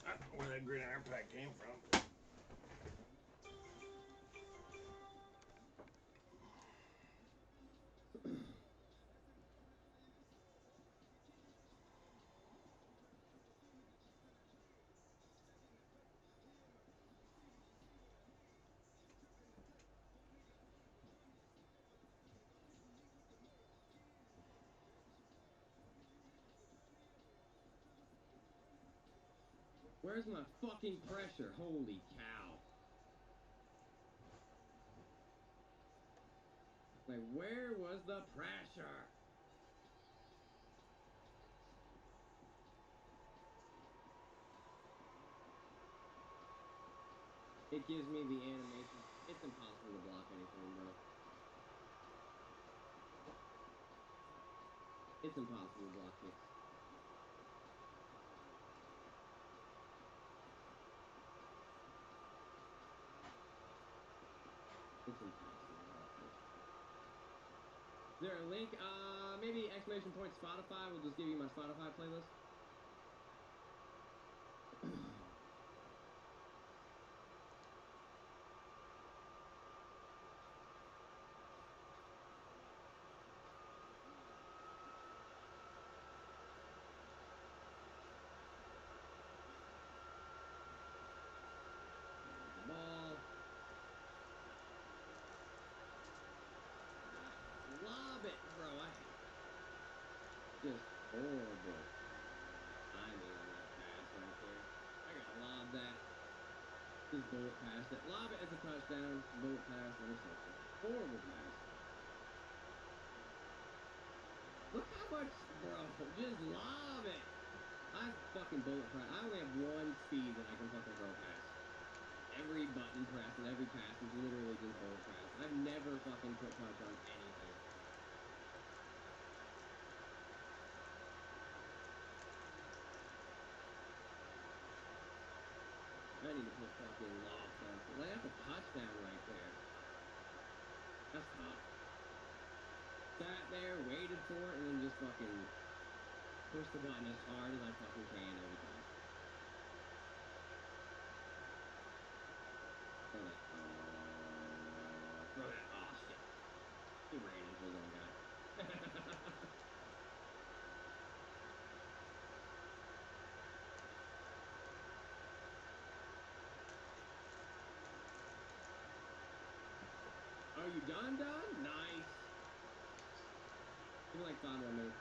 I don't know where that gridiron pack came from. Where's my fucking pressure? Holy cow. Like, where was the pressure? It gives me the animation. It's impossible to block anything, bro. It's impossible to block kicks. It's impossible to block kicks. Is there a link? Maybe exclamation point Spotify. We'll just give you my Spotify playlist. Ball. Lob it, bro. Just horrible timing on that pass right there. I gotta lob that. Just bullet past it. Lob it as a touchdown. Bullet pass, interception. Horrible pass. Look how much, bro. Just lob it. I fucking bullet press. I only have one speed that I can fucking throw past. Every button press and every pass is literally just bullet pass. I've never fucking put touch on anything. I need to put fucking loft on. Like, that's a touchdown right there. That's tough. Sat there, waited for it, and then just fucking push the button as hard as I fucking can every time. Throw that. Throw that. Oh, shit. He ran into his own guy. Are you done? Nice. Give me like 5 more minutes.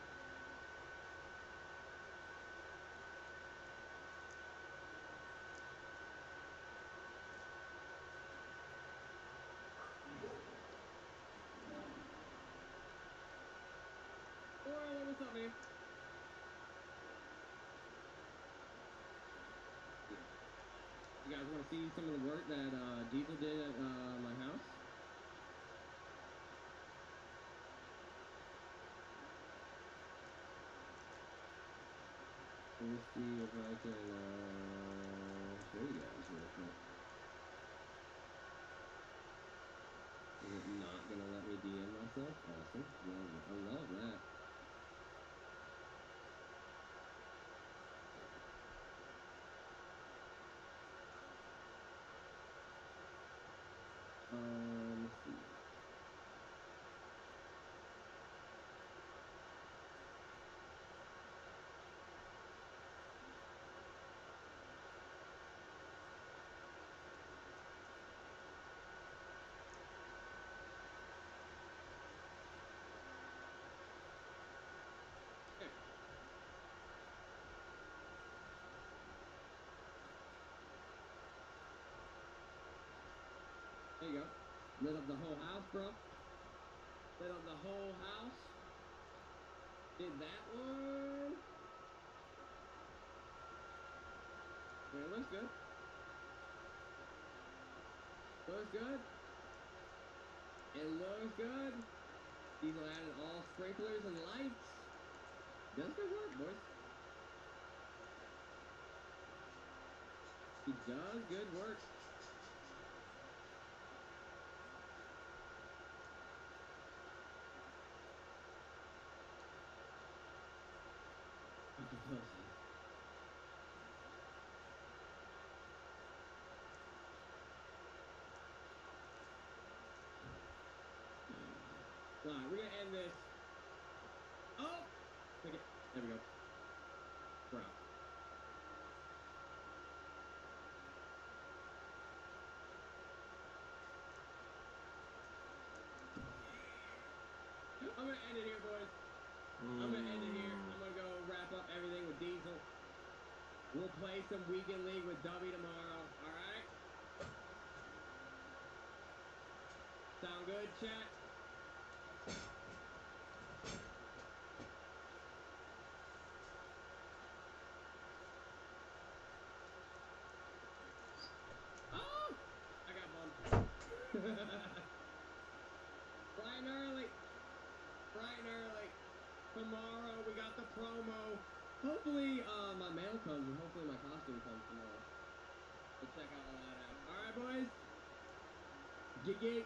Oil, what's up, man? want to see some of the work that Diesel did at my house? Let me see if I can show you guys real quick. Is it not gonna let me DM myself? Awesome. I love that. Let's see. Okay. There you go. Lit up the whole house, bro. Lit up the whole house. Did that one. Yeah, it looks good. Looks good. It looks good. Diesel added all sprinklers and lights. Does good work, boys. He does good work. Alright, we're gonna end this. Oh! Click it. There we go. We're out. I'm gonna end it here, boys. I'm gonna end it here. I'm gonna go wrap up everything with Diesel. We'll play some Weekend League with Dubby tomorrow. Alright? Sound good, chat? Oh! I got bumped. Bright and early. Bright and early. Tomorrow we got the promo. Hopefully my mail comes and hopefully my costume comes tomorrow. We'll check all that out. Alright, boys. Gig.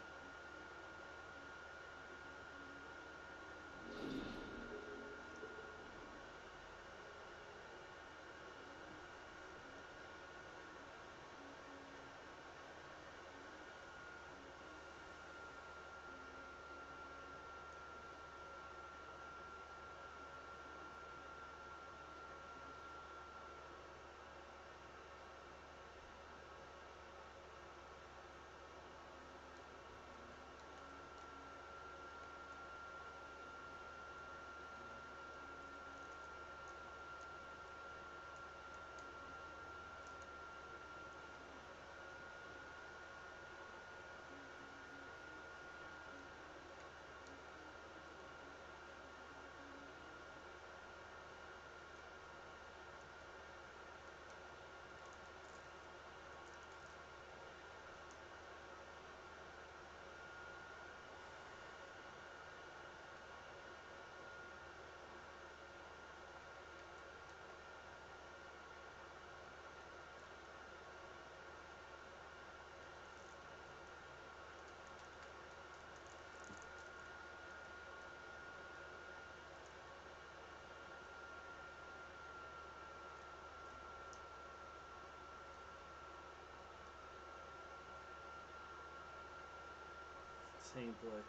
Same play.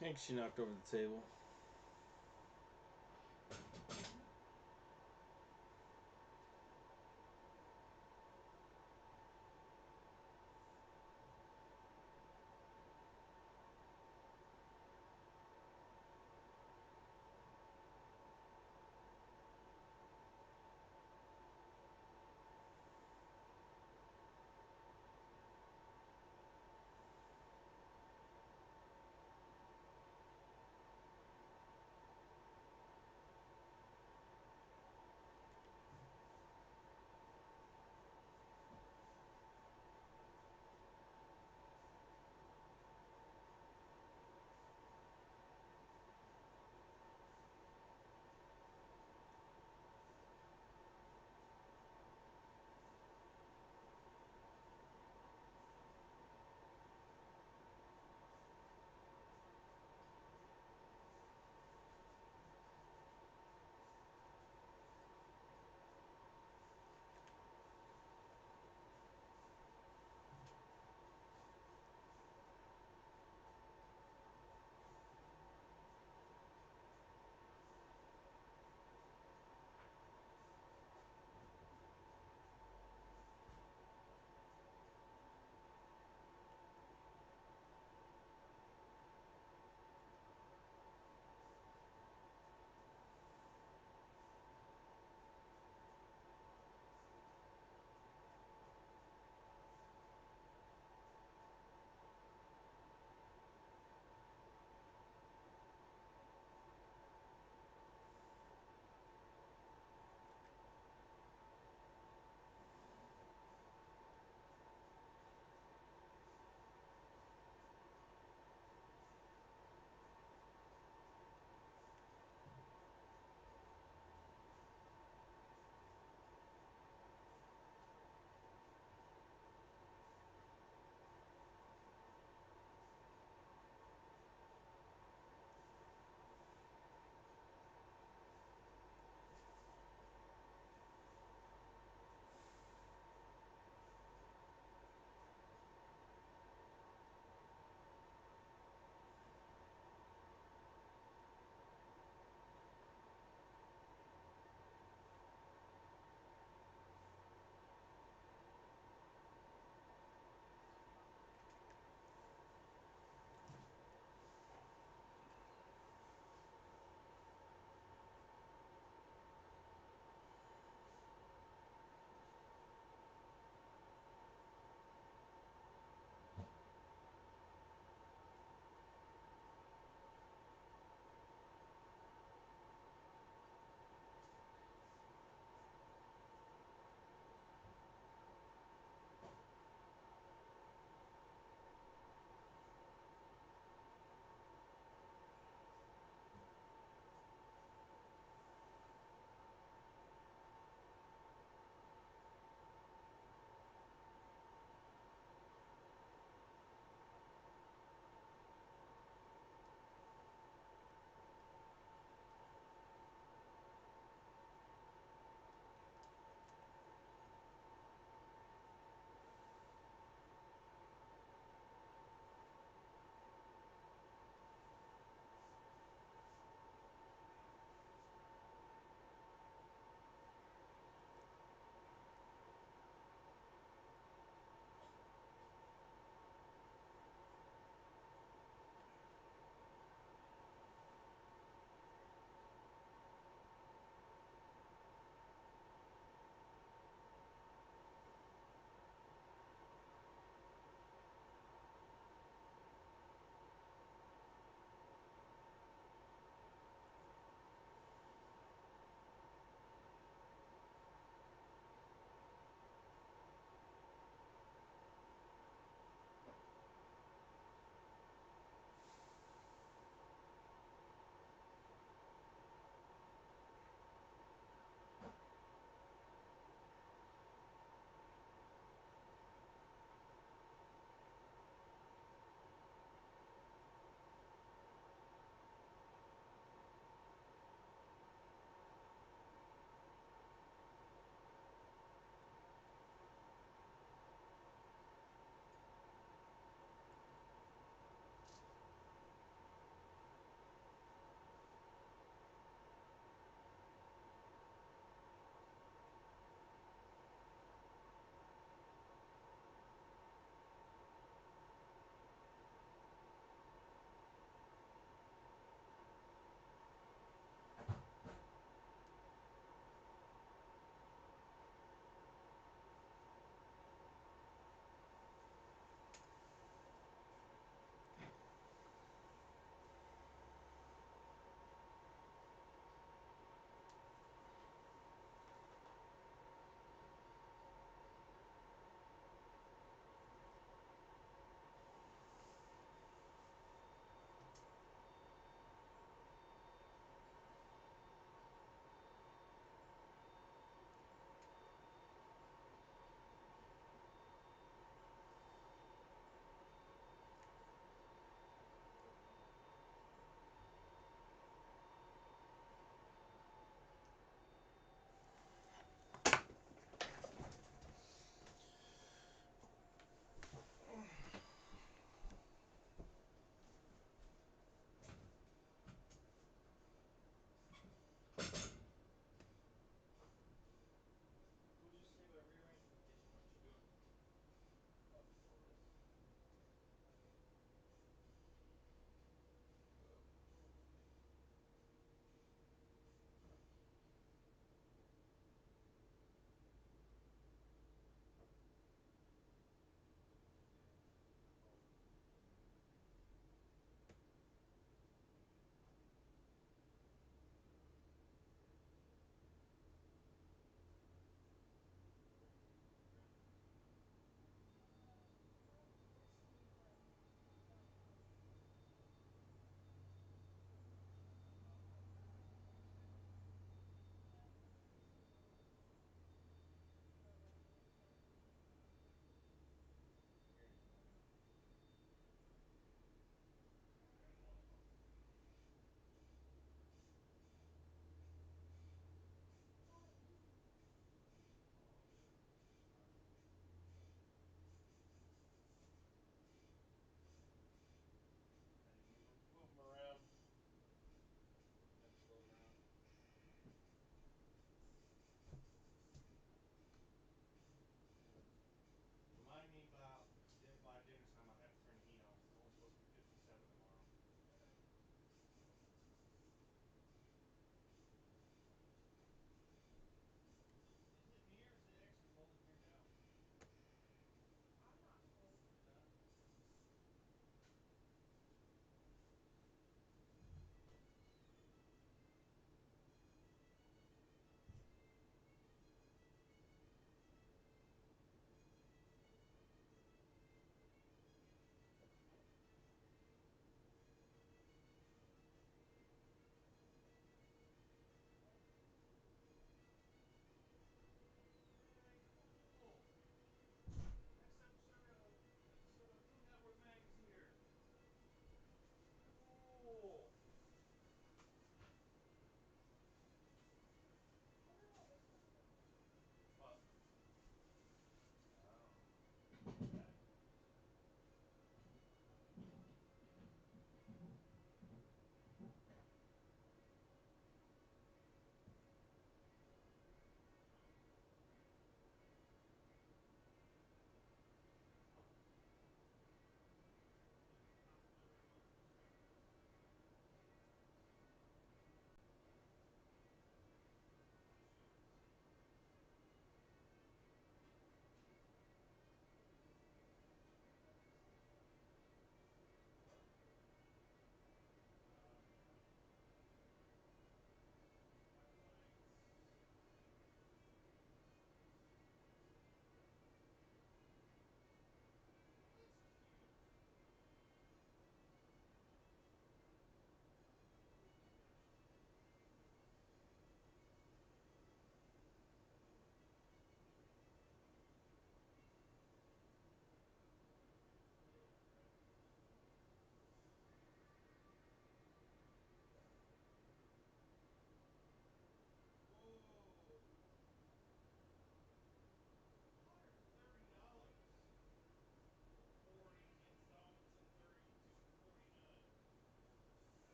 I think she knocked over the table.